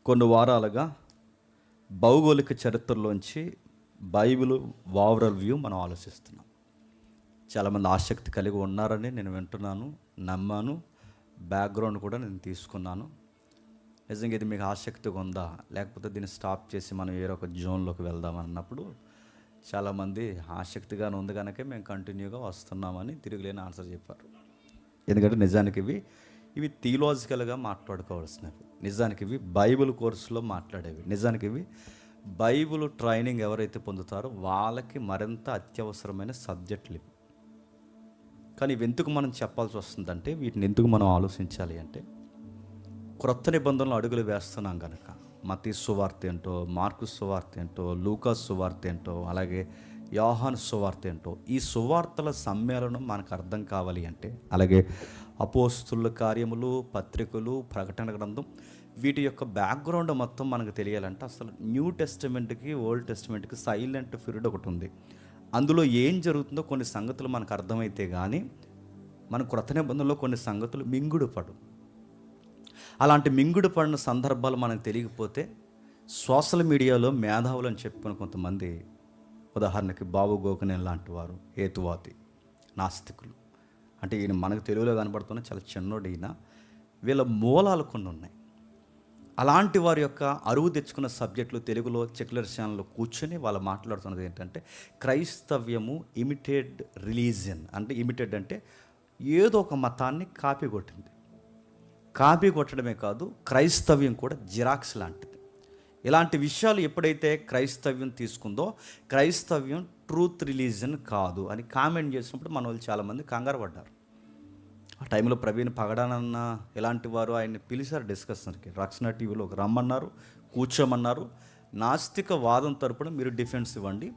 కొన్ని వారాలుగా భౌగోళిక చరిత్రలోంచి బైబిల్ ఓవరాల్ వ్యూ మనం ఆలోచిస్తున్నాం. చాలామంది ఆసక్తి కలిగి ఉన్నారని నేను వింటున్నాను, నమ్మాను, బ్యాక్గ్రౌండ్ కూడా నేను తీసుకున్నాను. నిజంగా ఇది మీకు ఆసక్తిగా ఉందా, లేకపోతే దీన్ని స్టాప్ చేసి మనం వేరే ఒక జోన్లోకి వెళ్దాం అన్నప్పుడు చాలామంది ఆసక్తిగానే ఉంది కనుక మేము కంటిన్యూగా వస్తున్నామని తిరుగులేని ఆన్సర్ చెప్పారు. ఎందుకంటే నిజానికి ఇవి థియలాజికల్గా మాట్లాడుకోవాల్సినవి, నిజానికి ఇవి బైబిల్ కోర్సులో మాట్లాడేవి, నిజానికి ఇవి బైబిల్ ట్రైనింగ్ ఎవరైతే పొందుతారో వాళ్ళకి మరింత అత్యవసరమైన సబ్జెక్టులు ఇవి. కానీ ఇవి ఎందుకు మనం చెప్పాల్సి వస్తుందంటే, వీటిని ఎందుకు మనం ఆలోచించాలి అంటే, క్రొత్త నిబంధనలు అడుగులు వేస్తున్నాం కనుక మత్తయి సువార్త ఏంటో, మార్కు సువార్త ఏంటో, లూకా సువార్త ఏంటో, అలాగే యోహాను సువార్త ఏంటో, ఈ సువార్తల సమ్మేళనం మనకు అర్థం కావాలి అంటే, అలాగే అపోస్తుల కార్యములు, పత్రికలు, ప్రకటన గ్రంథం, వీటి యొక్క బ్యాక్గ్రౌండ్ మొత్తం మనకు తెలియాలంటే అసలు న్యూ టెస్టిమెంట్కి ఓల్డ్ టెస్టిమెంట్కి సైలెంట్ పీరియడ్ ఒకటి ఉంది. అందులో ఏం జరుగుతుందో కొన్ని సంగతులు మనకు అర్థమైతే కానీ మన క్రొత్త నిబంధనలో కొన్ని సంగతులు మింగుడు పడు. అలాంటి మింగుడు పడిన సందర్భాలు మనకు తెలియకపోతే సోషల్ మీడియాలో మేధావులు అని చెప్పుకుని కొంతమంది, ఉదాహరణకి బాబు గోకనేని లాంటి వారు, హేతువాది, నాస్తికులు, అంటే ఈయన మనకు తెలుగులో కనబడుతున్న చాలా చిన్నోడు ఈయన, వీళ్ళ మూలాలు కొన్ని ఉన్నాయి. అలాంటి వారి యొక్క అరువు తెచ్చుకున్న సబ్జెక్టులు తెలుగులో సెక్యులర్ ఛానల్లో కూర్చొని వాళ్ళు మాట్లాడుతున్నది ఏంటంటే, క్రైస్తవ్యము ఇమిటెడ్ రిలీజియన్. అంటే ఇమిటెడ్ అంటే ఏదో ఒక మతాన్ని కాపీ కొట్టింది. కాపీ కొట్టడమే కాదు, క్రైస్తవ్యం కూడా జిరాక్స్ లాంటిది. ఇలాంటి విషయాలు ఎప్పుడైతే క్రైస్తవ్యం తీసుకుందో, క్రైస్తవ్యం ట్రూత్ రిలీజియన్ కాదు అని కామెంట్ చేసినప్పుడు మన వాళ్ళు చాలామంది కంగారు పడ్డారు. ఆ టైంలో ప్రవీణ్ పగడానన్న ఇలాంటి వారు ఆయన్ని పిలిచారు డిస్కషన్కి. రక్షణ టీవీలో రమ్మన్నారు, కూర్చోమన్నారు. నాస్తిక వాదం తరపున మీరు డిఫెన్స్ ఇవ్వండి,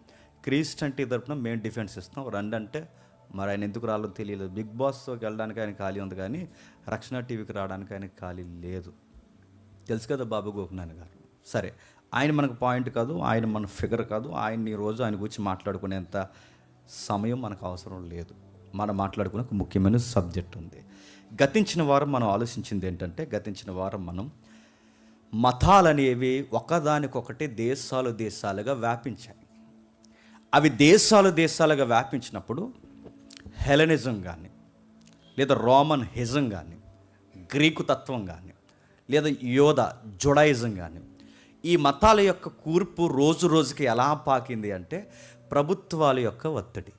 క్రిస్టియానిటీ తరపున మేము డిఫెన్స్ ఇస్తాం రండి అంటే, మరి ఆయన ఎందుకు రాలో తెలియలేదు. బిగ్ బాస్కి వెళ్ళడానికి ఆయన ఖాళీ ఉంది, కానీ రక్షణ టీవీకి రావడానికి ఆయనకి ఖాళీ లేదు. తెలుసు కదా బాబు గోకనాని గారు. సరే, ఆయన మనకు పాయింట్ కాదు, ఆయన మన ఫిగర్ కాదు, ఆయన్ని ఈరోజు ఆయన గురించి మాట్లాడుకునేంత సమయం మనకు అవసరం లేదు. మనం మాట్లాడుకునే ఒక ముఖ్యమైన సబ్జెక్ట్ ఉంది. గతించిన వారం మనం ఆలోచించింది ఏంటంటే, గతించిన వారం మనం మతాలనేవి ఒకదానికొకటి దేశాలుగా వ్యాపించాయి. అవి దేశాలుగా వ్యాపించినప్పుడు హెలెనిజం కానీ, లేదా రోమన్ హిజం కానీ, గ్రీకు తత్వం కానీ, లేదా జుడాయిజం కానీ, ఈ మతాల యొక్క కూర్పు రోజు రోజుకి ఎలా పాకింది అంటే, ప్రభుత్వాల యొక్క ఒత్తిడి.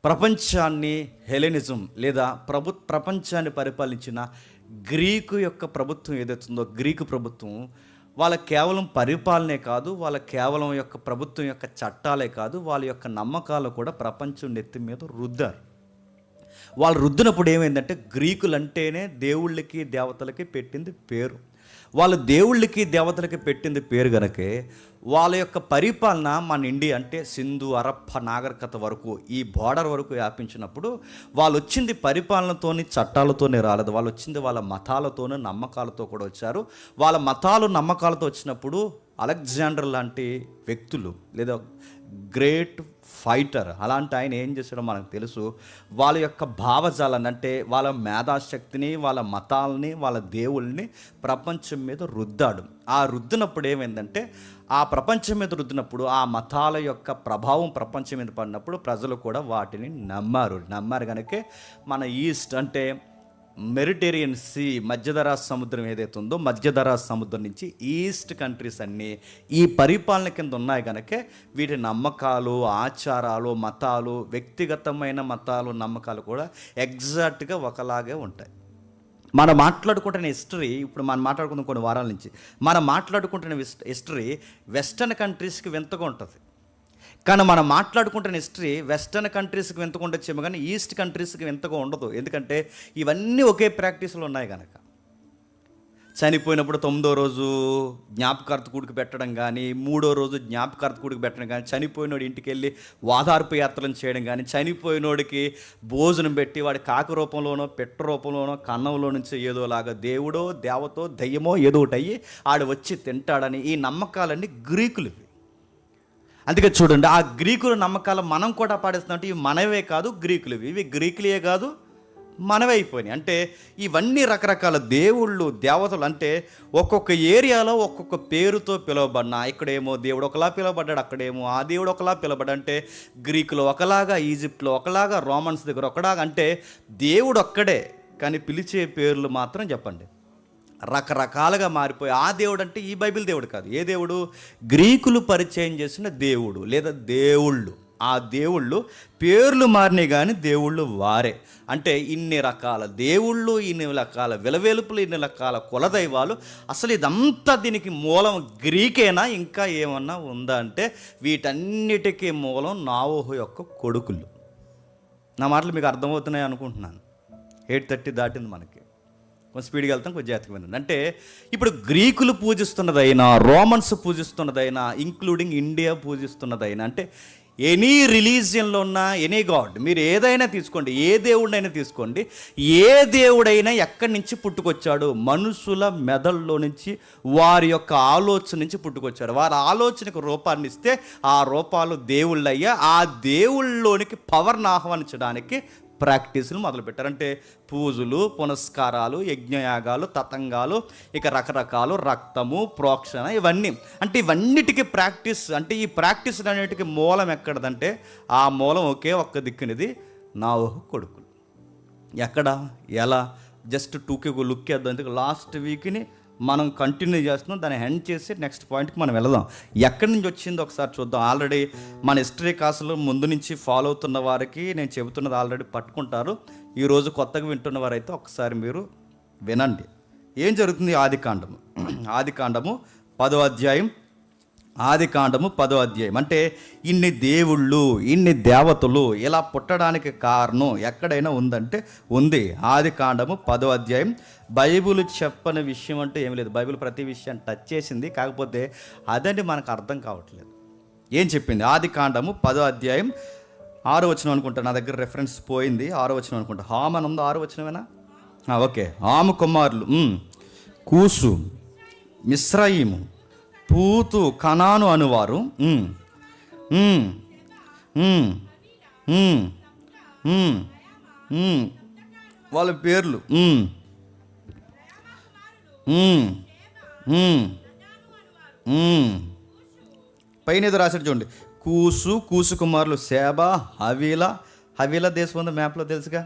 ప్రపంచాన్ని హెలెనిజం లేదా ప్రపంచాన్ని పరిపాలించిన గ్రీకు యొక్క ప్రభుత్వం ఏదైతుందో, గ్రీకు ప్రభుత్వం వాళ్ళ కేవలం పరిపాలనే కాదు, వాళ్ళ కేవలం యొక్క ప్రభుత్వం యొక్క చట్టాలే కాదు, వాళ్ళ యొక్క నమ్మకాలు కూడా ప్రపంచం నెత్తి మీద రుద్దారు. వాళ్ళు రుద్దినప్పుడు ఏమైందంటే, గ్రీకులంటేనే దేవుళ్ళకి దేవతలకి పెట్టింది పేరు. వాళ్ళు దేవుళ్ళకి దేవతలకి పెట్టింది పేరు కనుకే వాళ్ళ యొక్క పరిపాలన మన ఇండియా అంటే సింధు హరప్పా నాగరికత వరకు, ఈ బోర్డర్ వరకు వ్యాపించినప్పుడు వాళ్ళు వచ్చింది పరిపాలనతోని చట్టాలతోనే రాలేదు. వాళ్ళు వచ్చింది వాళ్ళ మతాలతోనే నమ్మకాలతో కూడా వచ్చారు. వాళ్ళ మతాలు నమ్మకాలతో వచ్చినప్పుడు అలెగ్జాండర్ లాంటి వ్యక్తులు, లేదా గ్రేట్ ఫైటర్ అలాంటి ఆయన ఏం చేశాడో మనకు తెలుసు. వాళ్ళ యొక్క భావజాలాన్ని, అంటే వాళ్ళ మేధాశక్తిని, వాళ్ళ మతాలని, వాళ్ళ దేవుళ్ళని ప్రపంచం మీద రుద్దాడు. ఆ రుద్దినప్పుడు ఏమైందంటే, ఆ ప్రపంచం మీద రుద్దినప్పుడు ఆ మతాల యొక్క ప్రభావం ప్రపంచం మీద పడినప్పుడు ప్రజలు కూడా వాటిని నమ్మారు కనుకే మన ఈస్ట్ అంటే మెడిటేరియన్ సీ, మధ్యధరా సముద్రం ఏదైతే ఉందో, మధ్యధరా సముద్రం నుంచి ఈస్ట్ కంట్రీస్ అన్నీ ఈ పరిపాలన కింద ఉన్నాయి కనుకే వీటి నమ్మకాలు, ఆచారాలు, మతాలు, వ్యక్తిగతమైన మతాలు, నమ్మకాలు కూడా ఎగ్జాక్ట్గా ఒకలాగే ఉంటాయి. మనం మాట్లాడుకుంటున్న హిస్టరీ, ఇప్పుడు మనం మాట్లాడుకున్న కొన్ని వారాల నుంచి మనం మాట్లాడుకుంటున్న హిస్టరీ వెస్టర్న్ కంట్రీస్కి వింతగా ఉంటుంది. కానీ మనం మాట్లాడుకుంటున్న హిస్టరీ వెస్టర్న్ కంట్రీస్కి వింతగా ఉండొచ్చేమో, కానీ ఈస్ట్ కంట్రీస్కి వింతగా ఉండదు. ఎందుకంటే ఇవన్నీ ఒకే ప్రాక్టీస్లో ఉన్నాయి కనుక. చనిపోయినప్పుడు 9వ రోజు జ్ఞాపకార్థకుడికి పెట్టడం కానీ, 3వ రోజు జ్ఞాపకార్థకుడికి పెట్టడం కానీ, చనిపోయినోడు ఇంటికి వెళ్ళి వాదార్పు యాత్రలను చేయడం కానీ, చనిపోయినోడికి భోజనం పెట్టి వాడి కాకి రూపంలోనో, పెట్ట రూపంలోనో, కన్నంలో నుంచి ఏదోలాగా దేవుడో దేవతో దయ్యమో ఏదో ఒకటి అయ్యి ఆడు వచ్చి తింటాడని ఈ నమ్మకాలన్నీ గ్రీకులు. అందుకే చూడండి, ఆ గ్రీకుల నమ్మకాలు మనం కూడా పాటిస్తున్నాం. ఇవి మనవే కాదు, గ్రీకులు. ఇవి గ్రీకులే కాదు, మనవే అయిపోయినాయి. అంటే ఇవన్నీ రకరకాల దేవుళ్ళు దేవతలు, అంటే ఒక్కొక్క ఏరియాలో ఒక్కొక్క పేరుతో పిలువబడిన, ఇక్కడేమో దేవుడు ఒకలా పిలువబడ్డాడు, అక్కడేమో ఆ దేవుడు ఒకలా పిలువబడ్డాడు. అంటే గ్రీకులో ఒకలాగా, ఈజిప్ట్లో ఒకలాగా, రోమన్స్ దగ్గర ఒకలాగా. అంటే దేవుడు ఒక్కడే, కానీ పిలిచే పేర్లు మాత్రం చెప్పండి రకరకాలుగా మారిపోయి. ఆ దేవుడు అంటే ఈ బైబిల్ దేవుడు కాదు. ఏ దేవుడు? గ్రీకులు పరిచయం చేసిన దేవుడు లేదా దేవుళ్ళు. ఆ దేవుళ్ళు పేర్లు మారినాయి కానీ దేవుళ్ళు వారే. అంటే ఇన్ని రకాల దేవుళ్ళు, ఇన్ని రకాల విలవేలుపులు, ఇన్ని రకాల కులదైవాలు. అసలు ఇదంతా దీనికి మూలం గ్రీకేనా, ఇంకా ఏమన్నా ఉందా అంటే వీటన్నిటికీ మూలం నోవహు యొక్క కొడుకులు. నా మాటలు మీకు అర్థమవుతున్నాయి అనుకుంటున్నాను. 8:30 దాటింది మనకి. కొంచెం స్పీడ్గా వెళ్తాం, కొంచెం జాగ్రత్తగా వినండి. అంటే ఇప్పుడు గ్రీకులు పూజిస్తున్నదైనా, రోమన్స్ పూజిస్తున్నదైనా, ఇంక్లూడింగ్ ఇండియా పూజిస్తున్నదైనా, అంటే ఎనీ రిలీజియన్లో ఉన్న ఎనీ గాడ్, మీరు ఏదైనా తీసుకోండి, ఏ దేవుడైనా తీసుకోండి, ఏ దేవుడైనా ఎక్కడి నుంచి పుట్టుకొచ్చాడు? మనుషుల మెదడులో నుంచి, వారి యొక్క ఆలోచన నుంచి పుట్టుకొచ్చాడు. వారి ఆలోచనకు రూపాన్ని ఇస్తే ఆ రూపాలు దేవుళ్ళయ్యా. ఆ దేవుళ్ళలోనికి పవర్ని ఆహ్వానించడానికి ప్రాక్టీసులు మొదలుపెట్టారు. అంటే పూజలు, పునస్కారాలు, యజ్ఞయాగాలు, తతంగాలు, ఇక రకరకాలు, రక్తము, ప్రోక్షణ, ఇవన్నీ. అంటే ఇవన్నిటికీ ప్రాక్టీస్. అంటే ఈ ప్రాక్టీస్ అన్నిటికీ మూలం ఎక్కడదంటే ఆ మూలం ఒకే ఒక్క దిక్కునిది, నోవహు కొడుకులు. ఎక్కడ, ఎలా, జస్ట్ టూకి లుక్ వేద్దాం. ఎందుకు లాస్ట్ వీక్ని మనం కంటిన్యూ చేస్తున్నాం, దాన్ని ఎండ్ చేసి నెక్స్ట్ పాయింట్కి మనం వెళదాం. ఎక్కడి నుంచి వచ్చిందో ఒకసారి చూద్దాం. ఆల్రెడీ మన హిస్టరీ క్లాసులు ముందు నుంచి ఫాలో అవుతున్న వారికి నేను చెబుతున్నది ఆల్రెడీ పట్టుకుంటారు. ఈరోజు కొత్తగా వింటున్న వారైతే ఒకసారి మీరు వినండి. ఏం జరుగుతుంది? ఆదికాండము 10వ అధ్యాయం. ఆదికాండము 10వ అధ్యాయం. అంటే ఇన్ని దేవుళ్ళు, ఇన్ని దేవతలు ఇలా పుట్టడానికి కారణం ఎక్కడైనా ఉందంటే ఉంది. ఆదికాండము 10వ అధ్యాయం. బైబిల్ చెప్పని విషయం అంటే ఏమి లేదు. బైబిల్ ప్రతి విషయాన్ని టచ్ చేసింది, కాకపోతే అదండి మనకు అర్థం కావట్లేదు. ఏం చెప్పింది? ఆదికాండము 10వ అధ్యాయం 6వ వచనం అనుకుంటా. నా దగ్గర రెఫరెన్స్ పోయింది. 6వ వచనం అనుకుంటా. హామ్ అని ఉందో 6వ వచనమేనా? ఓకే. హాము కుమారులు కూసు, మిస్రయీము, పూతు, కనాను అనువారు. వాళ్ళ పేర్లు పైన ఏదో రాశాడు చూడండి. కూసు కుమారులు శాబా, హవీలా దేశం ఉంది మ్యాప్లో తెలుసుగా.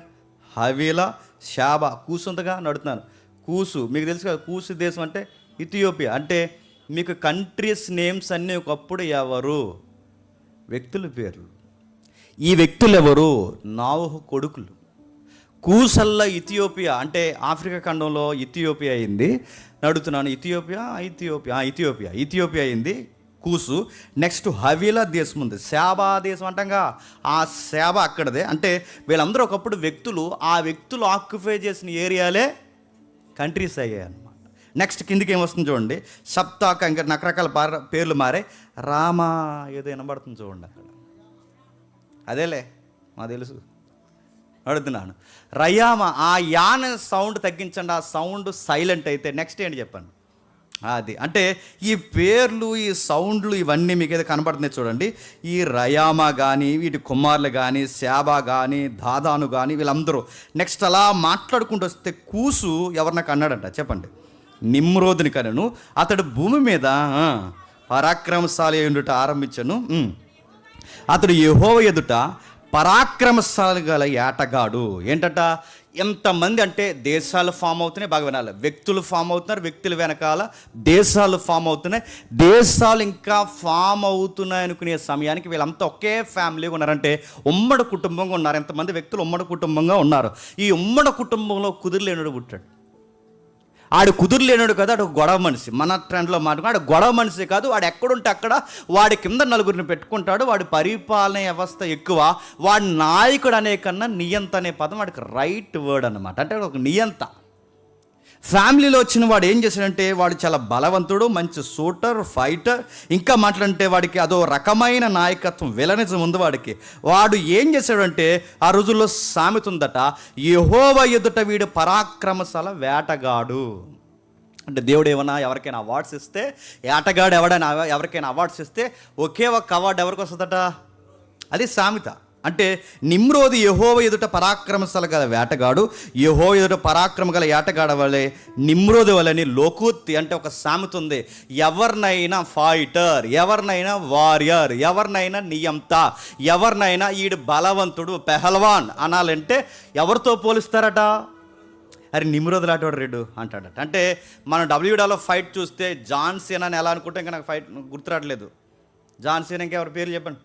హవీలా, శాబా. కూసు ఉందిగా నడుతున్నాను. కూసు మీకు తెలుసు కదా. కూసు దేశం అంటే ఇథియోపియా. అంటే మీకు కంట్రీస్ నేమ్స్ అన్నీ ఒకప్పుడు ఎవరు? వ్యక్తుల పేర్లు. ఈ వ్యక్తులు ఎవరు? నోవహు కొడుకులు. కూసల్లా ఇథియోపియా, అంటే ఆఫ్రికా ఖండంలో ఇథియోపియా అయింది. నడుతున్నాను. ఇథియోపియా అయింది కూసు. నెక్స్ట్ హవీలా దేశం ఉంది, శాబా దేశం అంటాగా. ఆ శాబా అక్కడదే. అంటే వీళ్ళందరూ ఒకప్పుడు వ్యక్తులు. ఆ వ్యక్తులు ఆక్యుపై చేసిన ఏరియాలే కంట్రీస్ అయ్యాయి అన్నమాట. నెక్స్ట్ కిందికి ఏమొస్తుంది చూడండి. సప్తాక, ఇంకా రకరకాల పేర్లు మారే. రామా ఏదో వినబడుతుంది చూడండి అక్కడ. అదేలే మా తెలుసు. అడుగుతున్నాను. రయామ, ఆ యాన సౌండ్ తగ్గించండి. ఆ సౌండ్ సైలెంట్ అయితే నెక్స్ట్ ఏంటి చెప్పండి. అది అంటే ఈ పేర్లు, ఈ సౌండ్లు, ఇవన్నీ మీకు ఏదో కనబడుతున్నాయి చూడండి. ఈ రయామ కానీ, వీటి కుమారులు కానీ, శాబా కానీ, దాదాను కానీ, వీళ్ళందరూ నెక్స్ట్ అలా మాట్లాడుకుంటూ వస్తే కూసు ఎవరినకు అన్నాడంట చెప్పండి. నిమ్రోదుని కనెను. అతడు భూమి మీద పరాక్రమశాలి ఉండుట ఆరంభించను. అతడు యెహోవా ఎదుట పరాక్రమశాలి గల ఏటగాడు. ఏంటట? ఎంతమంది అంటే దేశాలు ఫామ్ అవుతున్నాయి. బాగా వినాలి. వ్యక్తులు ఫామ్ అవుతున్నారు, వ్యక్తుల వెనకాల దేశాలు ఫామ్ అవుతున్నాయి. దేశాలు ఇంకా ఫామ్ అవుతున్నాయి అనుకునే సమయానికి వీళ్ళంతా ఒకే ఫ్యామిలీగా ఉన్నారంటే ఉమ్మడి కుటుంబంగా ఉన్నారు. ఎంతమంది వ్యక్తులు ఉమ్మడి కుటుంబంగా ఉన్నారు. ఈ ఉమ్మడి కుటుంబంలో కుదురులేనుడు పుట్టాడు. ఆడు కుదురులేనుడు కదా, ఆడు గొడవ మనిషి. మన ట్రెండ్లో మాట్లాడు, ఆడు గొడవ మనిషి కాదు. వాడు ఎక్కడుంటే అక్కడ వాడి కింద నలుగురిని పెట్టుకుంటాడు. వాడి పరిపాలన వ్యవస్థ ఎక్కువ. వాడి నాయకుడు అనే కన్నా నియంత అనే పదం వాడికి రైట్ వర్డ్ అనమాట. అంటే ఒక నియంత. ఫ్యామిలీలో వచ్చిన వాడు ఏం చేశాడంటే వాడు చాలా బలవంతుడు, మంచి షూటర్, ఫైటర్. ఇంకా మాట్లాడంటే వాడికి అదో రకమైన నాయకత్వం, విలనిజం ఉంది వాడికి. వాడు ఏం చేశాడంటే ఆ రోజుల్లో సామెత ఉందట, యెహోవా ఎదుట వీడు పరాక్రమశాల వేటగాడు. అంటే దేవుడు ఏమన్నా ఎవరికైనా అవార్డ్స్ ఇస్తే, ఏటగాడు ఎవరైనా ఎవరికైనా అవార్డ్స్ ఇస్తే ఒకే ఒక్క అవార్డు ఎవరికి వస్తుందట? అది సామెత. అంటే నిమ్రోదు యెహోవా ఎదుట పరాక్రమశాల గల వేటగాడు, యెహోవా ఎదుట పరాక్రమ గల వేటగాడ వలె నిమ్రోదు వలని లోకోక్తి అంటే ఒక సామెత ఉంది. ఎవరినైనా ఫైటర్, ఎవరినైనా వారియర్, ఎవరినైనా నియంత, ఎవరినైనా ఈడు బలవంతుడు పెహల్వాన్ అనాలంటే ఎవరితో పోలుస్తారట? అరే నిమ్రోదు లాంటివాడు రెడ్డు అంటాడట. అంటే మనం డబ్ల్యూడబ్ల్యూలో ఫైట్ చూస్తే జాన్ సీనా అని ఎలా అనుకుంటే ఇంకా నాకు ఫైట్ గుర్తురావట్లేదు. జాన్ సీనా ఇంకా ఎవరి పేరు చెప్పండి,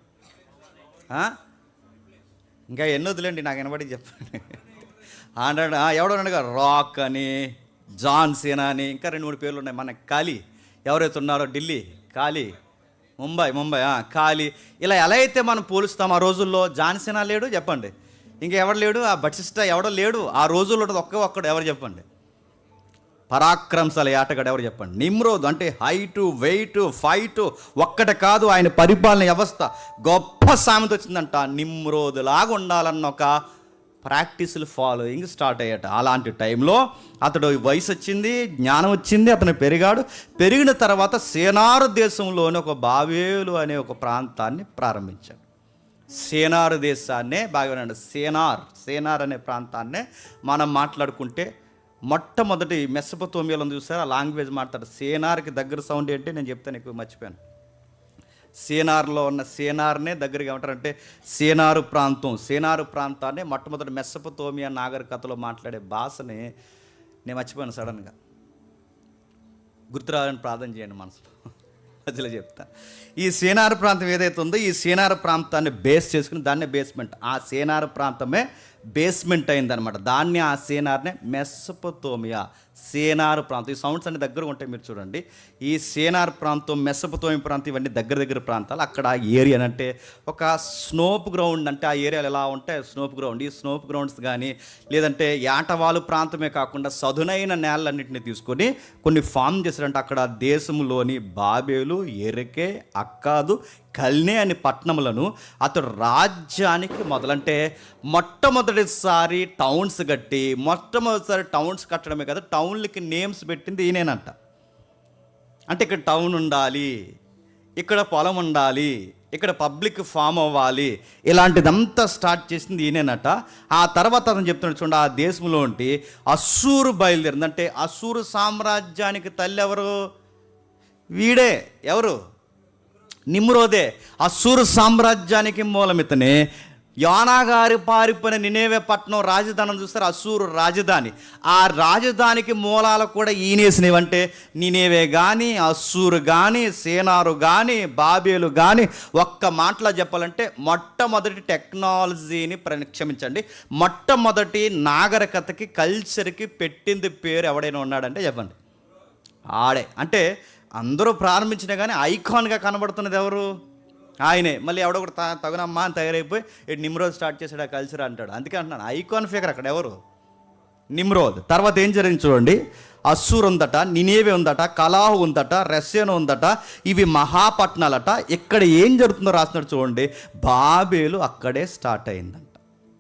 ఇంకా ఎన్ని వదిలేండి, నాకు వినబడి చెప్పండి. అంటాడు ఎవడో అన్నగా రాక్ అని, జాన్ సీనా అని, ఇంకా 2-3 పేర్లు ఉన్నాయి. మన కాళీ ఎవరైతే ఉన్నారో ఢిల్లీ కాళీ, ముంబై కాళీ, ఇలా ఎలా అయితే మనం పోలుస్తాం ఆ రోజుల్లో జాన్ సీనా లేడు చెప్పండి, ఇంకా ఎవడు లేడు, ఆ బటిస్టా ఎవడో లేడు ఆ రోజుల్లో, ఒక్కడు ఎవరు చెప్పండి, పరాక్రమశాల ఆటగాడు ఎవరు చెప్పండి. నిమ్రోద్ అంటే హైటు వెయిట్ ఫైటు ఒక్కటే కాదు, ఆయన పరిపాలన వ్యవస్థ గొప్ప సామెత వచ్చిందంట. నిమ్రోద్ లాగా ఉండాలన్న ఒక ప్రాక్టీసులు ఫాలోయింగ్ స్టార్ట్ అయ్యాట. అలాంటి టైంలో అతడు వయసు వచ్చింది, జ్ఞానం వచ్చింది, అతను పెరిగాడు. పెరిగిన తర్వాత సేనారు దేశంలోని ఒక బాబేలు అనే ఒక ప్రాంతాన్ని ప్రారంభించాడు. సేనారు దేశాన్నే బాగా వినండి, సేనార్ అనే ప్రాంతాన్నే మనం మాట్లాడుకుంటే మొట్టమొదటి మెసొపొతేమియాలో చూసారు ఆ లాంగ్వేజ్ మాట్లాడారు. సేనార్కి దగ్గర సౌండ్ ఏంటి నేను చెప్తాను, ఎక్కువ మర్చిపోయాను. సేనార్లో ఉన్న సేనార్నే దగ్గరగా ఏమంటారంటే సేనారు ప్రాంతాన్ని మొట్టమొదటి మెసొపొతేమియా నాగరికతలో మాట్లాడే భాషని నేను మర్చిపోయాను. సడన్గా గుర్తురాలని ప్రార్థన చేయండి మనసులో, మధ్యలో చెప్తా. ఈ సేనారు ప్రాంతం ఏదైతే ఉందో ఈ సేనారు ప్రాంతాన్ని బేస్ చేసుకుని దాన్నే బేస్మెంట్, ఆ సేనారు ప్రాంతమే బేస్మెంట్ అయిందనమాట. దాన్ని ఆ సేనార్నే మెసొపొతేమియా సేనారు ప్రాంతం. ఈ సౌండ్స్ అన్ని దగ్గర ఉంటాయి మీరు చూడండి. ఈ సేనార్ ప్రాంతం, మెసొపొతేమియా ప్రాంతం ఇవన్నీ దగ్గర ప్రాంతాలు. అక్కడ ఏరియా అంటే ఒక స్నోప్ గ్రౌండ్, అంటే ఆ ఏరియాలు ఎలా ఉంటాయి స్నోప్ గ్రౌండ్. ఈ స్నోప్ గ్రౌండ్స్ కానీ లేదంటే యాటవాలు ప్రాంతమే కాకుండా సదునైన నేలన్నింటినీ తీసుకొని కొన్ని ఫామ్ చేశారంటే అక్కడ దేశంలోని బాబేలు, ఎరికే, అక్కాదు, కల్నే అనే పట్టణములను అతడు రాజ్యానికి మొదలంటే మొట్టమొదటిసారి టౌన్స్ కట్టడమే కదా, టౌన్లకి నేమ్స్ పెట్టింది ఈయనేనంట. అంటే ఇక్కడ టౌన్ ఉండాలి, ఇక్కడ పొలం ఉండాలి, ఇక్కడ పబ్లిక్ ఫామ్ అవ్వాలి, ఇలాంటిదంతా స్టార్ట్ చేసింది ఈయనేనట. ఆ తర్వాత అతను చెప్తున్నాడు చూడండి, ఆ దేశంలో ఉంటే అస్సూరు బయలుదేరింది. అంటే అస్సూరు సామ్రాజ్యానికి తల్లి ఎవరు? వీడే. ఎవరు? నిమ్రోదే. అస్సూరు సామ్రాజ్యానికి మూలమితనే. యోనా గారి పారిపోయిన నినేవే పట్టణం రాజధాని చూస్తారు, అస్సూరు రాజధాని. ఆ రాజధానికి మూలాలు కూడా ఈనేసినవి. అంటే నినేవే కానీ, అస్సూరు కానీ, సేనారు కానీ, బాబేలు కానీ, ఒక్క మాటలో చెప్పాలంటే మొట్టమొదటి టెక్నాలజీని క్షమించండి, మొట్టమొదటి నాగరికతకి కల్చర్కి పెట్టింది పేరు ఎవడైనా ఉన్నాడంటే చెప్పండి, ఆడే. అంటే అందరూ ప్రారంభించినా కానీ ఐకాన్గా కనబడుతున్నది ఎవరు? ఆయనే. మళ్ళీ ఎవడో కూడా తగునమ్మా అని తయారైపోయి నిమ్రోద్ స్టార్ట్ చేశాడు ఆ కల్చర్ అంటాడు. అందుకే అంటున్నాను ఐకాన్ ఫిగర్ అక్కడ ఎవరు? నిమ్రోద్. తర్వాత ఏం జరిగింది చూడండి, అస్సూర్ ఉందట, నినేవే ఉందట, కలాహు ఉందట, రెస్సేను ఉందట, ఇవి మహాపట్నాలట. ఇక్కడ ఏం జరుగుతుందో రాస్తున్నాడు చూడండి, బాబేలు అక్కడే స్టార్ట్ అయిందంట.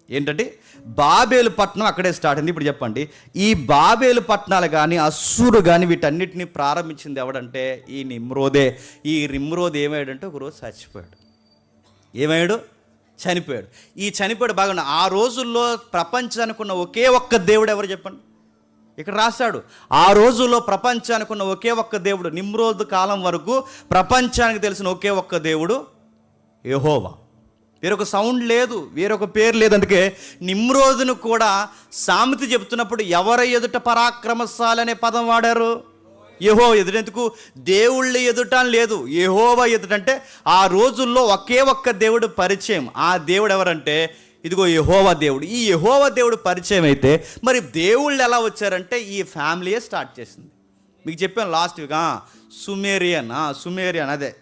ఏంటంటే బాబేలు పట్టణం అక్కడే స్టార్ట్ అయింది. ఇప్పుడు చెప్పండి, ఈ బాబేలు పట్టణాలు కానీ అస్సూరు కానీ వీటన్నిటిని ప్రారంభించింది ఎవడంటే ఈ నిమ్రోదే. ఈ నిమ్రోద్ ఏమయ్యాడంటే ఒకరోజు చచ్చిపోయాడు. ఏమయ్యాడు? చనిపోయాడు. ఈ చనిపోయాడు బాగా. ఆ రోజుల్లో ప్రపంచానికి ఉన్న ఒకే ఒక్క దేవుడు ఎవరు చెప్పండి? ఇక్కడ రాశాడు, ఆ రోజుల్లో ప్రపంచానికి ఉన్న ఒకే ఒక్క దేవుడు, నిమ్రోద్ కాలం వరకు ప్రపంచానికి తెలిసిన ఒకే ఒక్క దేవుడు యెహోవా. వేరొక సౌండ్ లేదు, వేరొక పేరు లేదు. అందుకే నిమ్రోదును కూడా సామెత చెబుతున్నప్పుడు ఎవరి ఎదుట పరాక్రమశాలి అనే పదం వాడారు? యెహోవా ఎదుట. ఎందుకు? దేవుళ్ళ ఎదుట లేదు, యెహోవా ఎదుట. అంటే ఆ రోజుల్లో ఒకే ఒక్క దేవుడు పరిచయం. ఆ దేవుడు ఎవరంటే ఇదిగో యెహోవా దేవుడు. ఈ యెహోవా దేవుడు పరిచయం అయితే మరి దేవుళ్ళు ఎలా వచ్చారంటే ఈ ఫ్యామిలీయే స్టార్ట్ చేసింది. మీకు చెప్పాను లాస్ట్ వీక్, సుమేరియన్ అదే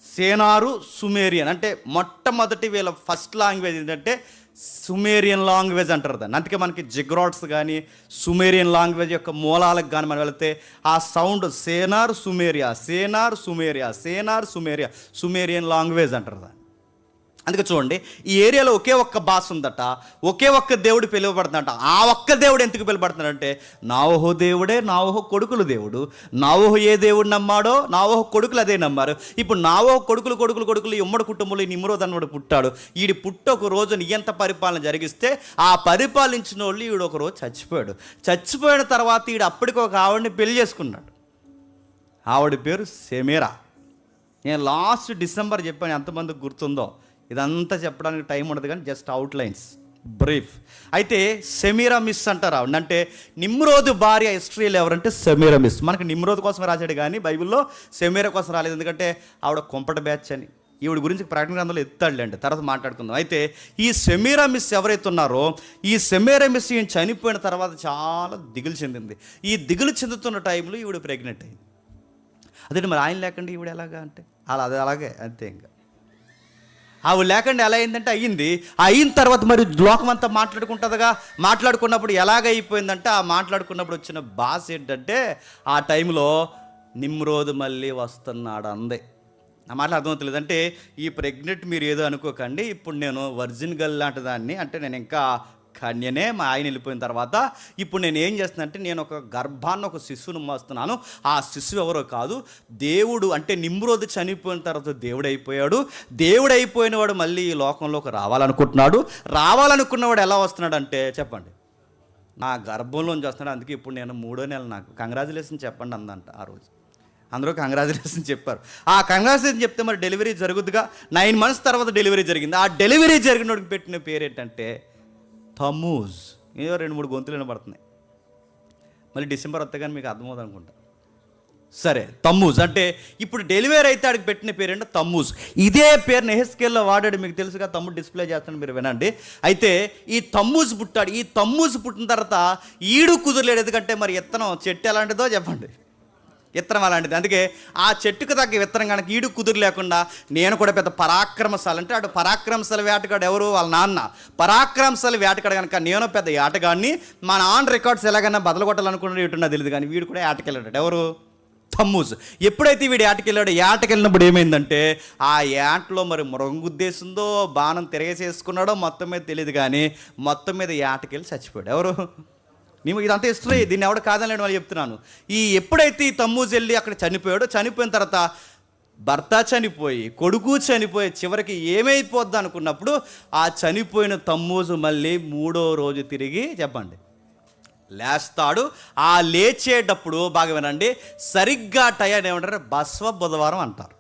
సేనారు సుమేరియన్. అంటే మొట్టమొదటి వీళ్ళ ఫస్ట్ లాంగ్వేజ్ ఏంటంటే సుమేరియన్ లాంగ్వేజ్ అంటారు దాన్ని. అందుకే మనకి జిగ్రాట్స్ కానీ సుమేరియన్ లాంగ్వేజ్ యొక్క మూలాలకు కానీ మనం వెళితే ఆ సౌండ్ సేనార్ సుమేరియన్ లాంగ్వేజ్ అంటారు దాన్ని. అందుకే చూడండి, ఈ ఏరియాలో ఒకే ఒక్క భాష ఉందట, ఒకే ఒక్క దేవుడు పిలువబడుతుందట. ఆ ఒక్క దేవుడు ఎందుకు పిలువబడుతున్నాడంటే, నావోహు దేవుడే, నావోహు కొడుకులు దేవుడు. నావోహు ఏ దేవుడు నమ్మాడో నావోహు కొడుకులు అదే నమ్మారు. ఇప్పుడు నావోహు కొడుకులు ఈ ఉమ్మడి కుటుంబంలో ఈ నిమ్రోద్ అన్నవాడు పుట్టాడు. ఈడి ఒక రోజు నియంత పరిపాలన జరిగిస్తే ఆ పరిపాలించిన వాళ్ళు ఈడు ఒక రోజు చచ్చిపోయాడు. చచ్చిపోయిన తర్వాత ఈడు అప్పటికి ఒక ఆవిడని పెళ్లి చేసుకున్నాడు. ఆవిడ పేరు సెమీరా. నేను లాస్ట్ డిసెంబర్ చెప్పాను, ఎంతమందికి గుర్తుందో. ఇదంతా చెప్పడానికి టైం ఉండదు కానీ జస్ట్ అవుట్లైన్స్ బ్రీఫ్. అయితే సెమీరామిస్ అంటారు ఆవిడ. అంటే నిమ్రోదు భార్య హిస్టరీలో ఎవరంటే సెమీరామిస్. మనకు నిమ్రోద్ కోసం రాశాడు కానీ బైబిల్లో సెమీరా కోసం రాలేదు. ఎందుకంటే ఆవిడ కొంపట బ్యాచ్ అని. ఈవిడ గురించి ప్రకటన గ్రంథంలో ఎత్తాడులేండి, తర్వాత మాట్లాడుకుందాం. అయితే ఈ సెమీరామిస్ ఎవరైతే ఉన్నారో, ఈ సెమీరామిస్ ఈయన చనిపోయిన తర్వాత చాలా దిగులు చెందింది. ఈ దిగులు చెందుతున్న టైంలో ఈవిడ ప్రెగ్నెంట్ అయింది. అదే మరి ఆయన లేకుండా ఈవిడ ఎలాగా అంటే అది అలాగే అంతే. ఇంకా ఆవిడ లేకుండా ఎలా అయిందంటే అయ్యింది. అయిన తర్వాత మరి లోకం అంతా మాట్లాడుకుంటుందిగా. మాట్లాడుకున్నప్పుడు ఎలాగైపోయిందంటే, ఆ మాట్లాడుకున్నప్పుడు వచ్చిన భాష ఏంటంటే, ఆ టైంలో నిమ్రోదు మళ్ళీ వస్తున్నాడు అందే. నా మాటలు అర్థమవుతలేదు. అంటే ఈ ప్రెగ్నెంట్ మీరు ఏదో అనుకోకండి, ఇప్పుడు నేను వర్జిన్ గర్ల్ లాంటి దాన్ని, అంటే నేను ఇంకా కన్యనే. మా ఆయన వెళ్ళిపోయిన తర్వాత ఇప్పుడు నేను ఏం చేస్తున్నానంటే, నేను ఒక గర్భాన్ని ఒక శిశువును మోస్తున్నాను. ఆ శిశువు ఎవరో కాదు, దేవుడు. అంటే నిమ్రోదు చనిపోయిన తర్వాత దేవుడు అయిపోయాడు. దేవుడు అయిపోయిన వాడు మళ్ళీ ఈ లోకంలోకి రావాలనుకుంటున్నాడు. రావాలనుకున్నవాడు ఎలా వస్తున్నాడు అంటే, చెప్పండి, నా గర్భంలోంచి వస్తున్నాడు. అందుకే ఇప్పుడు నేను 3వ నెల, నాకు కంగ్రాచులేషన్ చెప్పండి అందంట. ఆ రోజు అందరూ కంగ్రాచులేషన్ చెప్పారు. ఆ కంగ్రాచులేషన్ చెప్తే మరి డెలివరీ జరుగుద్దుగా. 9 months తర్వాత డెలివరీ జరిగింది. ఆ డెలివరీ జరిగినోడికి పెట్టిన పేరు ఏంటంటే తమ్మూజ్. ఏదో 2-3 గొంతులు వినబడుతున్నాయి. మళ్ళీ డిసెంబర్ వస్తే కానీ మీకు అర్థమవుతుంది అనుకుంటా. సరే, తమ్మూజ్ అంటే ఇప్పుడు డెలివరీ అయితే ఆడికి పెట్టిన పేరు అంటే తమ్మూజ్. ఇదే పేరు నెహెస్కేల్లో వాడాడు, మీకు తెలుసుగా. తమ్ముడు డిస్ప్లే చేస్తాను, మీరు వినండి. అయితే ఈ తమ్మూజ్ పుట్టాడు. ఈ తమ్మూజ్ పుట్టిన తర్వాత ఈడు కుదరలేడు. ఎందుకంటే మరి విత్తనం చెట్టు ఎలాంటిదో చెప్పండి, విత్తనం అలాంటిది. అందుకే ఆ చెట్టుకు తగ్గ విత్తనం కనుక ఈడు కుదురు లేకుండా, నేను కూడా పెద్ద పరాక్రమశాలి అంటే, అటు పరాక్రమశాల వేటగాడు ఎవరు, వాళ్ళ నాన్న పరాక్రమశాల వేటగాడు కనుక నేను పెద్ద వేటగాడిని. మా నాన్న రికార్డ్స్ ఎలాగైనా బదలగొట్టాలనుకున్నాడు, ఎటున్నా తెలియదు కానీ వీడు కూడా ఏటకెళ్ళాడు. ఎవరు, తమ్మూజ్. ఎప్పుడైతే వీడు ఏటకెళ్ళాడు, ఏటకెళ్ళినప్పుడు ఏమైందంటే, ఆ ఏటలో మరి మృంగుద్దేశందో బాణం తిరగేసేసుకున్నాడో మొత్తం మీద తెలియదు కానీ మొత్తం మీద ఏటకెళ్ళి చచ్చిపోయాడు. ఎవరు, నీవు ఇదంతా హిస్టరీ, దీన్ని ఎవడు కాదని వాళ్ళు చెప్తున్నాను. ఈ ఎప్పుడైతే ఈ తమ్మూజ్ వెళ్ళి అక్కడ చనిపోయాడో, చనిపోయిన తర్వాత భర్త చనిపోయి, కొడుకు చనిపోయి, చివరికి ఏమైపోద్ది అనుకున్నప్పుడు ఆ చనిపోయిన తమ్మూజు మళ్ళీ 3వ రోజు తిరిగి చెప్పండి లేస్తాడు. ఆ లేచేటప్పుడు బాగా వినండి, సరిగ్గా టయాన్ని ఏమంటారు, బస్వ బుధవారం అంటారు.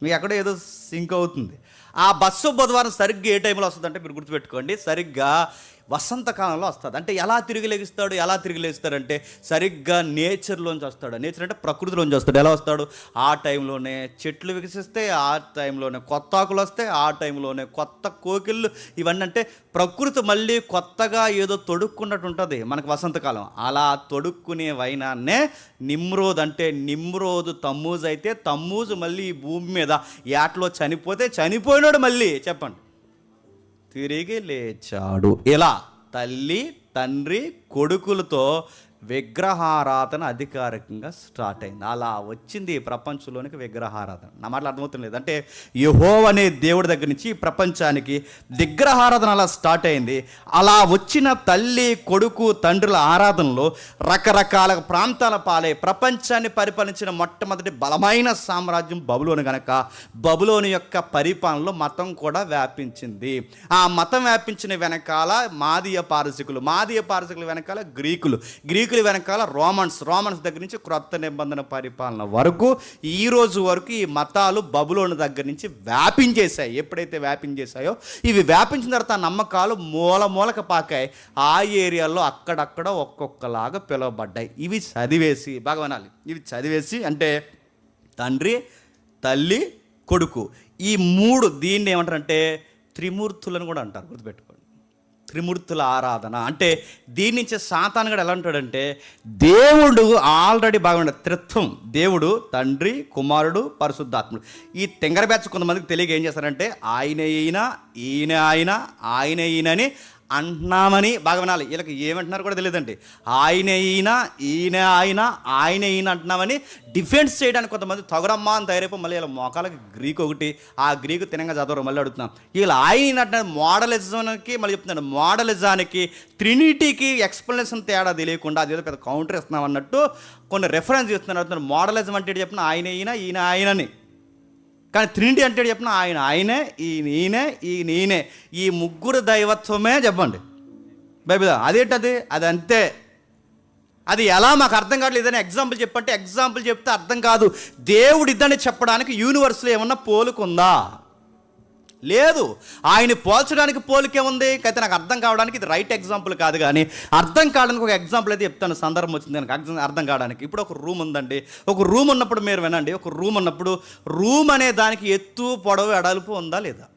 మీకు ఎక్కడో ఏదో సింక్ అవుతుంది. ఆ బస్వ బుధవారం సరిగ్గా ఏ టైంలో వస్తుందంటే మీరు గుర్తుపెట్టుకోండి, సరిగ్గా వసంతకాలంలో వస్తుంది. అంటే ఎలా తిరిగి లేస్తాడంటే సరిగ్గా నేచర్లోంచి వస్తాడు. నేచర్ అంటే ప్రకృతిలోంచి వస్తాడు. ఎలా వస్తాడు, ఆ టైంలోనే చెట్లు వికసిస్తే, ఆ టైంలోనే కొత్త ఆకులు వస్తాయి, ఆ టైంలోనే కొత్త కోకిళ్ళు. ఇవన్నీ అంటే ప్రకృతి మళ్ళీ కొత్తగా ఏదో తొడుక్కున్నట్టు ఉంటుంది మనకు వసంతకాలం. అలా తొడుక్కునే వైనాన్నే నిమ్రోద్. అంటే నిమ్రోదు తమ్మూజ్ అయితే, తమ్మూజు మళ్ళీ ఈ భూమి మీద ఏటలో చనిపోతే, చనిపోయినాడు మళ్ళీ చెప్పండి తిరిగి లేచాడు. ఇలా తల్లి, తండ్రి, కొడుకులతో విగ్రహారాధన అధికారికంగా స్టార్ట్ అయింది. అలా వచ్చింది ప్రపంచంలోనికి విగ్రహారాధన. నా మాటలు అర్థమవుతుంది. అంటే యెహోవా అనే దేవుడి దగ్గర నుంచి ప్రపంచానికి విగ్రహారాధన అలా స్టార్ట్ అయింది. అలా వచ్చిన తల్లి, కొడుకు, తండ్రుల ఆరాధనలో రకరకాల ప్రాంతాల పాలై ప్రపంచాన్ని పరిపాలించిన మొట్టమొదటి బలమైన సామ్రాజ్యం బబులోను గనక, బబులోను యొక్క పరిపాలనలో మతం కూడా వ్యాపించింది. ఆ మతం వ్యాపించిన వెనకాల మాదీయ పారసికులు వెనకాల గ్రీకుల వెనకాల రోమన్స్ దగ్గర నుంచి క్రొత్త నిబంధన పరిపాలన వరకు, ఈ రోజు వరకు ఈ మతాలు బబులోను దగ్గర నుంచి వ్యాపించేశాయి. ఎప్పుడైతే వ్యాపించేశాయో, ఇవి వ్యాపించిన తర్వాత నమ్మకాలు మూలక పాకాయి. ఆ ఏరియాలో అక్కడక్కడ ఒక్కొక్కలాగా పిలువబడ్డాయి. ఇవి చదివేసి బాగా వినాలి. ఇవి చదివేసి అంటే తండ్రి, తల్లి, కొడుకు, ఈ 3 దీన్ని ఏమంటారంటే త్రిమూర్తులను కూడా అంటారు. గుర్తుపెట్టుకోండి, త్రిమూర్తుల ఆరాధన. అంటే దీని నుంచి సాతాను కూడా ఎలా ఉంటాడంటే, దేవుడు ఆల్రెడీ బాగుండే త్రిత్వం, దేవుడు తండ్రి, కుమారుడు, పరిశుద్ధాత్ముడు. ఈ తెంగర బ్యాచ్ కొంతమందికి తెలియక ఏం చేస్తారంటే, ఆయన ఈయన, ఈయన ఆయన, ఆయన ఈయన అని అంటున్నామని బాగా వినాలి. వీళ్ళకి ఏమంటున్నారు కూడా తెలియదండి. ఆయన ఈయన, ఈయన ఆయన, ఆయన ఈయన అంటున్నామని డిఫెన్స్ చేయడానికి కొంతమంది తగురమ్మా అని తయారైపోయి మళ్ళీ వీళ్ళ మోకాలకి గ్రీక్ ఒకటి, ఆ గ్రీకు తినంగా చదవరు. మళ్ళీ అడుగుతున్నాం వీళ్ళు ఆయన అంటున్నారు. మోడలిజానికి మళ్ళీ చెప్తున్నాడు, మోడలిజానికి ట్రినిటీకి ఎక్స్ప్లెనేషన్ తేడా తెలియకుండా అదేదో పెద్ద కౌంటర్ ఇస్తున్నాం అన్నట్టు కొన్ని రెఫరెన్స్ చేస్తున్నారు. మోడలిజం అంటే చెప్పిన ఆయన ఈయన, ఈయన ఆయనని, కానీ ట్రినిటీ అంటే చెప్పిన ఆయన ఆయనే, ఈయన ఈయనే, ఈయన ఈయనే, ఈ ముగ్గురు దైవత్వమే చెప్పండి బైబిల్. అదేంటది? అది అంతే. అది ఎలా మాకు అర్థం కావట్లేదు. ఏదైనా ఎగ్జాంపుల్ చెప్పంటే ఎగ్జాంపుల్ చెప్తే అర్థం కాదు. దేవుడు ఇద్దని చెప్పడానికి యూనివర్స్లో ఏమన్నా పోలుకుందా? లేదు. ఆయన పోల్చడానికి పోలికే ఉంది. అయితే నాకు అర్థం కావడానికి ఇది రైట్ ఎగ్జాంపుల్ కాదు, కానీ అర్థం కావడానికి ఒక ఎగ్జాంపుల్ అయితే చెప్తాను. సందర్భం వచ్చింది నాకు అర్థం కావడానికి. ఇప్పుడు ఒక రూమ్ ఉందండి. ఒక రూమ్ ఉన్నప్పుడు మీరు వినండి, ఒక రూమ్ ఉన్నప్పుడు రూమ్ అనే దానికి ఎత్తు పొడవు ఎడల్పు ఉందా లేదా?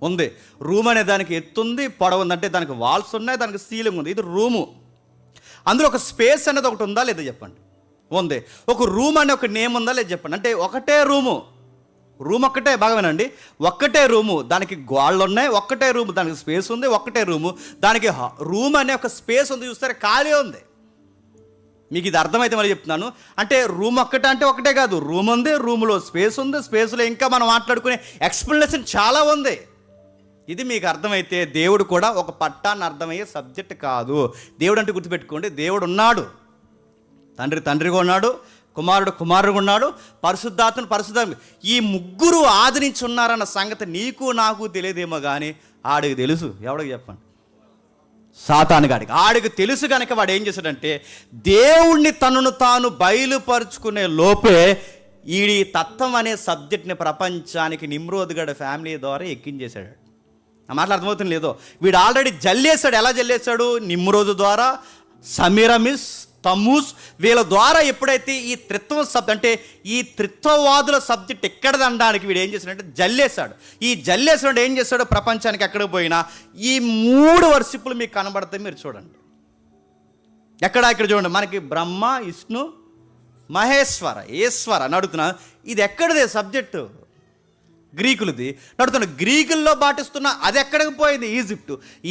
ఉంది. రూమ్ అనే దానికి ఎత్తు ఉంది, పొడవు ఉంది, అంటే దానికి వాల్స్ ఉన్నాయి, దానికి సీలింగ్ ఉంది. ఇది రూము. అందులో ఒక స్పేస్ అనేది ఒకటి ఉందా లేదా చెప్పండి? ఉంది. ఒక రూమ్ అనే ఒక నేమ్ ఉందా లేదా చెప్పండి? అంటే ఒకటే రూము, రూమ్ ఒక్కటే. బాగా వినండి, ఒక్కటే రూము, దానికి గోళ్ళు ఉన్నాయి, ఒక్కటే రూము, దానికి స్పేస్ ఉంది, ఒక్కటే రూము, దానికి రూమ్ అనే ఒక స్పేస్ ఉంది. చూస్తారా, ఖాళీ ఉంది. మీకు ఇది అర్థమైతే మళ్ళీ చెప్తున్నాను. అంటే రూమ్ ఒక్కటే అంటే ఒకటే కాదు, రూమ్ ఉంది, రూములో స్పేస్ ఉంది, స్పేస్లో ఇంకా మనం మాట్లాడుకునే ఎక్స్ప్లెనేషన్ చాలా ఉంది. ఇది మీకు అర్థమైతే దేవుడు కూడా ఒక పట్టాన్ని అర్థమయ్యే సబ్జెక్ట్ కాదు. దేవుడు అంటే గుర్తుపెట్టుకోండి, దేవుడు ఉన్నాడు. తండ్రి తండ్రిగా ఉన్నాడు, కుమారుడు కుమారుడుగా ఉన్నాడు, పరిశుద్ధాత్మను పరిశుద్ధాత్మ. ఈ ముగ్గురు ఆదరించి ఉన్నారన్న సంగతి నీకు నాకు తెలియదేమో కానీ ఆడికి తెలుసు. ఎవడికి చెప్పండి? సాతానుగాడికి. ఆడికి తెలుసు కనుక వాడు ఏం చేశాడంటే దేవుణ్ణి తనను తాను బయలుపరుచుకునే లోపే ఈ తత్వం అనే సబ్జెక్ట్ని ప్రపంచానికి నిమ్రోద్గడ ఫ్యామిలీ ద్వారా ఎక్కించేశాడు. ఆ మాటలు అర్థమవుతుంది లేదో? వీడు ఆల్రెడీ జల్లేశాడు. ఎలా జల్లేశాడు? నిమ్రోదు ద్వారా, సమీరమిస్, తమూస్, వీళ్ళ ద్వారా ఎప్పుడైతే ఈ త్రిత్వం అంటే ఈ త్రిత్వవాదుల సబ్జెక్ట్ ఎక్కడది అనడానికి వీడు ఏం చేశాడంటే జల్లేశాడు. ఈ జల్లేశాడు ఏం చేశాడు? ప్రపంచానికి ఎక్కడికి పోయినా ఈ 3 వర్షిప్పులు మీకు కనబడతాయి. మీరు చూడండి, ఇక్కడ చూడండి, మనకి బ్రహ్మ, విష్ణు, మహేశ్వర, ఈశ్వర అని అడుగుతున్నా. ఇది ఎక్కడిదే సబ్జెక్టు? గ్రీకులది. నడుతున్న గ్రీకుల్లో పాటిస్తున్న అది ఎక్కడికి పోయింది?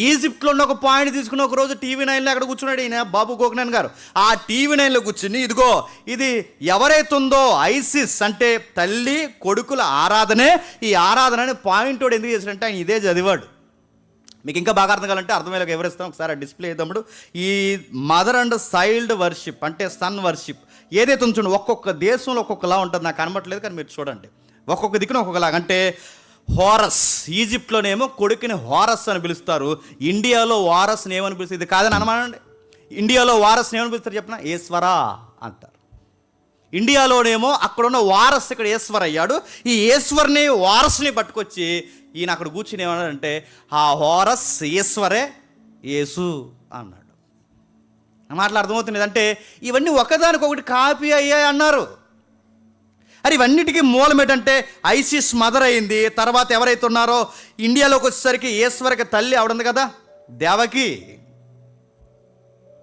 ఈజిప్ట్లో ఉన్న ఒక పాయింట్ తీసుకుని ఒక రోజు టీవీ 9లో అక్కడ కూర్చున్నాడు ఈయన బాబు గోకనన్ గారు. ఆ టీవీ 9లో కూర్చుని ఇదిగో ఇది ఎవరైతుందో ఐసిస్ అంటే తల్లి కొడుకుల ఆరాధనే, ఈ ఆరాధన అని పాయింట్ వాడు ఎందుకు చేశాడంటే ఆయన ఇదే చదివాడు. మీకు ఇంకా బాగా అర్థం కావాలంటే అర్థమయ్యేలాగా ఎవరిస్తాం ఒకసారి డిస్ప్లే చేద్దాము. ఈ మదర్ అండ్ చైల్డ్ వర్షిప్ అంటే సన్ వర్షిప్ ఏదైతే ఉంచుండో ఒక్కొక్క దేశంలో ఒక్కొక్కలా ఉంటుంది. నాకు కనబట్టలేదు కానీ మీరు చూడండి, ఒక్కొక్క దిక్కున ఒక్కొక్కలాగా. అంటే హారస్, ఈజిప్ట్లోనేమో కొడుకుని హారస్ అని పిలుస్తారు, ఇండియాలో వారస్ని ఏమని పిలుస్తారు? ఇది కాదని అనుమానండి. ఇండియాలో వారస్ని ఏమని పిలుస్తారు చెప్పిన? ఈశ్వరా అంటారు. ఇండియాలోనేమో అక్కడున్న వారస్ ఇక్కడ ఈశ్వర్ అయ్యాడు. ఈ ఈశ్వర్ని వారస్ని పట్టుకొచ్చి ఈయన అక్కడ కూర్చుని ఏమన్నాడంటే ఆ హారస్ ఈశ్వరే యేసు అన్నాడు. మాటలు అర్థమవుతుంది. అంటే ఇవన్నీ ఒకదానికొకటి కాపీ అయ్యాయి అన్నారు. అది ఇవన్నిటికీ మూలం ఏంటంటే ఐసిస్ మదర్ అయింది. తర్వాత ఎవరైతే ఉన్నారో ఇండియాలోకి వచ్చేసరికి ఈశ్వరికి తల్లి ఆవిడ కదా దేవకి.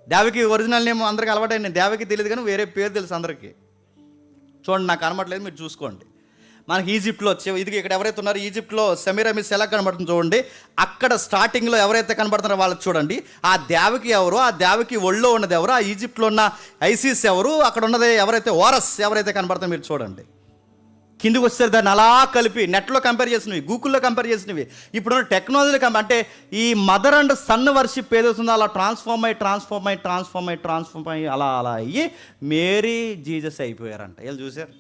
దేవకి ఒరిజినల్ నేమ్ అందరికీ అలవాటైంది. దేవకి తెలియదు కానీ వేరే పేరు తెలుసు అందరికీ. చూడండి, నాకు కనబడలేదు, మీరు చూసుకోండి. మనకి ఈజిప్ట్లో ఇది ఇక్కడ ఎవరైతే ఉన్నారో ఈజిప్ట్లో సెమీరమిస్ ఎలా కనబడుతుంది చూడండి. అక్కడ స్టార్టింగ్లో ఎవరైతే కనబడుతున్నారో వాళ్ళకి చూడండి. ఆ దేవకి ఎవరు, ఆ దేవకి ఒళ్ళో ఉన్నది ఎవరు, ఆ ఈజిప్ట్లో ఉన్న ఐసిస్ ఎవరు, అక్కడ ఉన్నది ఎవరైతే వారస్ ఎవరైతే కనబడుతుందో మీరు చూడండి. కిందికి వస్తే దాన్ని అలా కలిపి నెట్లో కంపేర్ చేసినవి, గూగుల్లో కంపేర్ చేసినవి, ఇప్పుడున్న టెక్నాలజీలు అంటే ఈ మదర్ అండ్ సన్ వర్షిప్ ఏదవుతుందో అలా ట్రాన్స్ఫార్మ్ అయ్యి అలా అయ్యి మేరీ జీసస్ అయిపోయారంట. వీళ్ళు చూసారా?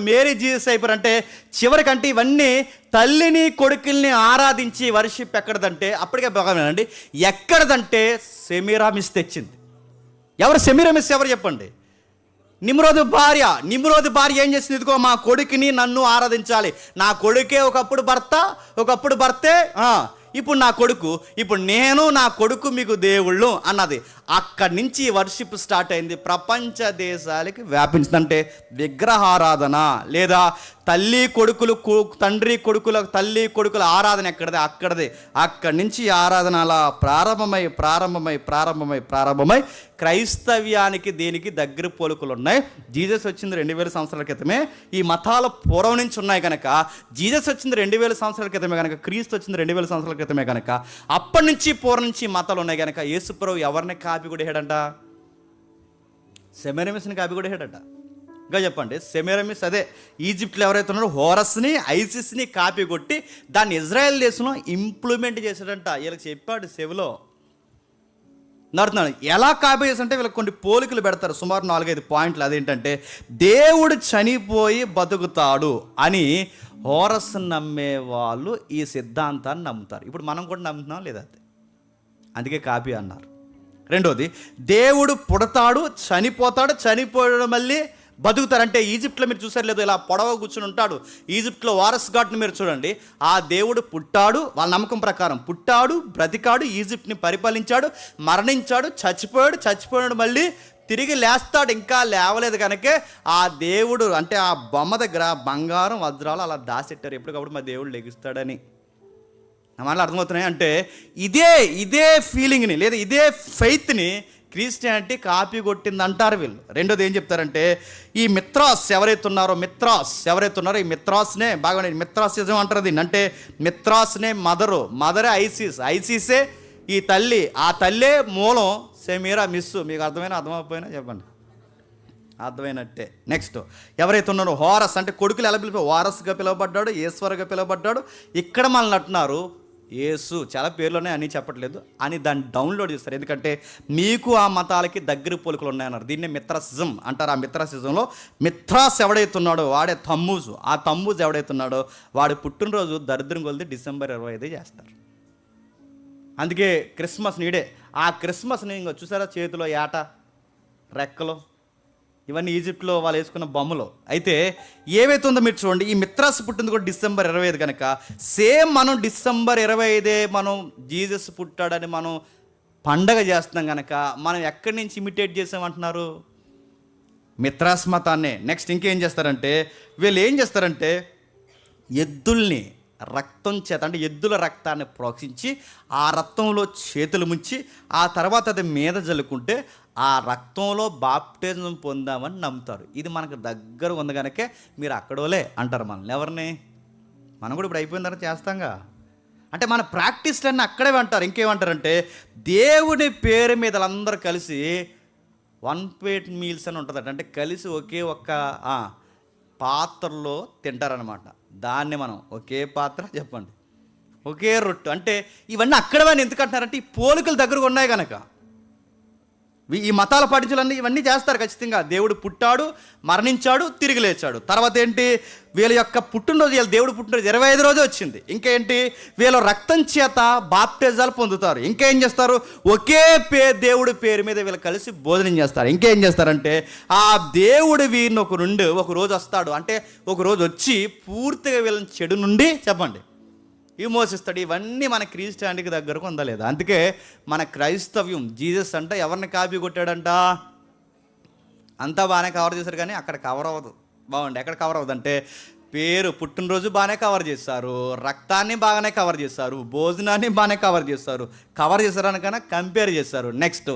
మేరీ జీసస్ అయిపోయారంటే చివరికంటే ఇవన్నీ తల్లిని కొడుకుల్ని ఆరాధించి వర్షిప్ ఎక్కడదంటే అప్పటికే బాగానండి, ఎక్కడదంటే సెమీరామిస్ తెచ్చింది. ఎవరు సెమీరామిస్? ఎవరు చెప్పండి? నిమ్రోదు భార్య ఏం చేసింది? ఇదిగో మా కొడుకుని నన్ను ఆరాధించాలి, నా కొడుకే ఒకప్పుడు భర్తే, ఇప్పుడు నా కొడుకు, ఇప్పుడు నేను నా కొడుకు మీకు దేవుళ్ళు అన్నది. అక్కడి నుంచి వర్షిప్ స్టార్ట్ అయింది, ప్రపంచ దేశాలకి వ్యాపించిందంటే విగ్రహారాధన లేదా తండ్రి కొడుకుల ఆరాధన అక్కడదే. అక్కడి నుంచి ఆరాధన అలా ప్రారంభమై క్రైస్తవ్యానికి దీనికి దగ్గర పోలికలు ఉన్నాయి. జీసస్ వచ్చింది 2000 సంవత్సరాల క్రితమే, ఈ మతాల పూర్వం నుంచి ఉన్నాయి కనుక, జీసస్ వచ్చింది 2000 సంవత్సరాల క్రితమే కనుక, క్రీస్తు వచ్చింది 2000 సంవత్సరాల క్రితమే కనుక, అప్పటి నుంచి పూర్వం నుంచి మతాలు ఉన్నాయి కనుక యేసుప్రభు ఎవరిని కాపీ కొట్టేయడంట? సెమెరమిస్ని కాపీ కొట్టేయడంట. ఇంకా చెప్పండి, సెమెరమిస్ అదే ఈజిప్ట్లో ఎవరైతే ఉన్నారో హోరస్ని, ఐసిస్ని కాపీ కొట్టి దాన్ని ఇజ్రాయెల్ దేశంలో ఇంప్లిమెంట్ చేశాడంట. వీళ్ళకి చెప్పాడు చెవిలో. నడుతున్నాడు ఎలా కాపీ చేస్తుంటే వీళ్ళకి కొన్ని పోలికలు పెడతారు, సుమారు 4-5 పాయింట్లు. అదేంటంటే దేవుడు చనిపోయి బతుకుతాడు అని హోరస్ నమ్మే వాళ్ళు ఈ సిద్ధాంతాన్ని నమ్ముతారు. ఇప్పుడు మనం కూడా నమ్ముతున్నాం లేదా? అందుకే కాపీ అన్నారు. రెండోది, దేవుడు పుడతాడు, చనిపోయాడు, మళ్ళీ బతుకుతారంటే ఈజిప్ట్లో మీరు చూసారు లేదు, ఇలా పొడవ కూర్చుని ఉంటాడు. ఈజిప్ట్లో వారస్ గాడ్ని మీరు చూడండి. ఆ దేవుడు పుట్టాడు, వాళ్ళ నమ్మకం ప్రకారం పుట్టాడు, బ్రతికాడు, ఈజిప్ట్ని పరిపాలించాడు, మరణించాడు, చచ్చిపోయాడు, మళ్ళీ తిరిగి లేస్తాడు. ఇంకా లేవలేదు కనుక ఆ దేవుడు అంటే ఆ బొమ్మ దగ్గర బంగారం వజ్రాలు అలా దాచెట్టారు, ఎప్పటికప్పుడు మా దేవుడు లెగుస్తాడని. నా మాటలు అర్థమవుతున్నాయి అంటే ఇదే ఫీలింగ్ని లేదా ఇదే ఫెయిత్ని క్రిస్టియానిటీ కాపీ కొట్టింది అంటారు వీళ్ళు. రెండోది ఏం చెప్తారంటే, ఈ మిత్రాస్ ఎవరైతే ఉన్నారో ఈ మిత్రాస్నే బాగా మిత్రాసిజం అంటారు దీన్ని. అంటే మిత్రాస్నే మదరే ఐసిసే ఈ తల్లి, ఆ తల్లే మూలం సెమీరా మిస్సు. మీకు అర్థమైపోయినా చెప్పండి, అర్థమైనట్టే. నెక్స్ట్ ఎవరైతే ఉన్నారో హోరస్ అంటే కొడుకులు ఎలా వారస్గా పిలువబడ్డాడు, ఈశ్వరుగా పిలువబడ్డాడు. ఇక్కడ మనల్ని అంటున్నారు యేసు, చాలా పేర్లోనే అని చెప్పట్లేదు అని దాన్ని డౌన్లోడ్ చేస్తారు. ఎందుకంటే మీకు ఆ మతాలకి దగ్గర పోలికలు ఉన్నాయన్నారు. దీన్ని మిత్రాసిజం అంటారు. ఆ మిత్రాసిజంలో మిత్రాస్ ఎవడైతే ఉన్నాడో వాడే తమ్మూజు. ఆ తమ్మూజు ఎవడైతే ఉన్నాడో వాడి పుట్టినరోజు దరిద్రం కొలిది డిసెంబర్ 25 చేస్తారు. అందుకే క్రిస్మస్ నీడే. ఆ క్రిస్మస్ని ఇంకా చూసారా, చేతిలో ఏట, రెక్కలు, ఇవన్నీ ఈజిప్ట్లో వాళ్ళు వేసుకున్న బొమ్మలు. అయితే ఏవైతే ఉందో మీరు చూడండి, ఈ మిత్రాస్ పుట్టింది కూడా డిసెంబర్ 25 కనుక సేమ్ మనం డిసెంబర్ 25 మనం జీసస్ పుట్టాడని మనం పండగ చేస్తున్నాం కనుక మనం ఎక్కడి నుంచి ఇమిటేట్ చేసామంటున్నారు? మిత్రాస్ మతాన్నే. నెక్స్ట్ ఇంకేం చేస్తారంటే వీళ్ళు ఏం చేస్తారంటే ఎద్దుల్ని రక్తం చేత అంటే ఎద్దుల రక్తాన్ని ప్రోక్షించి ఆ రక్తంలో చేతులు ముంచి ఆ తర్వాత అది మీద జల్లుకుంటే ఆ రక్తంలో బాప్టిజం పొందామని నమ్ముతారు. ఇది మనకు దగ్గర ఉంది కనుక మీరు అక్కడోలే అంటారు మనల్ని. ఎవరిని? మనం కూడా ఇప్పుడు అయిపోయిన తర్వాత చేస్తాంగా. అంటే మన ప్రాక్టీస్లన్నీ అక్కడే అంటారు. ఇంకేమంటారంటే దేవుని పేరు మీద అందరూ కలిసి 1 plate మీల్స్ అని ఉంటుందట. అంటే కలిసి ఒకే ఒక్క పాత్రలో తింటారనమాట. దాన్ని మనం ఒకే పాత్ర చెప్పండి, ఒకే రొట్టె. అంటే ఇవన్నీ అక్కడవని ఎందుకు అంటున్నారంటే ఈ పోలికలు దగ్గరగా ఉన్నాయి కనుక. ఈ మతాల పాటించాలన్నీ ఇవన్నీ చేస్తారు ఖచ్చితంగా. దేవుడు పుట్టాడు, మరణించాడు, తిరిగి లేచాడు. తర్వాత ఏంటి, వీళ్ళ యొక్క పుట్టినరోజు, వీళ్ళ దేవుడు పుట్టినరోజు 25 రోజు వచ్చింది. ఇంకేంటి, వీళ్ళ రక్తం చేత బాప్టిజాలు పొందుతారు. ఇంకేం చేస్తారు, ఒకే దేవుడి పేరు మీద వీళ్ళు కలిసి భోజనం చేస్తారు. ఇంకేం చేస్తారంటే ఆ దేవుడు వీరిని ఒక రోజు వస్తాడు. అంటే ఒక రోజు వచ్చి పూర్తిగా వీళ్ళని చెడు నుండి చెప్పండి విమోచిస్తాడు. ఇవన్నీ మన క్రిస్టియానిటీకి దగ్గరకు ఉందా? అందుకే మన క్రైస్తవ్యం జీసస్ అంటే ఎవరిని కాపీ కొట్టాడంట? అంతా బాగానే కవర్ చేశారు కానీ అక్కడ కవర్ అవ్వదు. బాగుండి, ఎక్కడ కవర్ అవ్వదు అంటే పేరు, పుట్టినరోజు బాగానే కవర్ చేస్తారు, రక్తాన్ని బాగానే కవర్ చేస్తారు, భోజనాన్ని బాగానే కవర్ చేశారనకన్నా కంపేర్ చేస్తారు. నెక్స్ట్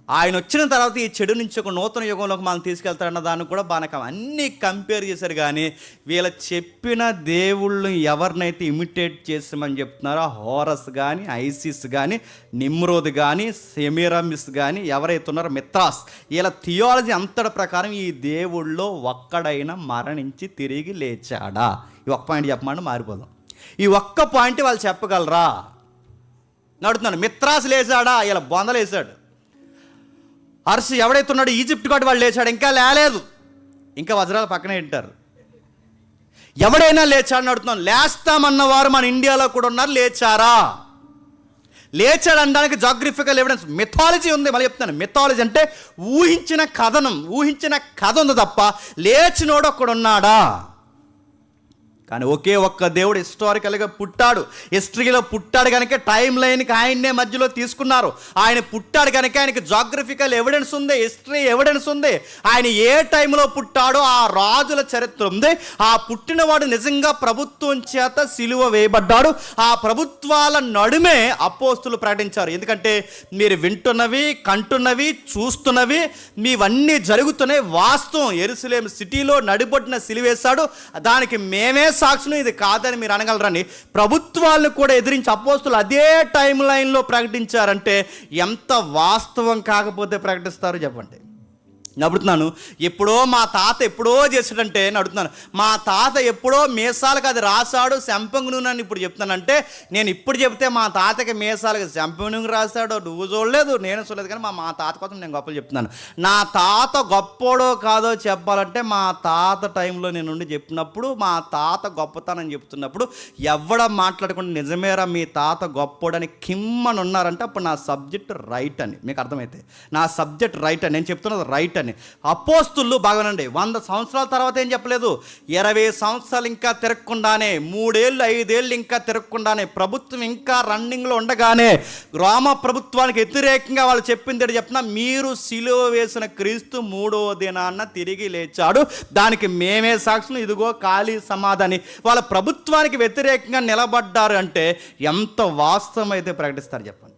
ఆయన వచ్చిన తర్వాత ఈ చెడు నుంచి ఒక నూతన యుగంలోకి మనం తీసుకెళ్తారన్న దాన్ని కూడా బాగా అన్నీ కంపేర్ చేశారు. కానీ వీళ్ళ చెప్పిన దేవుళ్ళు ఎవరినైతే ఇమిటేట్ చేసామని చెప్తున్నారో హోరస్ కానీ, ఐసిస్ కానీ, నిమ్రోద్ కానీ, సెమిరామిస్ కానీ ఎవరైతే ఉన్నారో మిత్రాస్, వీళ్ళ థియాలజీ అంతటి ప్రకారం ఈ దేవుళ్ళలో ఒక్కడైనా మరణించి తిరిగి లేచాడా? ఈ ఒక్క పాయింట్ చెప్పమంటే మారిపోదాం. ఈ ఒక్క పాయింట్ వాళ్ళు చెప్పగలరా? అడుగుతున్నాను. మిత్రాస్ లేచాడా? ఇలా బొందలేసాడు. అర్సు ఎవడైతే ఉన్నాడో ఈజిప్ట్ కాబట్టి వాళ్ళు లేచాడు, ఇంకా లేలేదు, ఇంకా వజ్రాలు పక్కనే ఉంటారు. ఎవడైనా లేచాడని అడుగుతున్నాను. లేస్తామన్నవారు మన ఇండియాలో కూడా ఉన్నారు. లేచారా? లేచాడు అనడానికి జాగ్రఫికల్ ఎవిడెన్స్, మిథాలజీ ఉంది. మళ్ళీ చెప్తాను, మిథాలజీ అంటే ఊహించిన కథ ఉంది తప్ప లేచినోడు ఒక్కడు ఉన్నాడా? కానీ ఒకే ఒక్క దేవుడు హిస్టారికల్గా పుట్టాడు, హిస్టరీలో పుట్టాడు కనుక టైం లైన్కి ఆయన్నే మధ్యలో తీసుకున్నారు. ఆయన పుట్టాడు కనుక ఆయనకి జాగ్రఫికల్ ఎవిడెన్స్ ఉంది, హిస్టరీ ఎవిడెన్స్ ఉంది. ఆయన ఏ టైంలో పుట్టాడో ఆ రాజుల చరిత్ర ఉంది. ఆ పుట్టినవాడు నిజంగా ప్రభుత్వం చేత సిలువ వేయబడ్డాడు. ఆ ప్రభుత్వాల నడుమే అపోస్తులు ప్రకటించారు. ఎందుకంటే మీరు వింటున్నవి, కంటున్నవి, చూస్తున్నవి మీవన్నీ జరుగుతున్నాయి. వాస్తవం యెరూషలేము సిటీలో నడిబొడ్డున సిలువేశాడు, దానికి మేమే సాక్షులు, ఇది కాదని మీరు అనగలరని ప్రభుత్వాలను కూడా ఎదిరించి అపోస్తులు అదే టైం లైన్లో ప్రకటించారంటే ఎంత వాస్తవం కాకపోతే ప్రకటిస్తారు చెప్పండి. నడుతున్నాను ఎప్పుడో మా తాత ఎప్పుడో చేసాడంటే నడుతున్నాను మా తాత ఎప్పుడో మీసాలకు అది రాశాడు శంపంగి నూనె అని ఇప్పుడు చెప్తానంటే నేను ఇప్పుడు చెప్తే మా తాతకి మీసాలకు శంపంగి నూనె రాశాడో నువ్వు చూడలేదు నేను చూడలేదు, కానీ మా తాత కోసం నేను గొప్పలు చెప్తున్నాను. నా తాత గొప్పోడో కాదో చెప్పాలంటే మా తాత టైంలో నేను ఉండి చెప్పినప్పుడు మా తాత గొప్పతనం చెప్తున్నప్పుడు ఎవడ మాట్లాడకుండా నిజమేరా మీ తాత గొప్పోడని కిమ్మని ఉన్నారంటే అప్పుడు నా సబ్జెక్ట్ రైట్ అని మీకు అర్థమైతే నా సబ్జెక్ట్ రైట్ అని నేను చెప్తున్నది రైట్ అని. అపోస్తులు బాగానండి 100 సంవత్సరాల తర్వాత ఏం చెప్పలేదు, 20 సంవత్సరాలు ఇంకా తిరగకుండానే 3 ఏళ్ళు 5 ఏళ్ళు ఇంకా తిరగకుండానే ప్రభుత్వం ఇంకా రన్నింగ్లో ఉండగానే రోమ ప్రభుత్వానికి వ్యతిరేకంగా వాళ్ళు చెప్పింది చెప్తున్నా, మీరు సిలువ వేసిన క్రీస్తు 3వ దినాన్న తిరిగి లేచాడు, దానికి మేమే సాక్షులు, ఇదిగో ఖాళీ సమాధాని. వాళ్ళ ప్రభుత్వానికి వ్యతిరేకంగా నిలబడ్డారు అంటే ఎంత వాస్తవం అయితే ప్రకటిస్తారు చెప్పండి.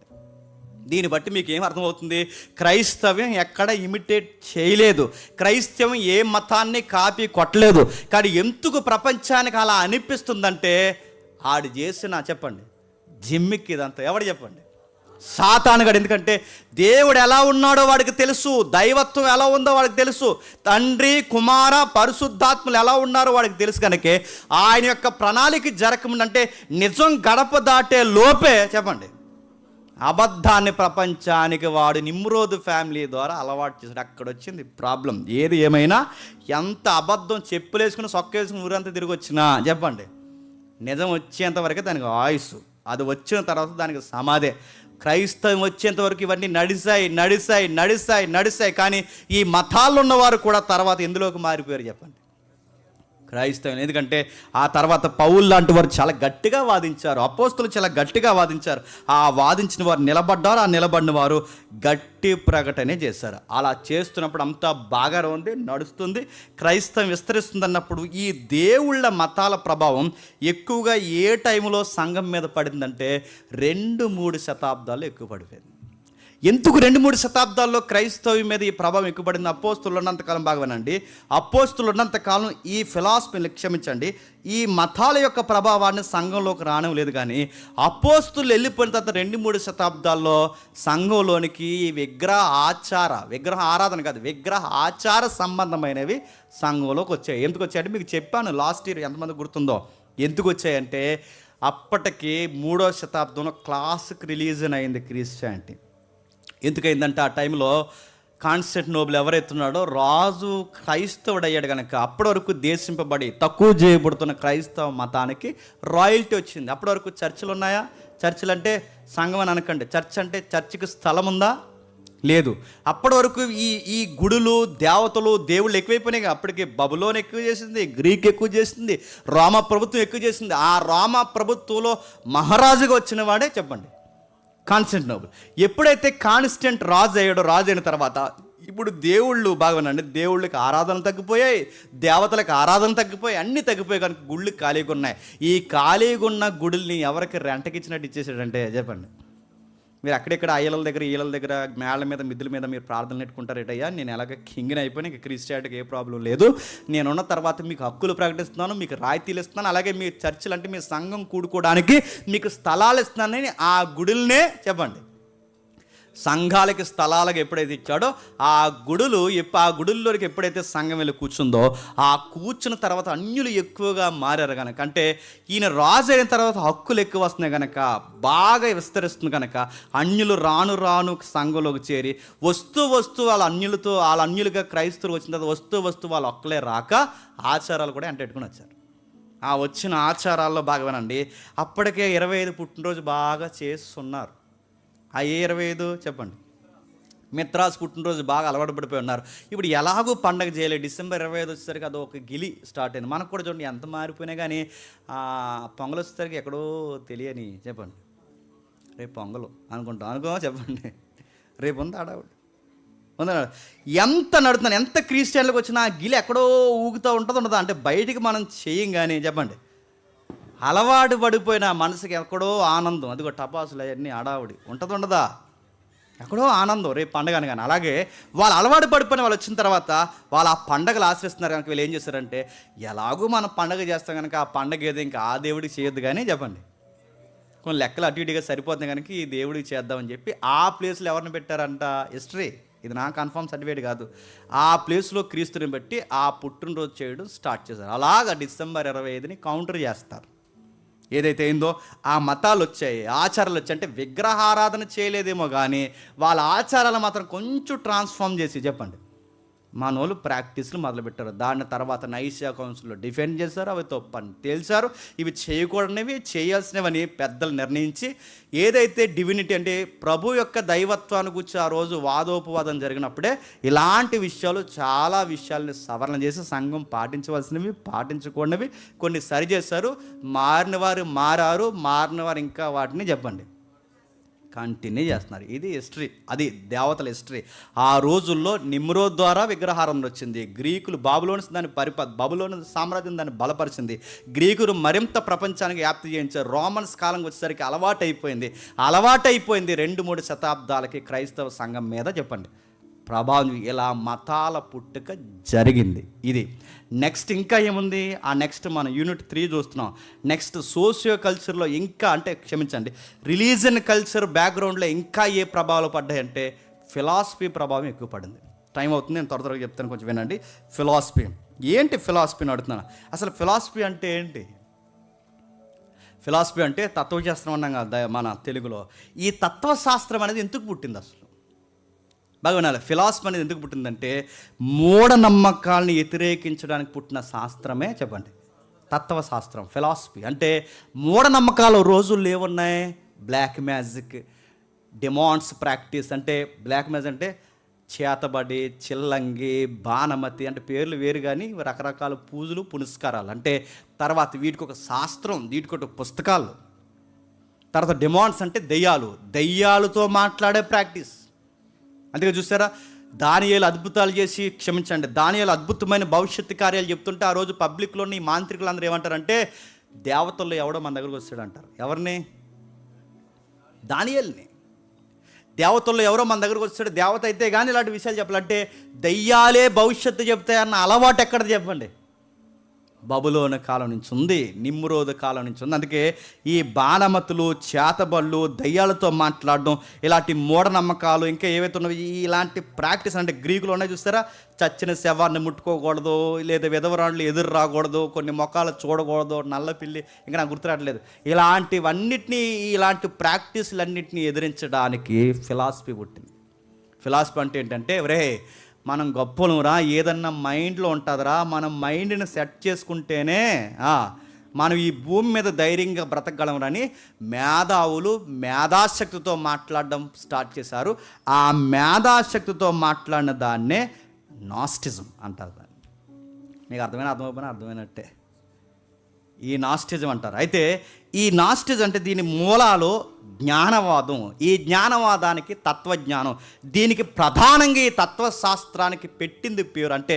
దీన్ని బట్టి మీకు ఏం అర్థమవుతుంది, క్రైస్తవ్యం ఎక్కడ ఇమిటేట్ చేయలేదు, క్రైస్తవం ఏ మతాన్ని కాపీ కొట్టలేదు. కానీ ఎందుకు ప్రపంచానికి అలా అనిపిస్తుందంటే ఆడు చేసిన చెప్పండి జిమ్మికి ఇదంతా ఎవడు చెప్పండి సాతానుగాడు. ఎందుకంటే దేవుడు ఎలా ఉన్నాడో వాడికి తెలుసు, దైవత్వం ఎలా ఉందో వాడికి తెలుసు, తండ్రి కుమార పరిశుద్ధాత్మలు ఎలా ఉన్నారో వాడికి తెలుసు. కనుకే ఆయన యొక్క ప్రణాళిక జరగముందంటే నిజం గడప దాటే లోపే చెప్పండి అబద్ధాన్ని ప్రపంచానికి వాడు నిమ్రోదు ఫ్యామిలీ ద్వారా అలవాటు చేశాడు. అక్కడ వచ్చింది ప్రాబ్లం. ఏది ఏమైనా ఎంత అబద్ధం చెప్పులేసుకుని సొక్కేసుకుని ఊరంతా తిరిగి వచ్చినా చెప్పండి నిజం వచ్చేంతవరకే దానికి ఆయుస్, అది వచ్చిన తర్వాత దానికి సమాధే. క్రైస్తవం వచ్చేంతవరకు ఇవన్నీ నడిసాయి. కానీ ఈ మతాల్లో ఉన్నవారు కూడా తర్వాత ఎందులోకి మారిపోయారు చెప్పండి క్రైస్తవం. ఎందుకంటే ఆ తర్వాత పౌలు లాంటి వారు చాలా గట్టిగా వాదించారు, అపోస్తులు చాలా గట్టిగా వాదించారు. ఆ వాదించిన వారు నిలబడ్డారు, ఆ నిలబడిన వారు గట్టి ప్రకటనే చేశారు. అలా చేస్తున్నప్పుడు అంతా బాగా ఉంది, నడుస్తుంది, క్రైస్తవం విస్తరిస్తుంది అన్నప్పుడు ఈ దేవుళ్ళ మతాల ప్రభావం ఎక్కువగా ఏ టైంలో సంఘం మీద పడిందంటే 2-3 శతాబ్దాలు ఎక్కువ పడిపోయింది. ఎందుకు 2-3 శతాబ్దాల్లో క్రైస్తవం మీద ఈ ప్రభావం ఎక్కువబడింది? అపోస్తులు ఉన్నంతకాలం బాగానండి, అపోస్తులు ఉన్నంతకాలం ఈ ఫిలాసఫీని క్షమించండి, ఈ మతాల యొక్క ప్రభావాన్ని సంఘంలోకి రావడం లేదు. కానీ అపోస్తులు వెళ్ళిపోయిన తర్వాత 2-3 శతాబ్దాల్లో సంఘంలోనికి ఈ విగ్రహ ఆరాధన కాదు, విగ్రహ ఆచార సంబంధమైనవి సంఘంలోకి వచ్చాయి. ఎందుకు వచ్చాయంటే మీకు చెప్పాను లాస్ట్ ఇయర్, ఎంతమంది గుర్తుందో ఎందుకు వచ్చాయంటే అప్పటికి 3వ శతాబ్దంలో క్లాసిక్ రిలీజన్ అయింది క్రిస్టియానిటీ. ఎందుకైందంటే ఆ టైంలో కాన్స్టాంటినోపుల్ ఎవరైతున్నాడో రాజు క్రైస్తవుడు అయ్యాడు కనుక అప్పటి వరకు దేశింపబడి తక్కువ చేయబడుతున్న క్రైస్తవ మతానికి రాయల్టీ వచ్చింది. అప్పటి వరకు చర్చిలు ఉన్నాయా? చర్చిలు అంటే సంఘం అని అనకండి, చర్చ్ అంటే చర్చికి స్థలం ఉందా? లేదు. అప్పటి వరకు ఈ గుడులు దేవతలు దేవుళ్ళు ఎక్కువైపోయినాయి. అప్పటికి బబులోన్ ఎక్కువ చేసింది, గ్రీక్ ఎక్కువ చేసింది, రోమా ప్రభుత్వం ఎక్కువ చేసింది. ఆ రోమా ప్రభుత్వంలో మహారాజుగా వచ్చిన వాడే చెప్పండి కాన్స్టాంటినోపుల్. ఎప్పుడైతే కాన్స్టెంట్ రాజు అయ్యాడో, రాజు అయిన తర్వాత ఇప్పుడు దేవుళ్ళు బాగానండి, దేవుళ్ళకి ఆరాధనలు తగ్గిపోయాయి, దేవతలకు ఆరాధనలు తగ్గిపోయాయి, అన్నీ తగ్గిపోయాయి. కనుక గుళ్ళు ఖాళీగా ఉన్నాయి. ఈ ఖాళీగా ఉన్న గుడుల్ని ఎవరికి రెంటకి ఇచ్చినట్టు ఇచ్చేసాడంటే చెప్పండి. మీరు అక్కడెక్కడ ఈళ్ళ దగ్గర మేళ్ళ మీద మిద్దుల మీద మీరు ప్రార్థనలు పెట్టుకుంటారేటయ్యా, నేను ఎలాగ కింగ్ని అయిపోయినా ఇంక క్రిస్టియానిటీకి ఏ ప్రాబ్లం లేదు, నేనున్న తర్వాత మీకు హక్కులు ప్రకటిస్తున్నాను, మీకు రాయితీలు ఇస్తున్నాను, అలాగే మీ చర్చిలు అంటే మీ సంఘం కూడుకోవడానికి మీకు స్థలాలు ఇస్తున్నానని ఆ గుడులనే చెప్పండి సంఘాలకి స్థలాలకు ఎప్పుడైతే ఇచ్చాడో ఆ గుడుల్లోకి ఎప్పుడైతే సంఘం వెళ్ళి కూర్చుందో ఆ కూర్చున్న తర్వాత అన్యులు ఎక్కువగా మారారు కనుక, అంటే ఈయన రాజు అయిన తర్వాత హక్కులు ఎక్కువ వస్తున్నాయి కనుక, బాగా విస్తరిస్తుంది కనుక అన్యులు రాను సంఘంలోకి చేరి వస్తూ వాళ్ళ అన్యులుగా క్రైస్తవులు వచ్చిన తర్వాత వస్తూ వాళ్ళ హక్కులే రాక ఆచారాలు కూడా ఎంటెట్టుకుని వచ్చారు. ఆ వచ్చిన ఆచారాల్లో భాగమేనండి అప్పటికే 25 పుట్టినరోజు బాగా చేస్తున్నారు. ఆ 25 చెప్పండి మిత్రాస్ పుట్టినరోజు బాగా అలవాటు పడిపోయి ఉన్నారు. ఇప్పుడు ఎలాగూ పండగ చేయలేదు. డిసెంబర్ 25 వచ్చేసరికి అది ఒక గిలి స్టార్ట్ అయింది. మనకు కూడా చూడండి ఎంత మారిపోయినా కానీ పొంగల్ వచ్చేసరికి ఎక్కడో తెలియని చెప్పండి రేపు పొంగలు అనుకో చెప్పండి రేపు ఉంది ఆడవాడు ఉందా ఎంత నడుతున్నాను ఎంత క్రిస్టియన్లకు వచ్చినా గిలి ఎక్కడో ఊగుతూ ఉండదా అంటే బయటికి మనం చేయం కానీ చెప్పండి అలవాటు పడిపోయిన మనసుకి ఎక్కడో ఆనందం. అదిగో టపాసులు అవన్నీ ఆడావుడి ఉండదా ఎక్కడో ఆనందం రేపు పండగ అని. కానీ అలాగే వాళ్ళు అలవాటు పడిపోయిన వాళ్ళు వచ్చిన తర్వాత వాళ్ళు ఆ పండగలు ఆశ్రయిస్తున్నారు కనుక వీళ్ళు ఏం చేస్తారంటే ఎలాగూ మనం పండగ చేస్తాం కనుక ఆ పండగ ఏదో ఇంకా ఆ దేవుడికి చేయొద్దు కానీ చెప్పండి కొన్ని లెక్కలు అటు ఇటుగా సరిపోతుంది కనుక ఈ దేవుడికి చేద్దామని చెప్పి ఆ ప్లేస్లో ఎవరిని పెట్టారంట హిస్టరీ, ఇది నా కన్ఫర్మ్ సర్టిఫికేట్ కాదు, ఆ ప్లేస్లో క్రీస్తుని బట్టి ఆ పుట్టినరోజు చేయడం స్టార్ట్ చేశారు. అలాగా డిసెంబర్ 25ని కౌంటర్ చేస్తారు. ఏదైతే అయిందో ఆ మతాలు వచ్చాయి, ఆచారాలు వచ్చాయి, అంటే విగ్రహారాధన చేయలేదేమో కానీ వాళ్ళ ఆచారాలు మాత్రం కొంచెం ట్రాన్స్ఫార్మ్ చేసి చెప్పండి మనోళ్ళు ప్రాక్టీస్లు మొదలుపెట్టారు. దాని తర్వాత నైషియా కౌన్సిల్లో డిఫెండ్ చేశారు, అవి తప్పని తేల్చారు. ఇవి చేయకూడనివి చేయాల్సినవని పెద్దలు నిర్ణయించి ఏదైతే డివినిటీ అంటే ప్రభు యొక్క దైవత్వాన్ని గురించి ఆ రోజు వాదోపవాదం జరిగినప్పుడే ఇలాంటి విషయాలు చాలా విషయాలని సవరణ చేసి సంఘం పాటించవలసినవి పాటించకూడనివి కొన్ని సరిచేశారు. మారిన వారు మారారు, మారిన వారు ఇంకా వాటిని చెప్పండి కంటిన్యూ చేస్తున్నారు. ఇది హిస్టరీ, అది దేవతల హిస్టరీ. ఆ రోజుల్లో నిమ్రోద్ ద్వారా విగ్రహారాధన వచ్చింది. గ్రీకులు బాబులోని దాన్ని బాబులోని సామ్రాజ్యం దాన్ని బలపరిచింది. గ్రీకులు మరింత ప్రపంచానికి వ్యాప్తి చేయించారు. రోమన్స్ కాలం వచ్చేసరికి అలవాటైపోయింది. 2-3 శతాబ్దాలకి క్రైస్తవ సంఘం మీద చెప్పండి ప్రభావం. ఇలా మతాల పుట్టుక జరిగింది. ఇది నెక్స్ట్ ఇంకా ఏముంది, ఆ నెక్స్ట్ మనం యూనిట్ 3 చూస్తున్నాం. నెక్స్ట్ సోషియో కల్చర్లో ఇంకా అంటే క్షమించండి రిలీజన్ కల్చర్ బ్యాక్గ్రౌండ్లో ఇంకా ఏ ప్రభావాలు పడ్డాయంటే ఫిలాసఫీ ప్రభావం ఎక్కువ పడింది. టైం అవుతుంది, నేను త్వరగా చెప్తాను, కొంచెం వినండి. ఫిలాసఫీ ఏంటి? ఫిలాసఫీని అడుగుతున్నాను. అసలు ఫిలాసఫీ అంటే ఏంటి? ఫిలాసఫీ అంటే తత్వశాస్త్రం అన్నాం కదా మన తెలుగులో. ఈ తత్వశాస్త్రం అనేది ఎందుకు పుట్టింది? అసలు బాగా వినాలి. ఫిలాసఫీ అనేది ఎందుకు పుట్టిందంటే మూఢనమ్మకాలని వ్యతిరేకించడానికి పుట్టిన శాస్త్రమే చెప్పండి తత్వశాస్త్రం. ఫిలాసఫీ అంటే మూఢనమ్మకాలు రోజుల్లో ఏమున్నాయి? Black magic, demands practice. అంటే బ్లాక్ మ్యాజిక్ అంటే చేతబడి, చిల్లంగి, బాణమతి, అంటే పేర్లు వేరు కానీ రకరకాల పూజలు పునస్కారాలు. అంటే తర్వాత వీటికి ఒక శాస్త్రం, వీటికి ఒక పుస్తకాలు. తర్వాత డిమాండ్స్ అంటే దెయ్యాలతో మాట్లాడే ప్రాక్టీస్. అందుకే చూసారా దానియేలు అద్భుతాలు చేసి క్షమించండి దానియేలు అద్భుతమైన భవిష్యత్తు కార్యాలు చెప్తుంటే ఆ రోజు పబ్లిక్లోని మాంత్రికులు అందరూ ఏమంటారంటే దేవతల్లో ఎవడో మన దగ్గరకు వస్తాడు అంటారు. ఎవరిని? దానియేలుని. దేవతల్లో ఎవరో మన దగ్గరకు వస్తాడు, దేవత అయితే కానీ ఇలాంటి విషయాలు చెప్పాలంటే దయ్యాలే భవిష్యత్తు చెప్తాయన్న అలవాటు ఎక్కడ చెప్పండి? బబులోను కాలం నుంచి ఉంది, నిమ్రోదు కాలం నుంచి ఉంది. అందుకే ఈ బాణమతులు, చేతబళ్ళు, దయ్యాలతో మాట్లాడడం, ఇలాంటి మూఢనమ్మకాలు ఇంకా ఏవైతే ఉన్నవి ఇలాంటి ప్రాక్టీస్ అంటే గ్రీకులో ఉన్నాయి చూస్తారా, చచ్చిన శవాన్ని ముట్టుకోకూడదు, లేదా విధవరాళ్ళు ఎదురు రాకూడదు, కొన్ని మొక్కలు చూడకూడదు, నల్లపిల్లి, ఇంకా నాకు గుర్తురావట్లేదు. ఇలాంటి ప్రాక్టీసులన్నింటినీ ఎదిరించడానికి ఫిలాసఫీ పుట్టింది. ఫిలాసఫీ అంటే ఏంటంటే మనం గొప్పలురా, ఏదన్నా మైండ్లో ఉంటుందిరా, మనం మైండ్ని సెట్ చేసుకుంటేనే మనం ఈ భూమి మీద ధైర్యంగా బ్రతకగలమని మేధావులు మేధాశక్తితో మాట్లాడడం స్టార్ట్ చేశారు. ఆ మేధాశక్తితో మాట్లాడిన దాన్నే నాస్టిజం అంటారు. దాన్ని మీకు అర్థమైనట్టే ఈ నాస్టిజం అంటారు. అయితే ఈ నాస్టిజం అంటే దీని మూలాలు జ్ఞానవాదం. ఈ జ్ఞానవాదానికి తత్వజ్ఞానం, దీనికి ప్రధానంగా ఈ తత్వశాస్త్రానికి పెట్టింది పేరు. అంటే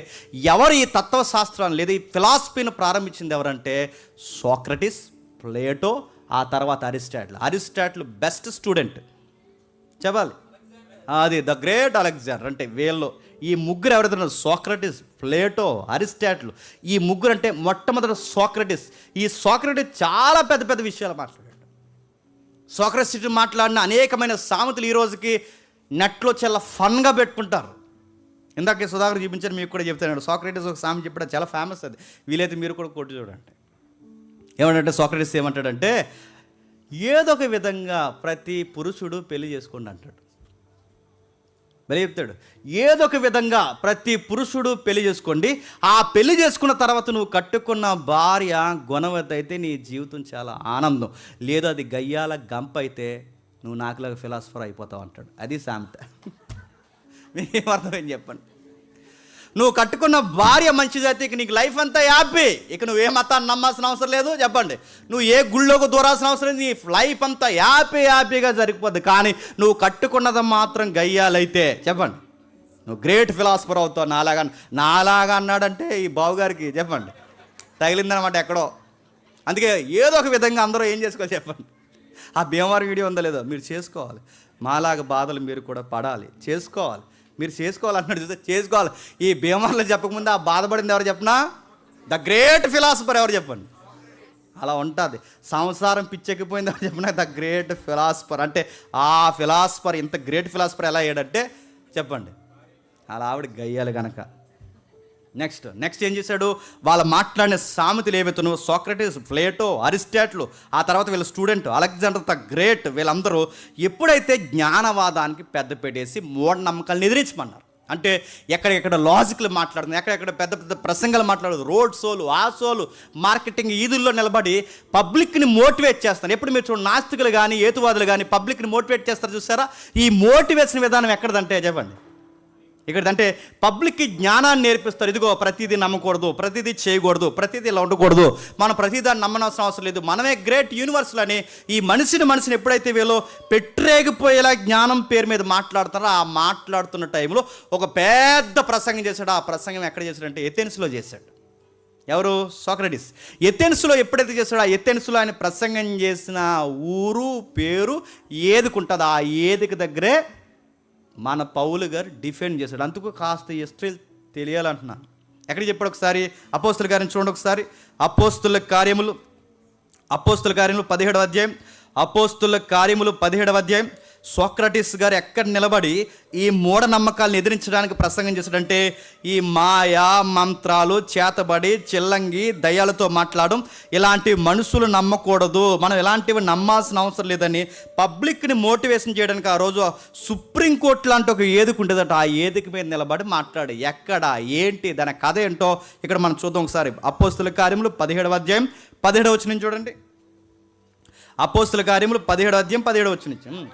ఎవరు ఈ తత్వశాస్త్రాన్ని లేదా ఈ ఫిలాసఫీని ప్రారంభించింది ఎవరంటే సోక్రటిస్, ప్లేటో, ఆ తర్వాత అరిస్టాటిల్ బెస్ట్ స్టూడెంట్ చెప్పాలి, అది ద గ్రేట్ అలెగ్జాండర్. అంటే వీళ్ళు ఈ ముగ్గురు ఎవరైతే సోక్రటిస్, ప్లేటో, అరిస్టాటిల్, ఈ ముగ్గురు అంటే మొట్టమొదటి సోక్రటిస్. ఈ సోక్రటిస్ చాలా పెద్ద పెద్ద విషయాలు మాట్లాడాడు. సోక్రటిస్ మాట్లాడిన అనేకమైన సామెతలు ఈ రోజుకి నెట్లో చాలా ఫన్గా పెట్టుకుంటారు. ఇందాక సుధాకర్ చూపించారు, మీకు కూడా చెప్తాను. సోక్రటిస్ ఒక సామెత చెప్పడం చాలా ఫేమస్, అది వీలైతే మీరు కూడా కొట్టి చూడండి. ఏమంటే సోక్రటిస్ ఏమంటాడంటే ఏదో ఒక విధంగా ప్రతి పురుషుడు పెళ్లి చేసుకోండి అంటాడు. మరి చెప్తాడు ఏదో ఒక విధంగా ప్రతి పురుషుడు పెళ్లి చేసుకోండి, ఆ పెళ్లి చేసుకున్న తర్వాత నువ్వు కట్టుకున్న భార్య గుణవతి అయితే నీ జీవితం చాలా ఆనందం, లేదా అది గయ్యాల గంప అయితే నువ్వు నాకులాగా ఫిలాసఫర్ అయిపోతావు అంటాడు. అది సామెత. మీకేమర్థమైంది చెప్పండి? నువ్వు కట్టుకున్న భార్య మంచిదైతే ఇక నీకు లైఫ్ అంతా హ్యాపీ. ఇక నువ్వు ఏ మతాన్ని నమ్మాల్సిన అవసరం లేదు చెప్పండి. నువ్వు ఏ గుళ్ళోకి దూరాల్సిన అవసరం లేదు. నీ లైఫ్ అంతా హ్యాపీగా జరిగిపోద్ది. కానీ నువ్వు కట్టుకున్నది మాత్రం గయ్యాలైతే చెప్పండి, నువ్వు గ్రేట్ ఫిలాసఫర్ అవుతావు. నాలాగా అన్నాడంటే ఈ బావుగారికి చెప్పండి తగిలిందనమాట ఎక్కడో. అందుకే ఏదో ఒక విధంగా అందరూ ఏం చేసుకోవాలి చెప్పండి. ఆ భీమవరం వీడియో ఉందో లేదో మీరు చేసుకోవాలి. మాలాగా బాధలు మీరు కూడా పడాలి, చేసుకోవాలి. మీరు చేసుకోవాలన్నాడు చూస్తే చేసుకోవాలి. ఈ భీమవరంలో చెప్పకముందు ఆ బాధపడింది ఎవరు చెప్పనా? ద గ్రేట్ ఫిలాసఫర్ ఎవరు చెప్పండి. అలా ఉంటుంది. సంసారం పిచ్చెక్కిపోయింది ఎవరు చెప్పినా? The great philosopher. అంటే ఆ ఫిలాసఫర్, ఇంత గ్రేట్ ఫిలాసఫర్ ఎలా అయ్యాడంటే చెప్పండి, అలా ఆవిడ గయ్యాలి కనుక. నెక్స్ట్ ఏం చేశాడు? వాళ్ళు మాట్లాడిన సామెతలు ఏవైతున్నాయో సోక్రటీస్, ప్లేటో, అరిస్టాటిల్, ఆ తర్వాత వీళ్ళ స్టూడెంట్ అలెగ్జాండర్ ద గ్రేట్, వీళ్ళందరూ ఎప్పుడైతే జ్ఞానవాదానికి పెద్ద పెట్టేసి మూఢనమ్మకాలను ఎదిరించమన్నారు, అంటే ఎక్కడెక్కడ లాజిక్లు మాట్లాడుతుంది, ఎక్కడెక్కడ పెద్ద పెద్ద ప్రసంగాలు మాట్లాడదు, రోడ్ షోలు, ఆ షోలు, మార్కెటింగ్ ఈదుల్లో నిలబడి పబ్లిక్ని మోటివేట్ చేస్తారు. ఎప్పుడు మీరు చూడండి, నాస్తికులు కానీ ఏతువాదులు కానీ పబ్లిక్ని మోటివేట్ చేస్తారు చూసారా? ఈ మోటివేషన్ విధానం ఎక్కడదంటే చెప్పండి, ఇక్కడంటే పబ్లిక్కి జ్ఞానాన్ని నేర్పిస్తారు. ఇదిగో ప్రతిదీ నమ్మకూడదు, ప్రతిదీ చేయకూడదు, ప్రతిదీ ఇలా ఉండకూడదు, మనం ప్రతిదాన్ని నమ్మనవసరం అవసరం లేదు, మనమే గ్రేట్ యూనివర్స్లు అని ఈ మనిషిని ఎప్పుడైతే వీళ్ళు పెట్టరేగిపోయేలా జ్ఞానం పేరు మీద మాట్లాడుతారో, ఆ మాట్లాడుతున్న టైంలో ఒక పెద్ద ప్రసంగం చేశాడు. ఆ ప్రసంగం ఎక్కడ చేశాడంటే ఎథెన్స్లో చేశాడు. ఎవరు? సోక్రటీస్. ఎథెన్స్లో ఎప్పుడైతే చేశాడో, ఆ ఎథెన్స్లో ఆయన ప్రసంగం చేసిన ఊరు పేరు ఏదికుంటుంది, ఆ ఏదికి దగ్గరే మన పౌలు గారు డిఫెండ్ చేశాడు. అందుకు కాస్త హిస్టరీ తెలియాలంటున్నాను. ఎక్కడికి చెప్పాడు ఒకసారి? అపోస్తుల కార్యం చూడండి ఒకసారి. అపోస్తుల కార్యములు 17వ అధ్యాయం. అపోస్తుల కార్యములు 17వ అధ్యాయం. సోక్రటీస్ గారు ఎక్కడ నిలబడి ఈ మూఢనమ్మకాలను ఎదిరించడానికి ప్రసంగం చేశాడంటే, ఈ మాయా మంత్రాలు, చేతబడి, చిల్లంగి, దయ్యాలతో మాట్లాడడం, ఇలాంటి మనుషులు నమ్మకూడదు, మనం ఇలాంటివి నమ్మాల్సిన అవసరం లేదని పబ్లిక్ని మోటివేషన్ చేయడానికి ఆ రోజు సుప్రీంకోర్టు లాంటి ఒక ఏదిక ఉండేదట. ఆ ఏదిక మీద నిలబడి మాట్లాడి ఎక్కడ ఏంటి దాని కథ ఏంటో ఇక్కడ మనం చూద్దాం ఒకసారి. అపోస్తుల కార్యములు 17వ అధ్యాయం 17వ వచనం చూడండి. అపోస్తుల కార్యములు 17వ అధ్యాయం 17వ వచనం.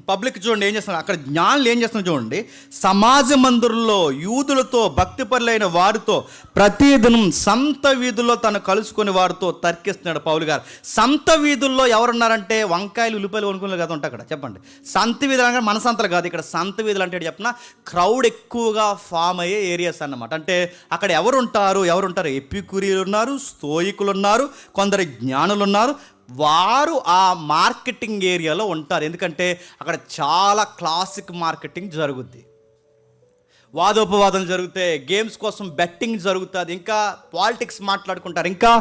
పబ్లిక్ చూడండి ఏం చేస్తున్నారు అక్కడ, జ్ఞానులు ఏం చేస్తున్నారు చూడండి. సమాజ మందిరంలో యూదులతో, భక్తిపరులైన వారితో ప్రతిదినం సంత వీధుల్లో తను కలుసుకుని వారితో తర్కిస్తున్నాడు పౌలు గారు. సంత వీధుల్లో ఎవరున్నారంటే వంకాయలు, ఉల్లిపాయలు కొనుక్కునే కదా ఉంటాయి అక్కడ చెప్పండి. సంత వీధులు అనగా మన సంతలు కాదు, ఇక్కడ సంత వీధులు అంటే చెప్పిన క్రౌడ్ ఎక్కువగా ఫామ్ అయ్యే ఏరియాస్ అన్నమాట. అంటే అక్కడ ఎవరుంటారు? ఎపిక్యూరీలు ఉన్నారు, స్తోయికులు ఉన్నారు, కొందరు జ్ఞానులు ఉన్నారు. వారు ఆ మార్కెటింగ్ ఏరియాలో ఉంటారు. ఎందుకంటే అక్కడ చాలా క్లాసిక్ మార్కెటింగ్ జరుగుద్ది, వాదోపవాదం జరుగుతాయి, గేమ్స్ కోసం బెట్టింగ్ జరుగుతుంది, ఇంకా పాలిటిక్స్ మాట్లాడుకుంటారు, ఇంకా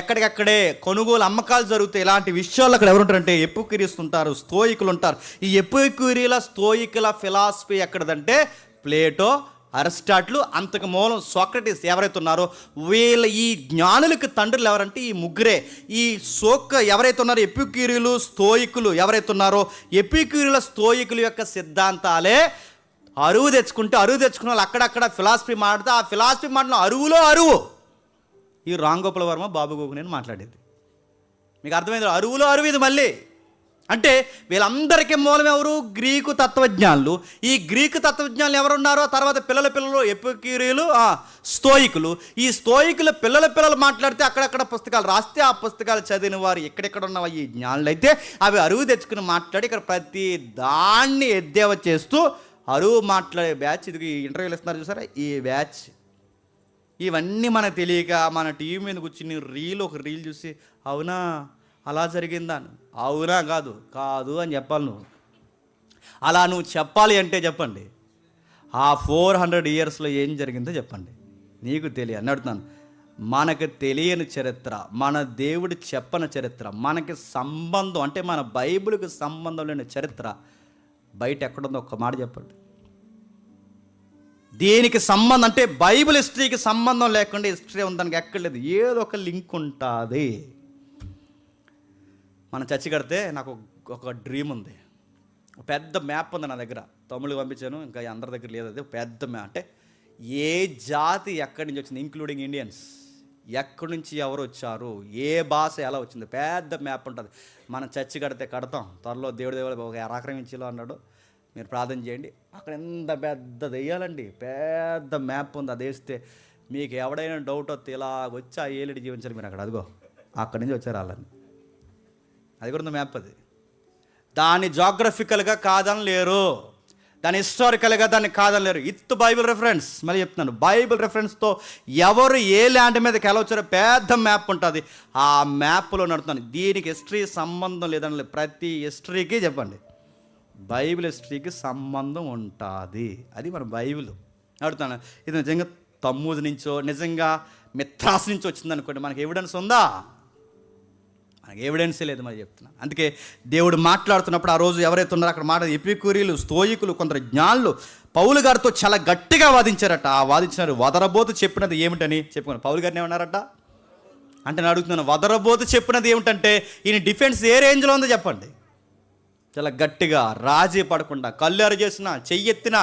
ఎక్కడికక్కడే కొనుగోలు అమ్మకాలు జరుగుతాయి. ఇలాంటి విషయాలు అక్కడ ఎవరు ఉంటారంటే ఎపిక్యూరీస్ ఉంటారు, స్తోయికులు ఉంటారు. ఈ ఎపిక్యూరీల, స్తోయికుల ఫిలాసఫీ ఎక్కడదంటే ప్లేటో, అరిస్టాటిల్, అంతకు మూలం సోక్రటీస్ ఎవరైతే ఉన్నారో వీళ్ళ ఈ జ్ఞానులకు తండ్రులు ఎవరంటే ఈ ముగ్గురే. ఈ ఎవరైతే ఉన్నారో ఎపిక్యూరీలు, స్తోయికులు ఎవరైతే ఉన్నారో, ఎపిక్యూరీల, స్తోయికుల యొక్క సిద్ధాంతాలే అరువు తెచ్చుకున్న వాళ్ళు అక్కడక్కడ ఫిలాసఫీ మాట్లాడితే, ఆ ఫిలాసఫీ మాటలో అరువు ఈ రాంగోపాల్ వర్మ, బాబు గోగునేని మాట్లాడేది. మీకు అర్థమైంది? అరువులో అరువు ఇది మళ్ళీ. అంటే వీళ్ళందరికీ మూలం ఎవరు? గ్రీకు తత్వజ్ఞానులు. ఈ గ్రీకు తత్వజ్ఞానులు ఎవరున్నారో తర్వాత పిల్లలు ఎపిక్యూరీలు, స్తోయికులు. ఈ స్తోయికులు పిల్లలు మాట్లాడితే అక్కడక్కడ పుస్తకాలు రాస్తే ఆ పుస్తకాలు చదివిన వారు ఎక్కడెక్కడ ఉన్న ఈ జ్ఞానులు అయితే అవి అరువు తెచ్చుకుని మాట్లాడి ఇక్కడ ప్రతి దాన్ని ఎద్దేవా చేస్తూ అరువు మాట్లాడే బ్యాచ్. ఇది ఇంటర్వ్యూలు ఇస్తున్నారు చూసారా, ఈ బ్యాచ్. ఇవన్నీ మనకు తెలియక మన టీవీ మీద కూర్చుని ఒక రీల్ చూసి అవునా అలా జరిగిందా, అవునా కాదు అని చెప్పాలి నువ్వు. అలా నువ్వు చెప్పాలి అంటే చెప్పండి, ఆ 400 ఇయర్స్లో ఏం జరిగిందో చెప్పండి. నీకు అని అడుగుతున్నాను. మనకు తెలియని చరిత్ర, మన దేవుడు చెప్పని చరిత్ర, మనకి సంబంధం అంటే మన బైబిల్కి సంబంధం లేని చరిత్ర బయట ఎక్కడుందో ఒక్క మాట చెప్పండి. దీనికి సంబంధం అంటే బైబిల్ హిస్టరీకి సంబంధం లేకుండా హిస్టరీ ఉందానికి ఎక్కర్లేదు, ఏదో ఒక లింక్ ఉంటుంది. మనం చర్చి కడితే నాకు ఒక డ్రీమ్ ఉంది, ఒక పెద్ద మ్యాప్ ఉంది నా దగ్గర, తమిళ పంపించాను, ఇంకా అందరి దగ్గర లేదు. అది పెద్ద మ్యాప్ అంటే ఏ జాతి ఎక్కడి నుంచి వచ్చింది, ఇంక్లూడింగ్ ఇండియన్స్, ఎక్కడి నుంచి ఎవరు వచ్చారు, ఏ భాష ఎలా వచ్చింది, పెద్ద మ్యాప్ ఉంటుంది. మనం చర్చి కడితే కడతాం, త్వరలో దేవుడు ఒక 1 ఇంచులో అన్నాడు, మీరు ప్రార్థన చేయండి. అక్కడ ఎంత పెద్దది వేయాలండి, పెద్ద మ్యాప్ ఉంది. అది వేస్తే మీకు ఎవడైనా డౌట్ వస్తే ఇలా వచ్చి ఆ ఏలిడి జీవించాలి మీరు అక్కడ. అదిగో అక్కడి నుంచి వచ్చారు వాళ్ళని. అది కూడా ఉంది మ్యాప్. అది దాన్ని జాగ్రఫికల్గా కాదని లేరు, దాని హిస్టారికల్గా దాన్ని కాదనలేరు. ఇత్ బైబిల్ రెఫరెన్స్. మళ్ళీ చెప్తున్నాను, బైబిల్ రెఫరెన్స్తో ఎవరు ఏ ల్యాండ్ మీదకి ఎలా వచ్చారో పెద్ద మ్యాప్ ఉంటుంది. ఆ మ్యాప్లో నడుతున్నాను. దీనికి హిస్టరీ సంబంధం లేదని ప్రతి హిస్టరీకి చెప్పండి, బైబిల్ హిస్టరీకి సంబంధం ఉంటుంది. అది మన బైబిల్ నడుతున్నాను. ఇది నిజంగా తమ్మూజు నుంచో నిజంగా మిత్రాస్ నుంచి వచ్చింది అనుకోండి, మనకి ఎవిడెన్స్ ఉందా? మనకి ఎవిడెన్సే లేదు. మరి చెప్తున్నాను. అందుకే దేవుడు మాట్లాడుతున్నప్పుడు ఆ రోజు ఎవరైతే ఉన్నారో అక్కడ మాట ఎపికూరీలు, స్తోయికులు, కొందరు జ్ఞానులు పౌలు గారితో చాలా గట్టిగా వాదించారట. ఆ వాదించినారు, వదరబోతు చెప్పినది ఏమిటని చెప్పుకున్నారు. పౌలు గారిని ఏమన్నారట అంటే నేను అడుగుతున్నాను, వదరబోతు చెప్పినది ఏమిటంటే ఈయన డిఫెన్స్ ఏ రేంజ్లో ఉందో చెప్పండి. చాలా గట్టిగా రాజీ పడకుండా, కళ్ళారు చేసినా, చెయ్యెత్తినా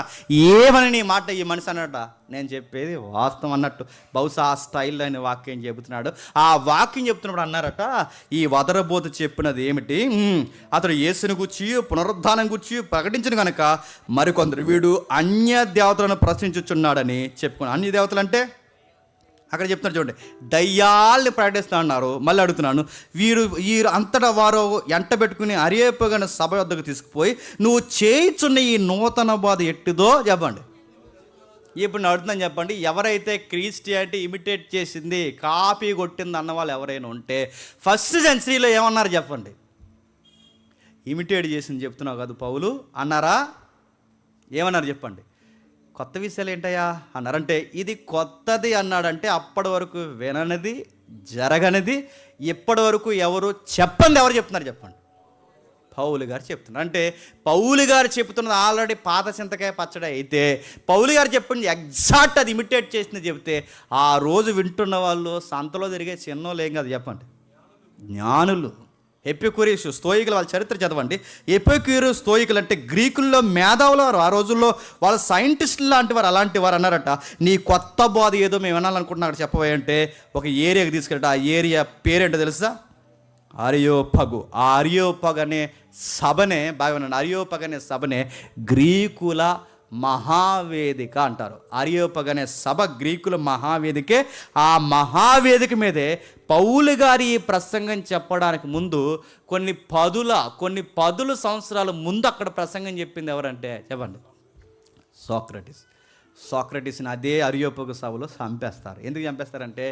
ఏమని నీ మాట ఈ మనిషి అన్నట. నేను చెప్పేది వాస్తవం అన్నట్టు బహుశా ఆ స్టైల్లో ఆయన వాక్యం చెబుతున్నాడు. ఆ వాక్యం చెప్తున్నప్పుడు అన్నారట, ఈ వదరబోతు చెప్పినది ఏమిటి, అతడు యేసుని గూర్చి పునరుద్ధానం గూర్చి ప్రకటించిన కనుక మరికొందరు వీడు అన్య దేవతలను ప్రశ్నించుచున్నాడని చెప్పుకున్నాను. అన్య దేవతలు అంటే అక్కడ చెప్తున్నారు చూడండి, దయ్యాల్ని ప్రకటిస్తా అన్నారు. మళ్ళీ అడుగుతున్నాను, వీరు అంతటా వారు ఎంట పెట్టుకుని అరియేపగన సభ వద్దకు తీసుకుపోయి నువ్వు చేయుచున్న ఈ నూతన బాధ ఎట్టిదో చెప్పండి. ఇప్పుడు నేను అడుగుతున్నాను చెప్పండి, ఎవరైతే క్రిస్టియానిటీ ఇమిటేట్ చేసింది, కాపీ కొట్టింది అన్న వాళ్ళు ఎవరైనా ఉంటే ఫస్ట్ సెంచరీలో ఏమన్నారు చెప్పండి? ఇమిటేట్ చేసింది చెప్తున్నావు కదా పౌలు అన్నారా? ఏమన్నారు చెప్పండి? కొత్త విషయాలు ఏంటయ్యా అన్నారంటే ఇది కొత్తది అన్నాడంటే అప్పటి వరకు విననిది, జరగనిది, ఇప్పటి వరకు ఎవరు చెప్పండి, ఎవరు చెప్తున్నారు చెప్పండి? పౌలు గారు చెప్తున్నారు. అంటే పౌలు గారు చెప్తున్నది ఆల్రెడీ పాత చింతకాయ పచ్చడి అయితే పౌలు గారు చెప్పింది ఎగ్జాక్ట్ అది ఇమిటేట్ చేసింది చెప్తే ఆ రోజు వింటున్న వాళ్ళు సంతలో తిరిగే చిన్నోళ్ళు ఏం కాదు చెప్పండి, జ్ఞానులు. ఎపిక్యూరియస్, స్తోయికులు వాళ్ళ చరిత్ర చదవండి. ఎపిక్యూరియస్, స్తోయికులు అంటే గ్రీకుల్లో మేధావులు వారు. ఆ రోజుల్లో వాళ్ళ సైంటిస్టులు లాంటి వారు. అలాంటి వారు అన్నారట, నీ కొత్త బోధ ఏదో మేము వినాలనుకుంటున్నా అక్కడ చెప్పబోయంటే ఒక ఏరియాకి తీసుకెళ్ళట. ఆ ఏరియా పేరేంటో తెలుసా? అరియోపగు. ఆ అరియోపగ్ అనే సభనే బాగా వినండి, అరియోపగ్ అనే సభనే గ్రీకుల మహావేదిక అంటారు. అరియోపగ్ అనే సభ గ్రీకుల మహావేదికే. ఆ మహావేదిక మీదే పౌలు గారి ఈ ప్రసంగం చెప్పడానికి ముందు కొన్ని పదుల సంవత్సరాల ముందు అక్కడ ప్రసంగం చెప్పింది ఎవరంటే చెప్పండి, సోక్రటీస్ని అదే అరియోపగు సభలో చంపేస్తారు. ఎందుకు చంపేస్తారంటే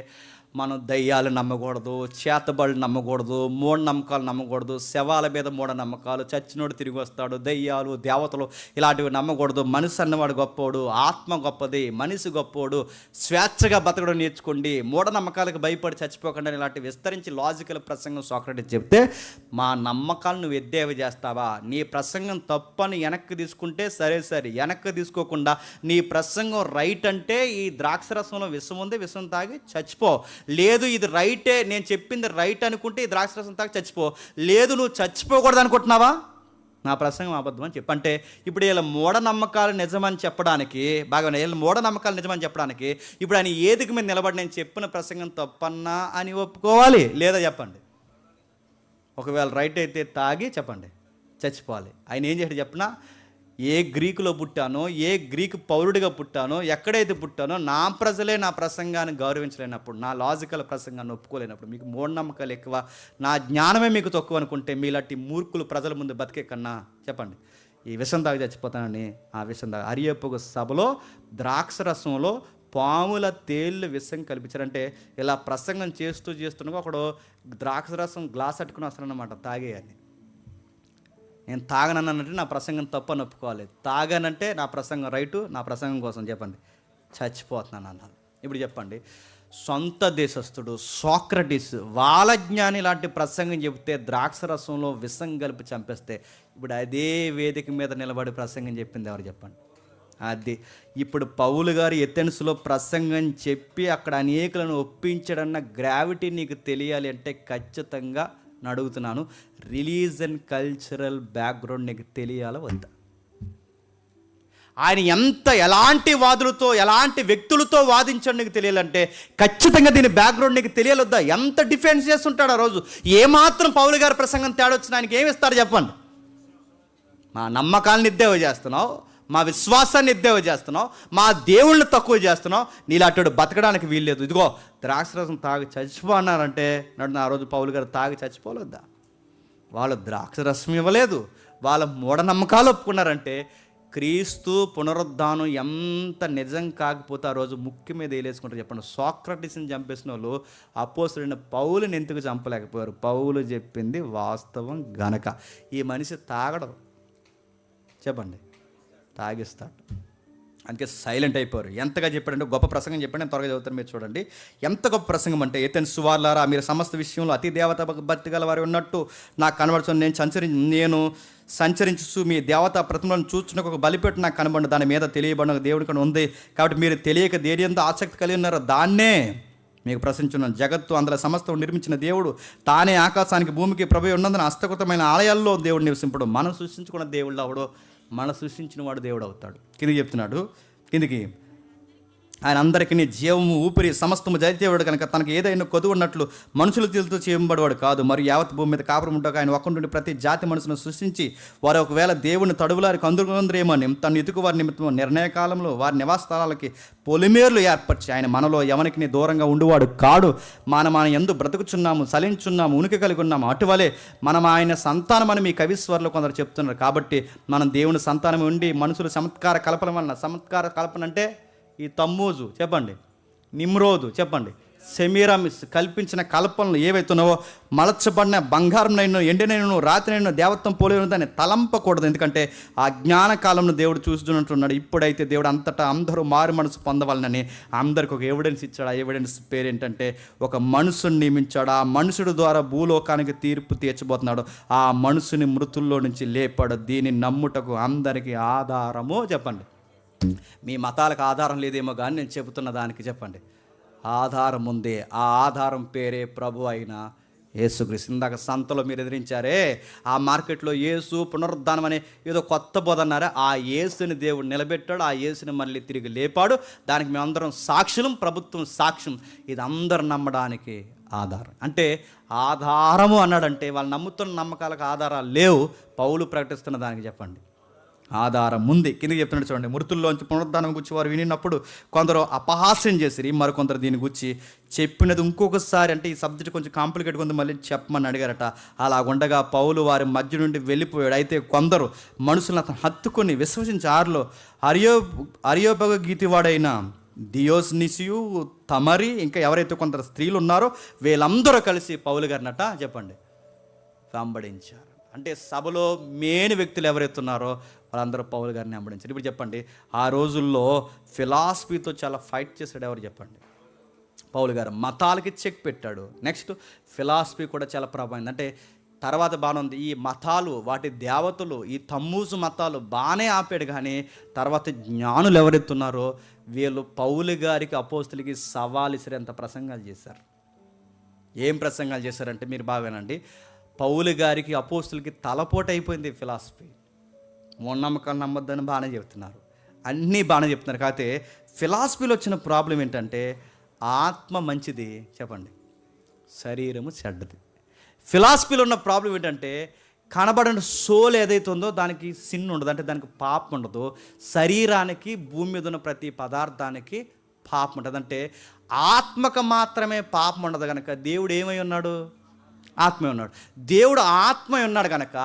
మనం దయ్యాలు నమ్మకూడదు, చేతబడులు నమ్మకూడదు, మూఢనమ్మకాలు నమ్మకూడదు, శవాల మీద మూఢనమ్మకాలు, చచ్చినోడు తిరిగి వస్తాడు, దయ్యాలు, దేవతలు ఇలాంటివి నమ్మకూడదు. మనిషి అన్నవాడు గొప్పవాడు, ఆత్మ గొప్పది, మనిషి గొప్పవాడు, స్వేచ్ఛగా బతకడం నేర్చుకోండి, మూఢనమ్మకాలకు భయపడి చచ్చిపోకుండా ఇలాంటి విస్తరించి లాజికల్ ప్రసంగం సోక్రటీస్ చెప్తే మా నమ్మకాలు నువ్వు ఎద్దేవి చేస్తావా? నీ ప్రసంగం తప్పని వెనక్కి తీసుకుంటే సరే, వెనక్కి తీసుకోకుండా నీ ప్రసంగం రైట్ అంటే ఈ ద్రాక్షరసంలో విషం ఉంది, విషం తాగి చచ్చిపో. లేదు ఇది రైటే, నేను చెప్పింది రైట్ అనుకుంటే ఈ ద్రాక్షరసం తాగి చచ్చిపో. లేదు నువ్వు చచ్చిపోకూడదు అనుకుంటున్నావా, నా ప్రసంగం అబద్ధం అని చెప్పు. అంటే ఇప్పుడు వీళ్ళ మూఢనమ్మకాలు నిజమని చెప్పడానికి బాగా వీళ్ళ మూఢనమ్మకాలు నిజమని చెప్పడానికి ఇప్పుడు ఆయన ఏదికి మీద నిలబడి నేను చెప్పిన ప్రసంగం తప్పన్నా అని ఒప్పుకోవాలి, లేదా చెప్పండి. ఒకవేళ రైట్ అయితే తాగి చెప్పండి చచ్చిపోవాలి. ఆయన ఏం చేయాలి చెప్పినా, ఏ గ్రీకులో పుట్టానో, ఏ గ్రీకు పౌరుడిగా పుట్టానో, ఎక్కడైతే పుట్టానో నా ప్రజలే నా ప్రసంగాన్ని గౌరవించలేనప్పుడు, నా లాజికల్ ప్రసంగాన్ని ఒప్పుకోలేనప్పుడు, మీకు మూఢనమ్మకాలు ఎక్కువ, నా జ్ఞానమే మీకు తక్కువ అనుకుంటే మీలాంటి మూర్ఖులు ప్రజల ముందు బతికే కన్నా చెప్పండి ఈ విషం తాగి చచ్చిపోతానని. ఆ విషం తాగి అరియోపగు సభలో ద్రాక్షరసంలో పాముల తేళ్ళు విషం కల్పించారంటే ఇలా ప్రసంగం చేస్తున్నా ఒకడు ద్రాక్షరసం గ్లాస్ అట్టుకుని వస్తానన్నమాట తాగేయని. నేను తాగనన్నంటే నా ప్రసంగం తప్పు అని ఒప్పుకోవాలి, తాగానంటే నా ప్రసంగం రైటు, నా ప్రసంగం కోసం చెప్పండి చచ్చిపోతున్నాను అన్నాను. ఇప్పుడు చెప్పండి, సొంత దేశస్థుడు సోక్రటీస్ వాలజ్ఞాని లాంటి ప్రసంగం చెబితే ద్రాక్షరసంలో విషం కలిపి చంపేస్తే ఇప్పుడు అదే వేదిక మీద నిలబడి ప్రసంగం చెప్పింది ఎవరు చెప్పండి? అది ఇప్పుడు పౌలు గారు ఎథెన్స్లో ప్రసంగం చెప్పి అక్కడ అనేకులను ఒప్పించడన్న గ్రావిటీ నీకు తెలియాలి అంటే ఖచ్చితంగా అడుగుతున్నాను, రిలీజన్ కల్చరల్ బ్యాక్గ్రౌండ్ నీకు తెలియాలా వద్దా? ఆయన ఎలాంటి వాదులతో, ఎలాంటి వ్యక్తులతో వాదించాడు నీకు తెలియాలంటే ఖచ్చితంగా దీని బ్యాక్గ్రౌండ్ నీకు తెలియాలొద్దా? ఎంత డిఫెన్స్ చేస్తుంటాడు ఆ రోజు. ఏమాత్రం పౌలు గారి ప్రసంగం తేడా వచ్చిన ఆయనకి ఏమి ఇస్తారు చెప్పండి? మా నమ్మకాలను ఎద్దేవా చేస్తున్నావు, మా విశ్వాసాన్ని ఎద్దేవా చేస్తున్నావు, మా దేవుళ్ళని తక్కువ చేస్తున్నావు, నీలాంటి బతకడానికి వీల్లేదు. ఇదిగో ద్రాక్షరసం తాగి చచ్చిపో అన్నారంటే నన్ను ఆ రోజు పౌలు గారు తాగి చచ్చిపోలేదా? వాళ్ళు ద్రాక్షరసం ఇవ్వలేదు, వాళ్ళ మూఢనమ్మకాలు ఒప్పుకున్నారంటే క్రీస్తు పునరుద్ధానం ఎంత నిజం కాకపోతే ఆ రోజు ముక్కు మీద వేలేసుకుంటారు చెప్పండి. సోక్రటీస్ని చంపేసిన వాళ్ళు అపోస్తలుడైన పౌలుని ఎందుకు చంపలేకపోయారు? పౌలు చెప్పింది వాస్తవం గనక. ఈ మనిషి తాగడం చెప్పండి, తాగిస్తాడు. అందుకే సైలెంట్ అయిపోయారు. ఎంతగా చెప్పాడంటే గొప్ప ప్రసంగం చెప్పండి, నేను త్వరగా చదువుతాను, మీరు చూడండి. ఎంత గొప్ప ప్రసంగం అంటే, ఏతెన్సు సువార్లారా, మీరు సమస్త విషయంలో అతి దేవత భక్తి గల వారు ఉన్నట్టు నాకు కనబడుతుంది. నేను సంచరించు మీ దేవతా ప్రతిమలను చూచున్నకు ఒక బలిపెట్టు నాకు కనబడి దాని మీద తెలియబడిన దేవుడి కన్నా ఉంది. కాబట్టి మీరు తెలియక దేని ఎంతో ఆసక్తి కలిగి ఉన్నారో దాన్నే మీకు ప్రశ్నించున్నాను. జగత్తు అందులో సమస్తం నిర్మించిన దేవుడు తానే ఆకాశానికి భూమికి ప్రభు ఉన్నందున హస్తకృతమైన ఆలయాల్లో దేవుడు నివసింపడు. మనం సృష్టించుకున్న దేవుళ్ళు అవడో, మన సృష్టించిన వాడు దేవుడు అవుతాడు. కిందికి చెప్తున్నాడు, కిందికి ఆయన అందరికీ జీవము ఊపిరి సమస్తము జయదేవుడు కనుక తనకు ఏదైనా కొదువు ఉన్నట్లు మనుషులు తీరుతో చేయబడేవాడు కాదు. మరియు యావత్ భూమి మీద కాపురం ఉండగా ఆయన ఒక్క నుండి ప్రతి జాతి మనుషులను సృష్టించి వారు ఒకవేళ దేవుని తడువులారికి అందుకుందరేమని తను ఎదుకు వారి నిమిత్తం నిర్ణయ కాలంలో వారి నివాస స్థలాలకి పొలిమేర్లు ఏర్పరిచి ఆయన మనలో ఎవరికి దూరంగా ఉండువాడు కాడు. మనం ఎందు బ్రతుకుచున్నాము, చలించున్నాము, ఉనికి కలిగి ఉన్నాము. అటువలే మనం ఆయన సంతానమని మీ కవిస్వరులు కొందరు చెప్తున్నారు. కాబట్టి మనం దేవుని సంతానం ఉండి మనుషులు చమత్కార కల్పన వలన, చమత్కార కల్పన అంటే ఈ తమ్మూజు చెప్పండి, నిమ్రోదు చెప్పండి, సెమీరామిస్ కల్పించిన కల్పనలు ఏవైతున్నావో మలచబడిన బంగారంనైనా ఎండినైనా రాత్రినైనా దేవత్వం పోలేను దాన్ని తలంపకూడదు. ఎందుకంటే ఆ జ్ఞాన కాలంలో దేవుడు చూస్తున్నట్టున్నాడు. ఇప్పుడైతే దేవుడు అంతటా అందరూ మారు మనసు పొందవాలని అందరికి ఒక ఎవిడెన్స్ ఇచ్చాడు. ఆ ఎవిడెన్స్ పేరు ఏంటంటే ఒక మనుషుని నియమించాడు. ఆ మనుషుడు ద్వారా భూలోకానికి తీర్పు తీర్చబోతున్నాడు. ఆ మనుషుని మృతుల్లో నుంచి లేపాడు. దీన్ని నమ్ముటకు అందరికీ ఆధారము చెప్పండి. మీ మతాలకు ఆధారం లేదేమో కానీ నేను చెబుతున్న దానికి చెప్పండి ఆధారం ఉంది. ఆ ఆధారం పేరే ప్రభు అయిన యేసుక్రీస్తు. ఇందాక సంతలో మీరు ఎదిరించారే, ఆ మార్కెట్లో యేసు పునరుద్ధానం అనే ఏదో కొత్త బోధ అన్నారే, ఆ యేసుని దేవుడు నిలబెట్టాడు, ఆ యేసుని మళ్ళీ తిరిగి లేపాడు. దానికి మేమందరం సాక్షులం, ప్రభుత్వం సాక్ష్యం. ఇది అందరు నమ్మడానికి ఆధారం. అంటే ఆధారము అన్నాడంటే వాళ్ళు నమ్ముతున్న నమ్మకాలకు ఆధారాలు లేవు. పౌలు ప్రకటిస్తున్న దానికి చెప్పండి ఆధారం ఉంది. కిందకి చెప్తున్నాడు చూడండి, మృతుల్లోంచి పునరుద్ధానం గురించి వారు వినినప్పుడు కొందరు అపహాస్యం చేసిరి, మరికొందరు దీని గురించి చెప్పినది ఇంకొకసారి, అంటే ఈ సబ్జెక్ట్ కొంచెం కాంప్లికేట్గా ఉంది, మళ్ళీ చెప్పమని అడిగారట. అలాగుండగా పౌలు వారి మధ్య నుండి వెళ్ళిపోయాడు. అయితే కొందరు మనుషులను అతను హత్తుకొని విశ్వసించి ఆరులో అరియోపగ గీతివాడైన దియోస్నిసియు, తమరి, ఇంకా ఎవరైతే కొందరు స్త్రీలు ఉన్నారో వీళ్ళందరూ కలిసి పౌలు గారినట చెప్పండి వెంబడించారు. అంటే సభలో మెయిన్ వ్యక్తులు ఎవరైతే ఉన్నారో వాళ్ళందరూ పౌలు గారిని వెంబడించారు. ఇప్పుడు చెప్పండి, ఆ రోజుల్లో ఫిలాసఫీతో చాలా ఫైట్ చేశాడు ఎవరు చెప్పండి? పౌలు గారు. మతాలకి చెక్ పెట్టాడు. నెక్స్ట్ ఫిలాసఫీ కూడా చాలా ప్రభావం. అంటే తర్వాత బాగానే ఉంది, ఈ మతాలు వాటి దేవతలు ఈ తమ్మూజు మతాలు బాగానే ఆపాడు. కానీ తర్వాత జ్ఞానులు ఎవరైతే ఉన్నారో వీళ్ళు పౌలు గారికి అపోస్తులకి సవాలు ఇసిరేంత ప్రసంగాలు చేశారు. ఏం ప్రసంగాలు చేశారంటే మీరు బాగానండి, పౌలు గారికి అపోస్తులకి తలపోటు అయిపోయింది ఫిలాసఫీ. మూఢనమ్మకాలు నమ్మొద్దని బాగానే చెప్తున్నారు, అన్నీ బాగానే చెప్తున్నారు. కాకపోతే ఫిలాసఫీలో వచ్చిన ప్రాబ్లం ఏంటంటే ఆత్మ మంచిది చెప్పండి, శరీరము చెడ్డది. ఫిలాసఫీలో ఉన్న ప్రాబ్లం ఏంటంటే కనబడిన సోల్ ఏదైతే ఉందో దానికి సిన్ ఉండదు, అంటే దానికి పాపం ఉండదు. శరీరానికి భూమి మీద ఉన్న ప్రతి పదార్థానికి పాపం ఉంటుంది. అంటే ఆత్మకు మాత్రమే పాపం ఉండదు కనుక దేవుడు ఏమై ఉన్నాడు? ఆత్మే ఉన్నాడు. దేవుడు ఆత్మ ఉన్నాడు కనుక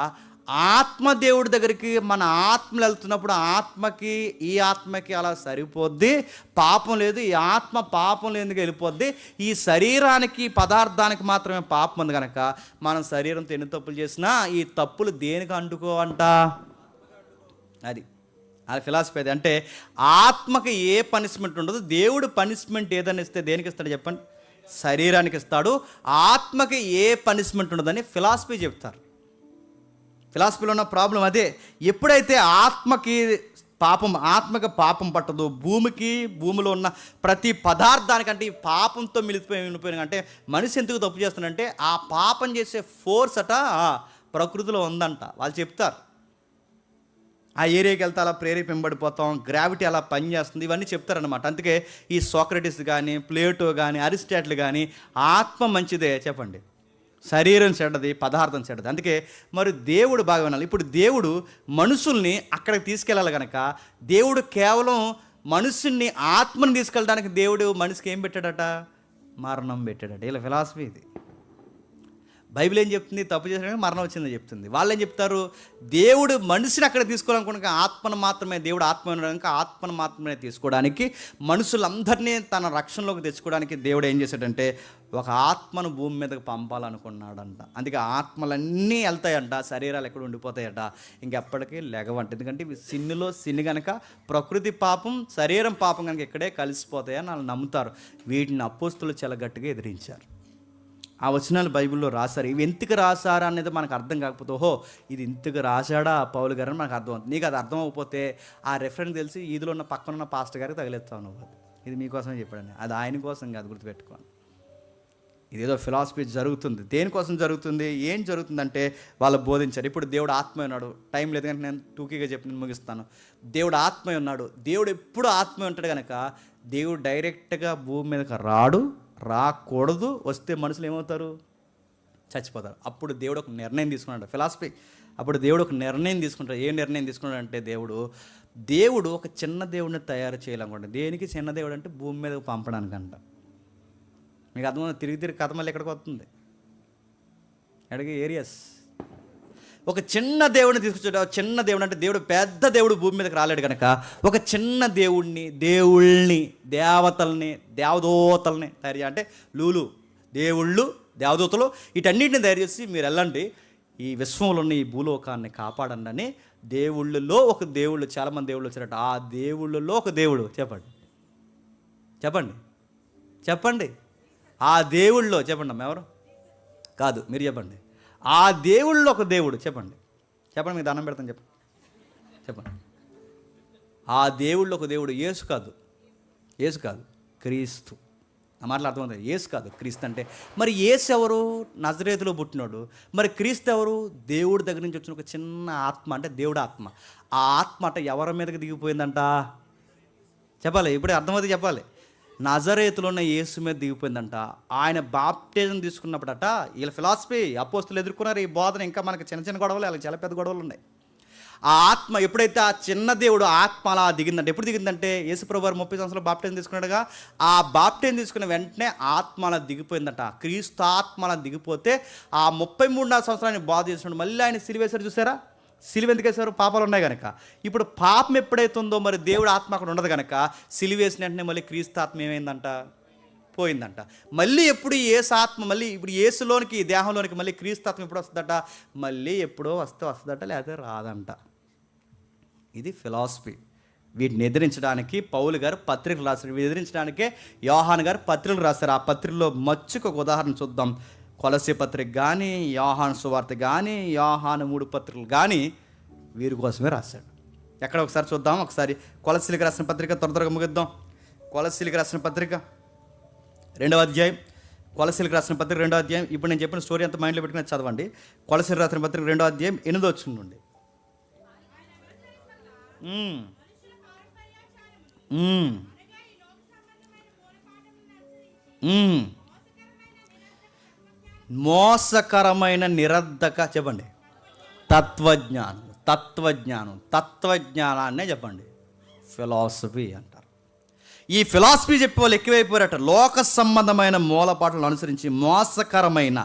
ఆత్మ దేవుడి దగ్గరికి మన ఆత్మలు వెళ్తున్నప్పుడు ఆత్మకి ఈ ఆత్మకి అలా సరిపోద్ది, పాపం లేదు. ఈ ఆత్మ పాపం లేదుగా వెళ్ళిపోద్ది. ఈ శరీరానికి పదార్థానికి మాత్రమే పాపం ఉంది కనుక మనం శరీరంతో ఎన్ని తప్పులు చేసినా ఈ తప్పులు దేనికి అంటుకోవంట. అది ఫిలాసఫీ. అది అంటే ఆత్మకి ఏ పనిష్మెంట్ ఉండదు. దేవుడు పనిష్మెంట్ ఏదైనా ఇస్తే దేనికి ఇస్తాడు చెప్పండి? శరీరానికి ఇస్తాడు. ఆత్మకి ఏ పనిష్మెంట్ ఉండదని ఫిలాసఫీ చెప్తారు. ఫిలాసఫీలో ఉన్న ప్రాబ్లం అదే. ఎప్పుడైతే ఆత్మకి పాపం పట్టదు, భూమిలో ఉన్న ప్రతి పదార్థానికంటే ఈ పాపంతో మిలిపోయిన అంటే మనిషి ఎందుకు తప్పు చేస్తాడంటే ఆ పాపం చేసే ఫోర్స్ అట ప్రకృతిలో ఉందంట వాళ్ళు చెప్తారు. ఆ ఏరియాకి వెళ్తే అలా ప్రేరేపింపబడిపోతాం, గ్రావిటీ అలా పనిచేస్తుంది, ఇవన్నీ చెప్తారనమాట. అందుకే ఈ సోక్రటిస్ కానీ, ప్లేటో కానీ, అరిస్టాటిల్ కానీ ఆత్మ మంచిదే చెప్పండి, శరీరం చెడ్డది, పదార్థం చెడ్డది. అందుకే మరి దేవుడు బాగా వినాలి. ఇప్పుడు దేవుడు మనుషుల్ని అక్కడికి తీసుకెళ్ళాలి కనుక దేవుడు కేవలం మనుషుల్ని ఆత్మని తీసుకెళ్ళడానికి దేవుడు మనిషికి ఏం పెట్టాడట? మరణం పెట్టాడట. ఇలా ఫిలాసఫీ ఇది. బైబిల్ ఏం చెప్తుంది? తప్పు చేసిన మరణం వచ్చిందని చెప్తుంది. వాళ్ళు ఏం చెప్తారు? దేవుడు మనిషిని అక్కడ తీసుకోవాలనుకున్నాక ఆత్మను మాత్రమే, దేవుడు ఆత్మ ఉండడానికి ఆత్మను మాత్రమే తీసుకోవడానికి, మనుషులందరినీ తన రక్షణలోకి తెచ్చుకోవడానికి దేవుడు ఏం చేశాడంటే ఒక ఆత్మను భూమి మీదకి పంపాలనుకున్నాడంట. అందుకే ఆత్మలన్నీ వెళ్తాయంట, శరీరాలు ఎక్కడ ఉండిపోతాయట, ఇంకెప్పటికీ లెగవంట. ఎందుకంటే ఇవి సిన్నులో సిన్ని కనుక, ప్రకృతి పాపం శరీరం పాపం కనుక ఇక్కడే కలిసిపోతాయని వాళ్ళు నమ్ముతారు. వీటిని అపోస్తులు చాలా గట్టిగా ఎదిరించారు. ఆ వచనాలు బైబిల్లో రాశారు. ఇవి ఎందుకు రాశారా అనేది మనకు అర్థం కాకపోతే, ఓహో ఇది ఇంతకు రాశాడా పౌలు గారు అని మనకు అర్థం అవుతుంది. నీకు అది అర్థం అవ్వకపోతే ఆ రెఫరెన్స్ తెలిసి ఈదులో ఉన్న పక్కన ఉన్న పాస్టర్ గారికి తగిలేస్తావు నువ్వు. ఇది మీకోసమే చెప్పాడని, అది ఆయన కోసం కాదు, గుర్తుపెట్టుకోండి. ఇదేదో ఫిలాసఫీ జరుగుతుంది. దేనికోసం జరుగుతుంది? ఏం జరుగుతుందంటే వాళ్ళు బోధించారు. ఇప్పుడు దేవుడు ఆత్మ ఉన్నాడు. టైం లేదు కనుక నేను టూకీగా చెప్పి నేను ముగిస్తాను. దేవుడు ఆత్మ ఉన్నాడు. దేవుడు ఎప్పుడు ఆత్మ ఉంటాడు కనుక దేవుడు డైరెక్ట్గా భూమి మీదకి రాకూడదు. వస్తే మనుషులు ఏమవుతారు? చచ్చిపోతారు. అప్పుడు దేవుడు ఒక నిర్ణయం తీసుకున్నాడు. ఫిలాసఫీ. అప్పుడు దేవుడు ఒక నిర్ణయం తీసుకుంటాడు. ఏ నిర్ణయం తీసుకున్నాడు అంటే దేవుడు ఒక చిన్న దేవుడిని తయారు చేయాలనుకుంటాడు. దేనికి చిన్న దేవుడు అంటే భూమి మీదకి పంపడానికంట. మీకు అర్థం తిరిగి కథ మళ్ళీ ఎక్కడికి వస్తుంది? ఎక్కడికి? ఏరియాస్. ఒక చిన్న దేవుడిని తీసుకొచ్చాడు. చిన్న దేవుడు అంటే దేవుడు పెద్ద దేవుడు భూమి మీదకి రాలేడు కనుక ఒక చిన్న దేవుళ్ళని దేవదూతల్ని తయారు చేయాలి. అంటే దేవుళ్ళు దేవదూతలు వీటన్నిటిని తయారు చేసి మీరు వెళ్ళండి, ఈ విశ్వంలో ఉన్న ఈ భూలోకాన్ని కాపాడండి అని. దేవుళ్ళలో ఒక దేవుళ్ళు, చాలామంది దేవుళ్ళు వచ్చారట. ఆ దేవుళ్ళలో ఒక దేవుడు చెప్పండి ఆ దేవుళ్ళలో చెప్పండి అమ్మ, ఎవరు కాదు మీరు చెప్పండి. ఆ దేవుళ్ళో ఒక దేవుడు చెప్పండి మీకు దండం పెడతాను చెప్పండి. ఆ దేవుళ్ళో ఒక దేవుడు యేసు కాదు క్రీస్తు. ఆ మాటలు అర్థమవుతుంది. యేసు కాదు క్రీస్తు. అంటే మరి యేసు ఎవరు? నజరేతులో పుట్టినాడు. మరి క్రీస్తు ఎవరు? దేవుడి దగ్గర నుంచి వచ్చిన ఒక చిన్న ఆత్మ, అంటే దేవుడు ఆత్మ. ఆ ఆత్మ అంటే ఎవరి మీదకి దిగిపోయిందంట చెప్పాలి. ఇప్పుడే అర్థమవుతుంది చెప్పాలి. నజరేతులో ఉన్న యేసు మీద దిగిపోయిందంట. ఆయన బాప్టిజం తీసుకున్నప్పుడట, వీళ్ళ ఫిలాసఫీ అపోస్తులు ఎదుర్కొన్నారు ఈ బోధన. ఇంకా మనకి చిన్న గొడవలు, అలాగే చాలా పెద్ద గొడవలు ఉన్నాయి. ఆ ఆత్మ ఎప్పుడైతే ఆ చిన్న దేవుడు ఆత్మ అలా దిగిందంటే, ఎప్పుడు దిగిందంటే యేసుప్రభువు వారు 30 సంవత్సరాలు బాప్టిజం తీసుకున్నాడుగా, ఆ బాప్టిజం తీసుకున్న వెంటనే ఆత్మ అలా దిగిపోయిందట. క్రీస్తు ఆత్మ అలా దిగిపోతే ఆ 33 సంవత్సరాన్ని బాధ చేస్తున్నాడు. మళ్ళీ ఆయన సిలువేశారు. చూసారా? సిలువ ఎందుకు వేశారు? పాపాలు ఉన్నాయి కనుక. ఇప్పుడు పాపం ఎప్పుడైతుందో మరి దేవుడు ఆత్మ అక్కడ ఉండదు కనుక సిలువేసిన వెంటనే మళ్ళీ క్రీస్తు ఆత్మ ఏమైందంట? పోయిందంట. మళ్ళీ ఎప్పుడు యేసు ఆత్మ మళ్ళీ ఇప్పుడు యేసులోనికి దేహంలోనికి మళ్ళీ క్రీస్తు ఆత్మ ఎప్పుడు వస్తుందట? మళ్ళీ ఎప్పుడో వస్తుందట, లేకపోతే రాదంట. ఇది ఫిలాసఫీ. వీటిని ఎదిరించడానికి పౌలు గారు పత్రికలు రాశారు. వీటిని ఎదిరించడానికే యోహాను గారు పత్రికలు రాశారు. ఆ పత్రికలో మచ్చుకు ఒక ఉదాహరణ చూద్దాం. కొలస్సీ పత్రిక కానీ, యోహాను సువార్త కానీ, యోహాను 3 పత్రికలు కానీ వీరి కోసమే రాశాడు. ఎక్కడ ఒకసారి చూద్దాం. ఒకసారి కొలస్సీలకు రాసిన పత్రిక త్వరగా ముగిద్దాం. కొలస్సీలకు రాసిన పత్రిక 2వ అధ్యాయం. కొలస్సీలకు రాసిన పత్రిక 2వ అధ్యాయం. ఇప్పుడు నేను చెప్పిన స్టోరీ అంతా మైండ్లో పెట్టుకుని చదవండి. కొలస్సీలకు రాసిన పత్రిక 2వ అధ్యాయం 8వ వచనం నుండి. మోసకరమైన నిరర్ధక చెప్పండి తత్వజ్ఞానాన్నే చెప్పండి ఫిలాసఫీ అంటారు. ఈ ఫిలాసఫీ చెప్పే వాళ్ళు ఎక్కువైపోయారట. లోక సంబంధమైన మూలపాటలను అనుసరించి మోసకరమైన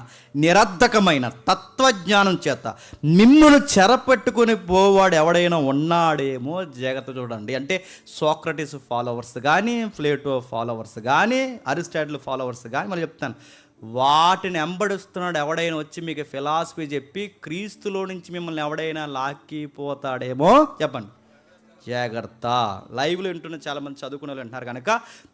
నిరర్ధకమైన తత్వజ్ఞానం చేత మిమ్మును చెరపెట్టుకుని పోవాడు ఎవడైనా ఉన్నాడేమో జాగ్రత్త చూడండి. అంటే సోక్రటీస్ ఫాలోవర్స్ కానీ, ప్లేటో ఫాలోవర్స్ కానీ, అరిస్టాటిల్ ఫాలోవర్స్ కానీ, మళ్ళీ చెప్తాను, వాటిని వెంబడిస్తున్నాడు ఎవడైనా వచ్చి మీకు ఫిలాసఫీ చెప్పి క్రీస్తులో నుంచి మిమ్మల్ని ఎవడైనా లాక్కిపోతాడేమో చెప్పండి జాగ్రత్త. లైవ్లో వింటున్న చాలామంది చదువుకునే వాళ్ళు అంటున్నారు కనుక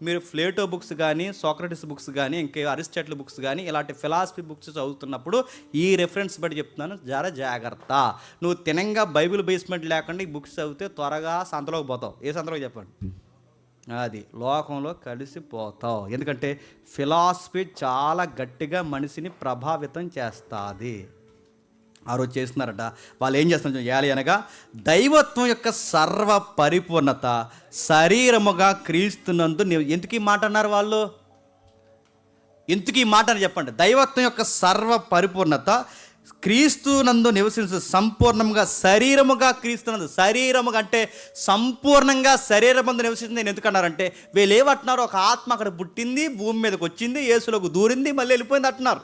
మీరు ప్లేటో బుక్స్ కానీ, సోక్రటిస్ బుక్స్ కానీ, ఇంకా అరిస్టాటిల్ బుక్స్ కానీ ఇలాంటి ఫిలాసఫీ బుక్స్ చదువుతున్నప్పుడు ఈ రెఫరెన్స్ బట్టి చెప్తున్నాను, జాగ్రత్త. నువ్వు తినంగా బైబిల్ బేస్మెంట్ లేకుండా ఈ బుక్స్ చదివితే త్వరగా సంతలోకి పోతావు. ఏ సంతలోకి చెప్పండి? అది లోకంలో కలిసిపోతావు. ఎందుకంటే ఫిలాసఫీ చాలా గట్టిగా మనిషిని ప్రభావితం చేస్తుంది. ఆ రోజు చేస్తున్నారట. వాళ్ళు ఏం చేస్తున్నారు ఏలి అనగా దైవత్వం యొక్క సర్వ పరిపూర్ణత శరీరముగా క్రీస్తునందు ఎందుకు ఈ మాట అన్నారు వాళ్ళు? ఎందుకు ఈ మాట అని చెప్పండి. దైవత్వం యొక్క సర్వ పరిపూర్ణత క్రీస్తునందు నివసించు సంపూర్ణంగా శరీరముగా క్రీస్తునందు. శరీరముగా అంటే సంపూర్ణంగా శరీరమందు నివసించింది. నేను ఎందుకన్నారంటే వీళ్ళు ఏమంటున్నారు, ఒక ఆత్మ అక్కడ పుట్టింది, భూమి మీదకి వచ్చింది, యేసులోకి దూరింది, మళ్ళీ వెళ్ళిపోయింది అంటున్నారు.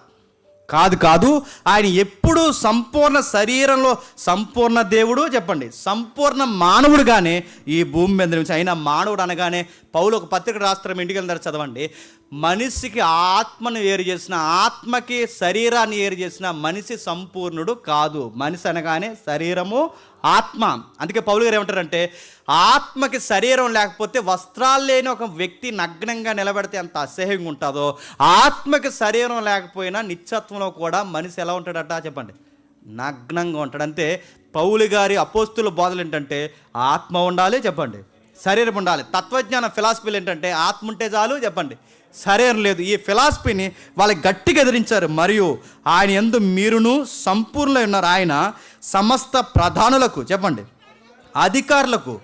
కాదు, ఆయన ఎప్పుడు సంపూర్ణ శరీరంలో సంపూర్ణ దేవుడు చెప్పండి, సంపూర్ణ మానవుడుగానే ఈ భూమి మీద నిలిచి. అయినా మానవుడు అనగానే పౌలు ఒక పత్రిక రాస్తారు, ఇంటికి వెళ్ళారు చదవండి. మనిషికి ఆత్మను వేరు చేసిన, ఆత్మకి శరీరాన్ని వేరు చేసిన మనిషి సంపూర్ణుడు కాదు. మనిషి అనగానే శరీరము ఆత్మ. అందుకే పౌలు గారు ఏమంటారంటే ఆత్మకి శరీరం లేకపోతే వస్త్రాలు లేని ఒక వ్యక్తి నగ్నంగా నిలబెడితే ఎంత అసహ్యంగా ఉంటుందో, ఆత్మకి శరీరం లేకపోయినా నిత్యత్వంలో కూడా మనిషి ఎలా ఉంటాడట చెప్పండి, నగ్నంగా ఉంటాడు. అంతే పౌలు గారి అపోస్తుల బోధలు ఏంటంటే ఆత్మ ఉండాలి చెప్పండి, శరీరం ఉండాలి. తత్వజ్ఞాన ఫిలాసఫీలు ఏంటంటే ఆత్మ ఉంటే చాలు చెప్పండి, శరీరం లేదు. ఈ ఫిలాసఫీని వాళ్ళకి గట్టిగా ఎదిరించారు. మరియు ఆయన యందు మీరును సంపూర్ణులై ఉన్నారు. ఆయన సమస్త ప్రధానులకు చెప్పండి, అధికారులకు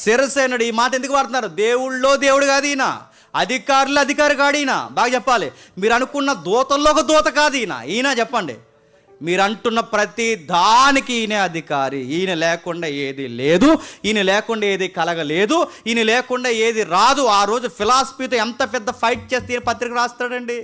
శిరసైనడు. ఈ మాట ఎందుకు వాడుతున్నారు? దేవుళ్ళో దేవుడు కాదు ఈయన, అధికారులు అధికారి కాదు ఈయన. బాగా చెప్పాలి, మీరు అనుకున్న దూతల్లో ఒక దూత కాదు ఈయన చెప్పండి. మీరు అంటున్న ప్రతి దానికి ఈయన అధికారి. ఈయన లేకుండా ఏది లేదు, ఈయన లేకుండా ఏది కలగలేదు, ఈయన లేకుండా ఏది రాదు. ఆ రోజు ఫిలాసఫీతో ఎంత పెద్ద ఫైట్ చేస్తే ఈయన పత్రిక రాస్తాడండి.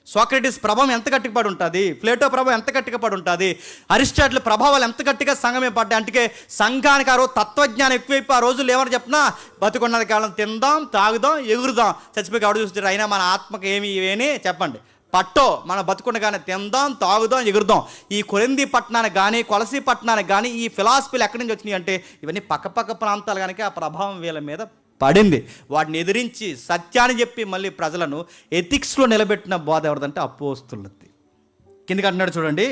సోక్రటీస్ ప్రభావం ఎంత గట్టిగా పడి ఉంటుంది, ప్లేటో ప్రభావం ఎంత గట్టిగా పడి ఉంటుంది, అరిస్టాటిల్ ప్రభావాలు ఎంత గట్టిగా సంఘమే పడ్డాయి. అందుకే సంఘానికి ఆ రోజు తత్వజ్ఞానం ఎక్కువైపు ఆ రోజులు ఏమని చెప్పినా బతుకున్నది కాలం తిందాం, తాగుదాం, ఎగురుదాం, చచ్చిపోయి ఎవడు చూస్తారు. అయినా మన ఆత్మకి ఏమి ఇవేని చెప్పండి పట్టో, మన బతుకుండగానే తిందాం, తాగుదాం, ఎగురుదాం. ఈ కొరింది పట్టణానికి కానీ కొలసి పట్టణానికి కానీ ఈ ఫిలాసఫీలు ఎక్కడి నుంచి వచ్చినాయి అంటే ఇవన్నీ పక్కపక్క ప్రాంతాలు కనుక ఆ ప్రభావం వీళ్ళ మీద పడింది. వాటిని ఎదిరించి సత్యాన్ని చెప్పి మళ్ళీ ప్రజలను ఎథిక్స్లో నిలబెట్టిన బోధ ఎవరిదంటే అపోస్తులది. కిందకి అంటున్నాడు చూడండి,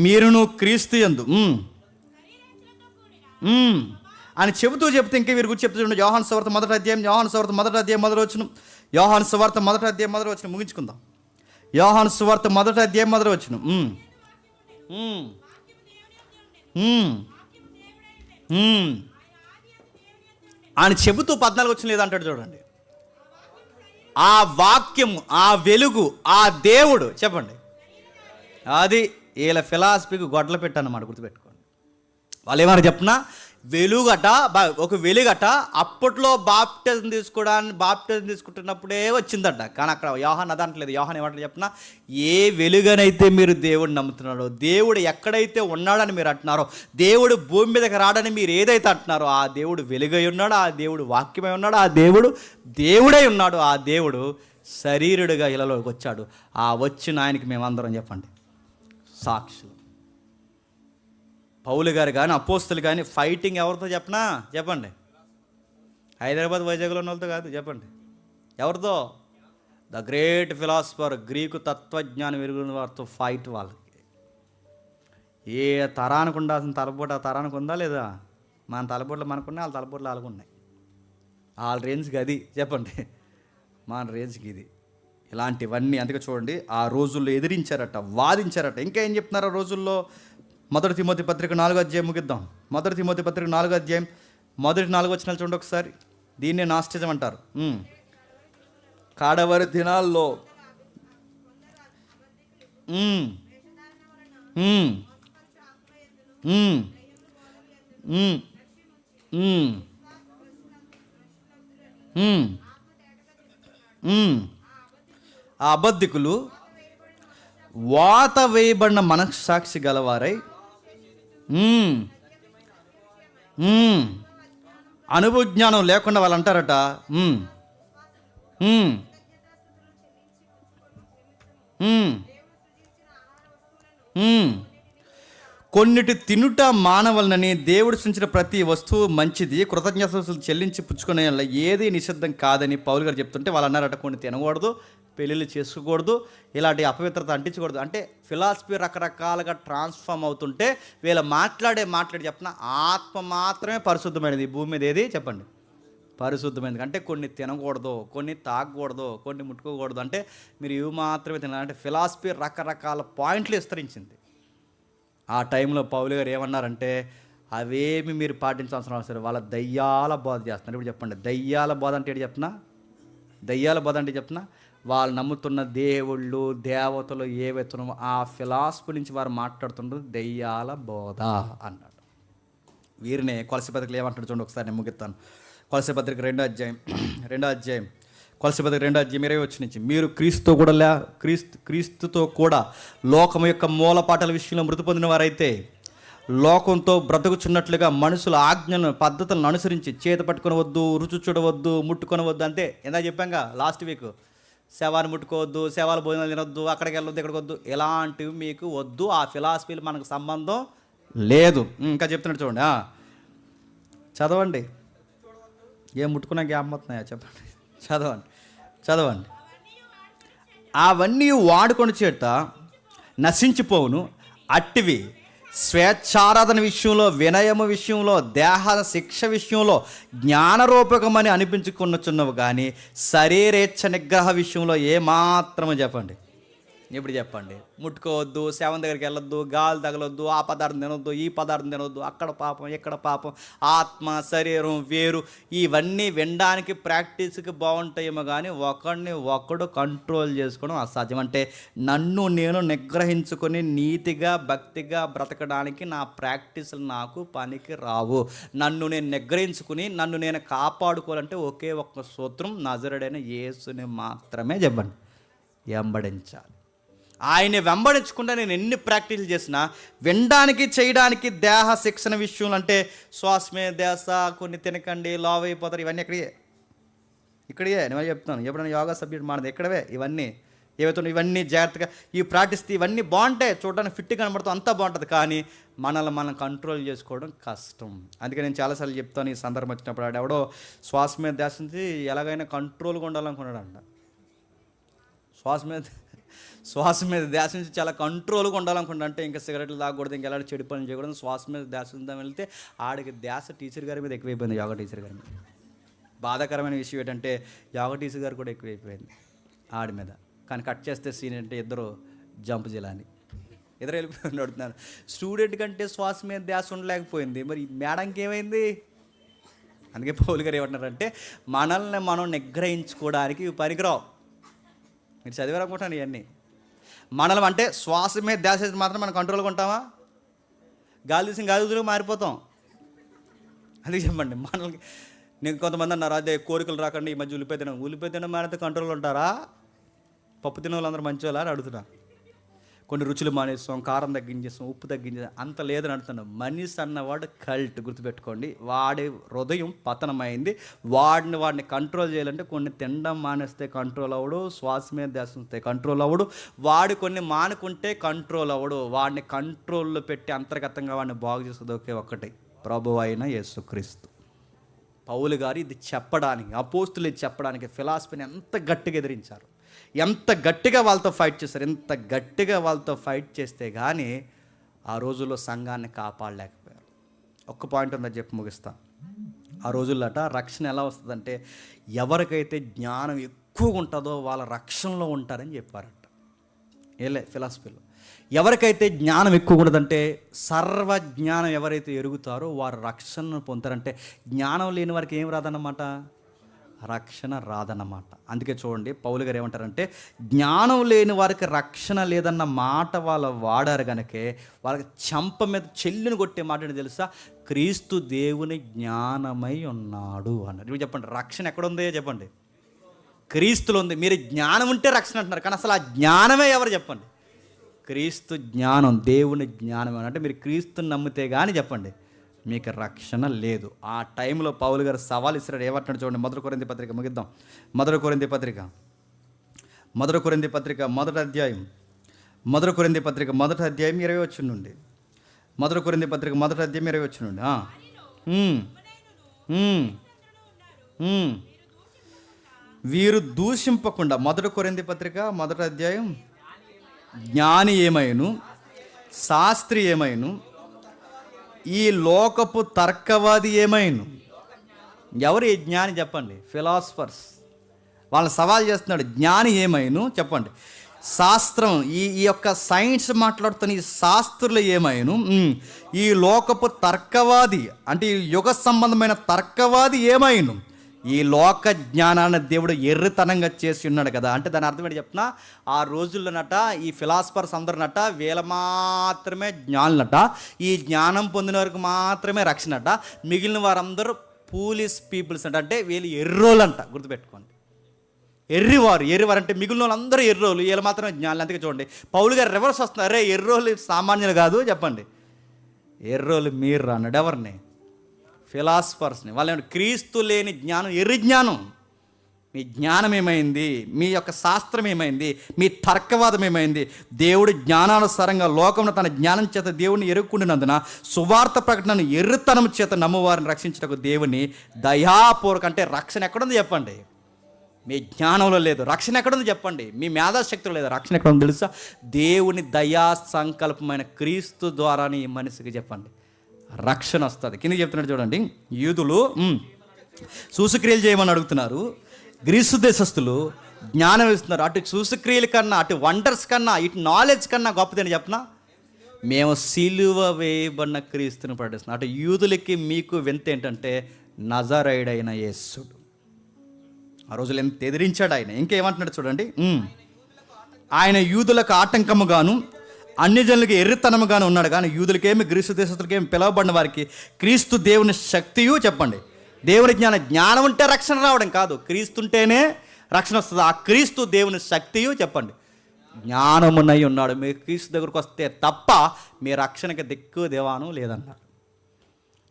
మీరును క్రీస్తు యందు అని చెబుతూ ఇంకే వీరి గురించి చెప్తూ చూడండి. యోహాను సువార్త మొదటి అధ్యాయం మొదటి వచనం ముగించుకుందాం. యోహాను సువార్త మొదటి అధ్యాయం మొదటి వచనం. ఆయన చెబుతూ 14 వచ్చిన లేదంటాడు చూడండి. ఆ వాక్యము, ఆ వెలుగు, ఆ దేవుడు చెప్పండి. అది వీళ్ళ ఫిలాసఫీకి గొడ్డలు పెట్టానమాట, గుర్తుపెట్టుకోండి. వాళ్ళు ఏమన్నా చెప్పినా వెలుగట, ఒక వెలుగట అప్పట్లో బాప్టిజం తీసుకుంటున్నప్పుడే వచ్చిందట. కానీ అక్కడ యోహాన్ అదంటలేదు. యోహాన్ ఏమంటారు చెప్పినా, ఏ వెలుగనైతే మీరు దేవుడిని నమ్ముతున్నారో, దేవుడు ఎక్కడైతే ఉన్నాడని మీరు అంటున్నారో, దేవుడు భూమి మీదకి రాడని మీరు ఏదైతే అంటున్నారో ఆ దేవుడు వెలుగై ఉన్నాడు, ఆ దేవుడు వాక్యమై ఉన్నాడు, ఆ దేవుడు దేవుడై ఉన్నాడు, ఆ దేవుడు శరీరుడిగా ఇళ్ళలోకి వచ్చాడు. ఆ వచ్చిన ఆయనకి మేమందరం చెప్పండి సాక్షులు. పౌలు గారు కానీ అపోస్తులు కానీ ఫైటింగ్ ఎవరితో చెప్పండి, హైదరాబాద్ వైజాగ్లో ఉన్న వాళ్ళతో కాదు చెప్పండి. ఎవరితో? ద గ్రేట్ ఫిలాసఫర్, గ్రీకు తత్వజ్ఞానం ఎరుగున వారితో ఫైట్. వాళ్ళకి ఏ తరానికి ఉండాల్సిన తలపోటు ఆ తరానికి ఉందా లేదా? మన తలపోట్లు మనకున్నాయి, వాళ్ళ తలపోట్లు వాళ్ళకు ఉన్నాయి. వాళ్ళ రేంజ్కి అది చెప్పండి, మన రేంజ్కి ఇది. ఇలాంటివన్నీ అందుకే చూడండి ఆ రోజుల్లో ఎదిరించారట, వాదించారట. ఇంకా ఏం చెప్తున్నారు ఆ రోజుల్లో? మొదటి తిమోతి పత్రిక 4వ అధ్యాయం ముగిద్దాం. మొదటి తిమోతి పత్రిక 4వ అధ్యాయం మొదటి 4 వచనాలు చూడండి ఒకసారి. దీన్నే నాస్టిజం అంటారు. కాడవరి దినాల్లో ఆ అబద్ధికులు వాత వేయబడిన మనస్సాక్షి గలవారై అనుభవజ్ఞానం లేకుండా వాళ్ళు అంటారట, కొన్నిటి తినుట మానవలనని, దేవుడు సృష్టించిన ప్రతి వస్తువు మంచిది, కృతజ్ఞతలు చెల్లించి పుచ్చుకునే ఏది నిషిద్ధం కాదని పౌలు గారు చెప్తుంటే వాళ్ళు అన్నారట కొన్ని తినకూడదు, పెళ్ళిళ్ళు చేసుకోకూడదు, ఇలాంటి అపవిత్రత అంటించకూడదు. అంటే ఫిలాసఫీ రకరకాలుగా ట్రాన్స్ఫార్మ్ అవుతుంటే వీళ్ళ మాట్లాడి చెప్పిన ఆత్మ మాత్రమే పరిశుద్ధమైనది. ఈ భూమి మీద ఏది చెప్పండి పరిశుద్ధమైనది. అంటే కొన్ని తినకూడదు, కొన్ని తాగకూడదు, కొన్ని ముట్టుకోకూడదు, అంటే మీరు ఇవి మాత్రమే తినాలి. అంటే ఫిలాసఫీ రకరకాల పాయింట్లు విస్తరించింది. ఆ టైంలో పౌలు గారు ఏమన్నారంటే, అవేమి మీరు పాటించాల్సిన అవసరం, వాళ్ళ దయ్యాల బోధ చేస్తున్నారు. ఇప్పుడు చెప్పండి, దయ్యాల బోధ అంటే ఏంటి చెప్తున్నా? దయ్యాల బోధ అంటే చెప్తున్నా, వాళ్ళు నమ్ముతున్న దేవుళ్ళు దేవతలు ఏవైతున్నామో ఆ ఫిలాసఫీ నుంచి వారు మాట్లాడుతున్నారు దయ్యాల బోధ అన్నాడు. వీరినే కొలసీ పత్రికలు ఏమంటాడు చూడండి, ఒకసారి నేను ముగిస్తాను. కొలసీ పత్రిక 2వ అధ్యాయం కొలసీ పత్రిక 2వ అధ్యాయం 20 వచ్చి నుంచి, మీరు క్రీస్తుతో కూడా లోకం యొక్క మూలపాటల విషయంలో మృతి పొందిన వారైతే లోకంతో బ్రతుకుచున్నట్లుగా మనుషుల ఆజ్ఞను పద్ధతులను అనుసరించి చేత పట్టుకొనవద్దు, రుచి చూడవద్దు, ముట్టుకొనవద్దు. అంతే ఇందా చెప్పాంగా లాస్ట్ వీక్, శవాన్ని ముట్టుకోవద్దు, శవాల భోజనాలు తినొద్దు, అక్కడికి వెళ్ళొద్దు, ఇక్కడికి వద్దు, ఇలాంటివి మీకు వద్దు. ఆ ఫిలాసఫీలు మనకు సంబంధం లేదు. ఇంకా చెప్తున్నాడు చూడండి, చదవండి. ఏం ముట్టుకున్నా గ్యాప్ అవుతున్నాయా చెప్పండి, చదవండి. అవన్నీ వాడుకొని చేత నశించిపోవును, అట్టివి స్వేచ్ఛారాధన విషయంలో, వినయము విషయంలో, దేహ శిక్ష విషయంలో జ్ఞానరూపకమని అనిపించుకున్నచున్నవి కానీ శరీరేచ్ఛ నిగ్రహ విషయంలో ఏమాత్రమో చెప్పండి. ఇప్పుడు చెప్పండి, ముట్టుకోవద్దు, శవం దగ్గరికి వెళ్ళొద్దు, గాలి తగలొద్దు, ఆ పదార్థం తినొద్దు, ఈ పదార్థం తినొద్దు, అక్కడ పాపం ఇక్కడ పాపం, ఆత్మ శరీరం వేరు. ఇవన్నీ వినడానికి ప్రాక్టీస్కి బాగుంటాయేమో కానీ ఒకడు కంట్రోల్ చేసుకోవడం అసాధ్యం. అంటే నన్ను నేను నిగ్రహించుకొని నీతిగా భక్తిగా బ్రతకడానికి నా ప్రాక్టీసులు నాకు పనికి రావు. నన్ను నేను నిగ్రహించుకుని నన్ను నేను కాపాడుకోవాలంటే ఒకే ఒక్క సూత్రం, నజరుడైన యేసుని మాత్రమే చెప్పండి, వెంబడించాలి. ఆయన వెంబడించకుండా నేను ఎన్ని ప్రాక్టీసులు చేసినా వినడానికి చేయడానికి దేహ శిక్షణ విషయంలో, అంటే శ్వాసమే దేశ, కొన్ని తినకండి లావ్ అయిపోతారు, ఇవన్నీ ఇక్కడే నేను చెప్తాను. ఎప్పుడైనా యోగా సబ్జెక్ట్ మానదు ఇక్కడవే, ఇవన్నీ ఏవైతే ఇవన్నీ జాగ్రత్తగా ఈ ప్రాక్టీస్ ఇవన్నీ బాగుంటాయి, చూడడానికి ఫిట్ కనబడుతుంది, అంతా బాగుంటుంది. కానీ మనల్ని మనం కంట్రోల్ చేసుకోవడం కష్టం. అందుకే నేను చాలాసార్లు చెప్తాను, ఈ సందర్భం వచ్చినప్పుడు ఎవడో శ్వాస మీద ధ్యాస నుంచి ఎలాగైనా కంట్రోల్గా ఉండాలనుకున్నాడంట. శ్వాస మీద ధ్యాస నుంచి చాలా కంట్రోల్గా ఉండాలనుకుంటా. అంటే ఇంకా సిగరెట్లు తాగకూడదు, ఇంకా ఎలాంటి చెడు పనులు చేయకూడదు, శ్వాస మీద ధ్యాస ఉందాం వెళ్తే ఆడికి ధ్యాస టీచర్ గారి మీద ఎక్కువైపోయింది, యోగా టీచర్ గారి మీద. బాధాకరమైన విషయం ఏంటంటే యోగా టీచర్ గారు కూడా ఎక్కువైపోయింది ఆడి మీద. కానీ కట్ చేస్తే సీన్ అంటే ఇద్దరు జంప్ చేయాలని ఎదురు వెళ్ళిపోయి అడుగుతున్నారు. స్టూడెంట్ కంటే శ్వాస మీద ధ్యాస ఉండలేకపోయింది, మరి మేడంకి ఏమైంది? అందుకే పౌలు గారు ఏమంటున్నారంటే, మనల్ని మనం నిగ్రహించుకోవడానికి ఇవి పనికిరావు. మీరు చదివారనుకుంటాను ఇవన్నీ. మనల్ని అంటే శ్వాస మీద ధ్యాస మాత్రం మనం కంట్రోల్గా ఉంటామా? గాలి తీసి గాలి మారిపోతాం. అది చెప్పండి. మనల్ని నేను కొంతమంది అన్నారు, అదే కోరికలు రాకండి ఈ మధ్య ఉల్లిపాయ తినడం మానేస్తే కంట్రోల్లో ఉంటారా? పప్పు తినే వాళ్ళందరూ మంచి వాళ్ళ అని అడుగుతున్నా. కొన్ని రుచులు మానేస్తాం, కారం తగ్గించేస్తాం, ఉప్పు తగ్గించేస్తాం, అంత లేదని అడుగుతున్నాం. మనిషి అన్నవాడు కల్ట్, గుర్తుపెట్టుకోండి. వాడి హృదయం పతనమైంది. వాడిని కంట్రోల్ చేయాలంటే కొన్ని తినడం మానేస్తే కంట్రోల్ అవ్వడు, శ్వాస మీద ధ్యాస ఉంటే కంట్రోల్ అవ్వడు, వాడు కొన్ని మానుకుంటే కంట్రోల్ అవ్వడు. వాడిని కంట్రోల్లో పెట్టి అంతర్గతంగా వాడిని బాగు చేసేది ఒకే ఒక్కటి, ప్రభువు అయిన యేసుక్రీస్తు. పౌలు గారు ఇది చెప్పడానికి, అపోస్తులు ఇది చెప్పడానికి ఫిలాసఫీని ఎంత గట్టిగా ఎదిరించారు, ఎంత గట్టిగా వాళ్ళతో ఫైట్ చేశారు. ఎంత గట్టిగా వాళ్ళతో ఫైట్ చేస్తే కానీ ఆ రోజుల్లో సంఘాన్ని కాపాడలేకపోయారు. ఒక్క పాయింట్ ఉందని చెప్పి ముగిస్తా. ఆ రోజుల్లోట రక్షణ ఎలా వస్తుందంటే, ఎవరికైతే జ్ఞానం ఎక్కువగా ఉంటుందో వాళ్ళ రక్షణలో ఉంటారని చెప్పారట. ఫిలాసఫీలో ఎవరికైతే జ్ఞానం ఎక్కువ ఉండదంటే, సర్వజ్ఞానం ఎవరైతే ఎరుగుతారో వారు రక్షణను పొందుతారంటే, జ్ఞానం లేని వారికి ఏం రాదన్నమాట, రక్షణ రాదన్నమాట. అందుకే చూడండి పౌలు గారు ఏమంటారంటే, జ్ఞానం లేని వారికి రక్షణ లేదన్న మాట వాళ్ళు వాడారు కనుకే వాళ్ళకి చెంప మీద చెల్లుని కొట్టే మాట ఏంటి తెలుసా? క్రీస్తు దేవుని జ్ఞానమై ఉన్నాడు అన్నారు. ఇవి చెప్పండి, రక్షణ ఎక్కడుందో చెప్పండి, క్రీస్తులో ఉంది. మీరు జ్ఞానం ఉంటే రక్షణ అంటున్నారు, కానీ అసలు ఆ జ్ఞానమే ఎవరు చెప్పండి? క్రీస్తు జ్ఞానం, దేవుని జ్ఞానం అంటే మీరు క్రీస్తుని నమ్మితే కానీ చెప్పండి మీకు రక్షణ లేదు. ఆ టైంలో పౌలు గారు సవాల్ ఇస్తున్నాడు. ఏమంటున్నాడు చూడండి, మొదటి కొరింథీ పత్రిక ముగిద్దాం. మొదటి కొరింథీ పత్రిక మొదటి అధ్యాయం 20 వచ్చిన నుండి, మొదటి కొరింథీ పత్రిక మొదటి అధ్యాయం 20 వచ్చిన నుండి. వీరు దూషింపకుండా, మొదటి కొరింథీ పత్రిక మొదటి అధ్యాయం, జ్ఞాని ఏమైను శాస్త్రి ఏమైను ఈ లోకపు తర్కవాది ఏమైను. ఎవరు ఈ జ్ఞాని చెప్పండి? ఫిలాసఫర్స్. వాళ్ళని సవాల్ చేస్తున్నాడు. జ్ఞాని ఏమైను చెప్పండి, శాస్త్రం ఈ యొక్క సైన్స్ మాట్లాడుతున్న ఈ శాస్త్రులు ఏమైను, ఈ లోకపు తర్కవాది అంటే ఈ యుగ సంబంధమైన తర్కవాది ఏమైను, ఈ లోక జ్ఞానాన్ని దేవుడు ఎర్రితనంగా చేసి ఉన్నాడు కదా. అంటే దాని అర్థం ఏంటి చెప్పిన, ఆ రోజుల్లోనట ఈ ఫిలాసఫర్స్ అందరినట వీళ్ళ మాత్రమే జ్ఞానులట, ఈ జ్ఞానం పొందిన వరకు మాత్రమే రక్షణట, మిగిలిన వారందరూ ఫూలిష్ పీపుల్స్ అంటే వీళ్ళు ఎర్రోలంట. గుర్తుపెట్టుకోండి, ఎర్రివారు అంటే మిగిలిన వాళ్ళందరూ ఎర్రోలు, వీళ్ళు మాత్రమే జ్ఞానులు. అందుకే చూడండి పౌలు గారు రివర్స్ వస్తున్నారు, అరే ఎర్రోలు సామాన్యులు కాదు చెప్పండి, ఎర్రోలు మీరు అన్నాడు. ఎవరిని? ఫిలాసఫర్స్ని. వాళ్ళు క్రీస్తు లేని జ్ఞానం ఎర్రి జ్ఞానం. మీ జ్ఞానం ఏమైంది, మీ యొక్క శాస్త్రం ఏమైంది, మీ తర్కవాదం ఏమైంది? దేవుడు జ్ఞానానుసారంగా లోకంలో తన జ్ఞానం చేత దేవుని ఎరుక్కుండినందున సువార్త ప్రకటనను ఎర్రితనం చేత నమ్మువారిని రక్షించటకు దేవుని దయాపూర్వక. అంటే రక్షణ ఎక్కడుంది చెప్పండి? మీ జ్ఞానంలో లేదు. రక్షణ ఎక్కడుంది చెప్పండి? మీ మేధాశక్తిలో లేదు. రక్షణ ఎక్కడుంది తెలుసా? దేవుని దయా సంకల్పమైన క్రీస్తు ద్వారానే ఈ మనిషికి చెప్పండి రక్షణ వస్తుంది. కింద చెప్తున్నాడు చూడండి, యూదులు సూచక్రియలు చేయమని అడుగుతున్నారు, గ్రీసు దేశస్తులు జ్ఞానం ఇస్తున్నారు. అటు సూచక్రియల కన్నా, అటు వండర్స్ కన్నా, ఇటు నాలెడ్జ్ కన్నా గొప్పదని చెప్పనా, మేము సిలువ వేయబడిన క్రీస్తుని ప్రకటిస్తున్నాం. అటు యూదులకి మీకు వింత ఏంటంటే నజరేయుడైన యేసుడు. ఆ రోజులు ఎంత ఎదిరించాడు ఆయన. ఇంకేమంటున్నాడు చూడండి, ఆయన యూదులకు ఆటంకముగాను అన్ని జనులకి ఎర్రితనముగాను ఉన్నాడు, కానీ యూదులకేమి గ్రీసు దేశస్తులకేమి పిలవబడిన వారికి క్రీస్తు దేవుని శక్తియు చెప్పండి. దేవుని జ్ఞానం ఉంటే రక్షణ రావడం కాదు, క్రీస్తుంటేనే రక్షణ వస్తుంది. ఆ క్రీస్తు దేవుని శక్తియు చెప్పండి జ్ఞానమునై ఉన్నాడు. మీరు క్రీస్తు దగ్గరకు వస్తే తప్ప మీ రక్షణకి దిక్కు దేవాను లేదన్నారు.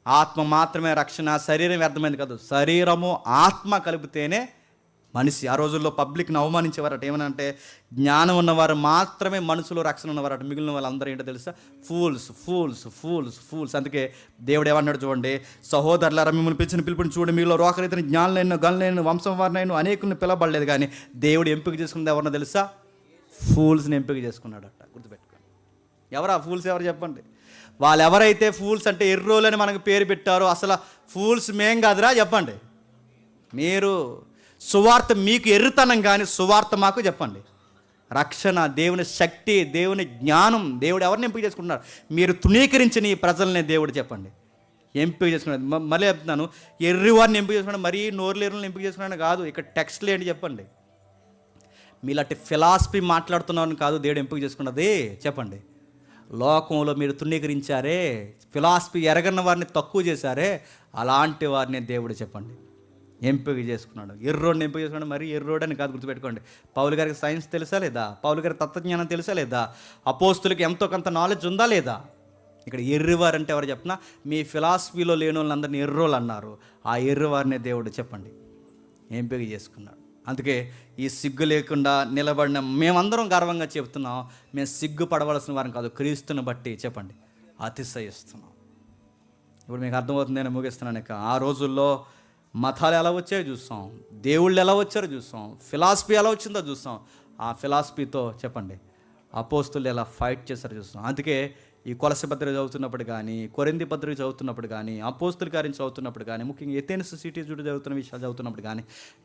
ఆత్మ మాత్రమే రక్షణ, శరీరం వ్యర్థమైంది కాదు, శరీరము ఆత్మ కలిపితేనే మనిషి. ఆ రోజుల్లో పబ్లిక్ని అవమానించేవారట. ఏమనంటే జ్ఞానం ఉన్నవారు మాత్రమే మనుషులు, రక్షణ ఉన్నవారట, మిగిలిన వాళ్ళందరూ ఏంటో తెలుసా? Fools fools fools fools. అందుకే దేవుడు ఏమన్నాడు చూడండి, సహోదరులారా మిమ్మల్ని పిలిచిన పిలుపుని చూడండి, మీలో రోకరైతే జ్ఞానులైన గనులైన వంశం వారినైనా అనేకుల్ని పిలవబడలేదు, కానీ దేవుడు ఎంపిక చేసుకున్నది ఎవరన్నా తెలుసా? ఫూల్స్ని ఎంపిక చేసుకున్నాడట. గుర్తుపెట్టుకోండి. ఎవరు ఆ ఫూల్స్? ఎవరు చెప్పండి? వాళ్ళు ఎవరైతే ఫూల్స్ అంటే ఎర్రోలని మనకు పేరు పెట్టారో అసలు ఫూల్స్ మేం కాదురా చెప్పండి. మీరు సువార్త మీకు ఎర్రితనం, కానీ సువార్త మాకు చెప్పండి రక్షణ, దేవుని శక్తి, దేవుని జ్ఞానం. దేవుడు ఎవరిని ఎంపిక చేసుకుంటున్నారు? మీరు తృణీకరించిన ఈ ప్రజల్ని దేవుడు చెప్పండి ఎంపిక చేసుకున్నాడు. మళ్ళీ చెప్తున్నాను, ఎర్రివారిని ఎంపిక చేసుకున్నాడు, మరీ నోరులేరులను ఎంపిక చేసుకున్నాడు కాదు. ఇక్కడ టెక్స్ట్లు ఏంటి చెప్పండి? మీలాంటి ఫిలాసఫీ మాట్లాడుతున్నారని కాదు దేవుడు ఎంపిక చేసుకున్నది చెప్పండి. లోకంలో మీరు తృణీకరించారే, ఫిలాసఫీ ఎరగన్న వారిని తక్కువ చేశారే, అలాంటి వారిని దేవుడు చెప్పండి ఎంపిక చేసుకున్నాడు. ఎర్రోడిని ఎంపిక చేసుకున్నాడు. మరి ఎర్రోడని కాదు, గుర్తుపెట్టుకోండి. పౌలు గారికి సైన్స్ తెలుసా లేదా? పౌలు గారికి తత్వజ్ఞానం తెలుసా లేదా? అపోస్తులకి ఎంతో కొంత నాలెడ్జ్ ఉందా లేదా? ఇక్కడ ఎర్రివారంటే ఎవరు చెప్పినా, మీ ఫిలాసఫీలో లేని వాళ్ళందరినీ ఎర్రోళ్ళు అన్నారు. ఆ ఎర్రివారిని దేవుడు చెప్పండి ఎంపిక చేసుకున్నాడు. అందుకే ఈ సిగ్గు లేకుండా నిలబడిన మేమందరం గర్వంగా చెప్తున్నాం, మేము సిగ్గుపడవలసిన వారం కాదు, క్రీస్తుని బట్టి చెప్పండి అతిశయిస్తున్నాం. ఇప్పుడు మీకు అర్థమవుతుంది, నేను ముగిస్తున్నాను. ఇక ఆ రోజుల్లో మతాలు ఎలా వచ్చాయో చూస్తాం, దేవుళ్ళు ఎలా వచ్చారో చూస్తాం, ఫిలాసఫీ ఎలా వచ్చిందో చూస్తాం. ఆ ఫిలాసఫీతో చెప్పండి అపోస్తులు ఎలా ఫైట్ చేశారో చూస్తాం. అందుకే ఈ కొలస పత్రిక చదువుతున్నప్పుడు కానీ, కొరింథీ పత్రిక చదువుతున్నప్పుడు కానీ, అపోస్తుల కార్యం చదువుతున్నప్పుడు కానీ, ముఖ్యంగా ఎథెన్స్ సిటీ చుట్టూ చదువుతున్న విషయాలు చదువుతున్నప్పుడు కానీ,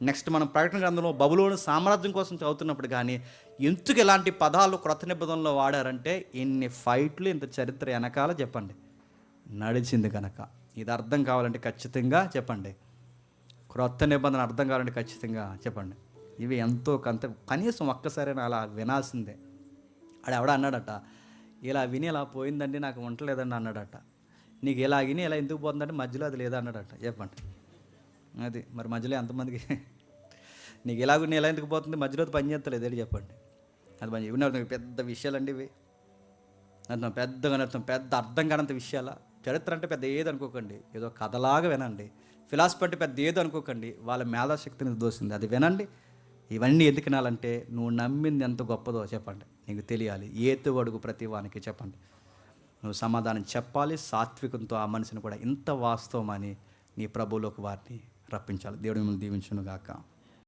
నెక్స్ట్ మనం ప్రకటన గ్రంథంలో బబులోను సామ్రాజ్యం కోసం చదువుతున్నప్పుడు కానీ, ఎందుకు ఇలాంటి పదాలు క్రొత్త నిబంధనలో వాడారంటే ఇన్ని ఫైట్లు, ఇంత చరిత్ర వెనకాల చెప్పండి నడిచింది కనుక. ఇది అర్థం కావాలంటే ఖచ్చితంగా చెప్పండి, క్రొత్త నిబంధన అర్థం కావాలంటే ఖచ్చితంగా చెప్పండి, ఇవి ఎంతో కొంత కనీసం ఒక్కసారైనా అలా వినాల్సిందే. ఆడెవడ అన్నాడట, ఇలా విని ఇలా పోయిందండి నాకు ఉండలేదండి అన్నాడట. నీకు ఇలా విని ఇలా ఎందుకు పోతుందంటే మధ్యలో అది లేదా అన్నాడట. చెప్పండి అది మరి మధ్యలో ఎంతమందికి నీకు ఇలా విని ఎలా ఎందుకు పోతుంది, మధ్యలో పని చేస్తలేదు ఏంటి చెప్పండి. అది పని విన్న పెద్ద విషయాలండి ఇవి, అర్థం పెద్దగా అర్థం పెద్ద అర్థం కానంత విషయాల. చరిత్ర అంటే పెద్ద ఏది అనుకోకండి, ఏదో కథలాగా వినండి. ఫిలాసఫీ అంటే పెద్ద ఏదో అనుకోకండి, వాళ్ళ మేధాశక్తిని దోసింది అది వినండి. ఇవన్నీ ఎందుకు వినాలంటే నువ్వు నమ్మింది ఎంత గొప్పదో చెప్పండి నీకు తెలియాలి. ఏతు అడుగు ప్రతి వానికి చెప్పండి నువ్వు సమాధానం చెప్పాలి. సాత్వికంతో ఆ మనిషిని కూడా ఇంత వాస్తవమని నీ ప్రభువులోకి వారిని రప్పించాలి. దేవుడు మిమ్మల్ని దీవించును గాక.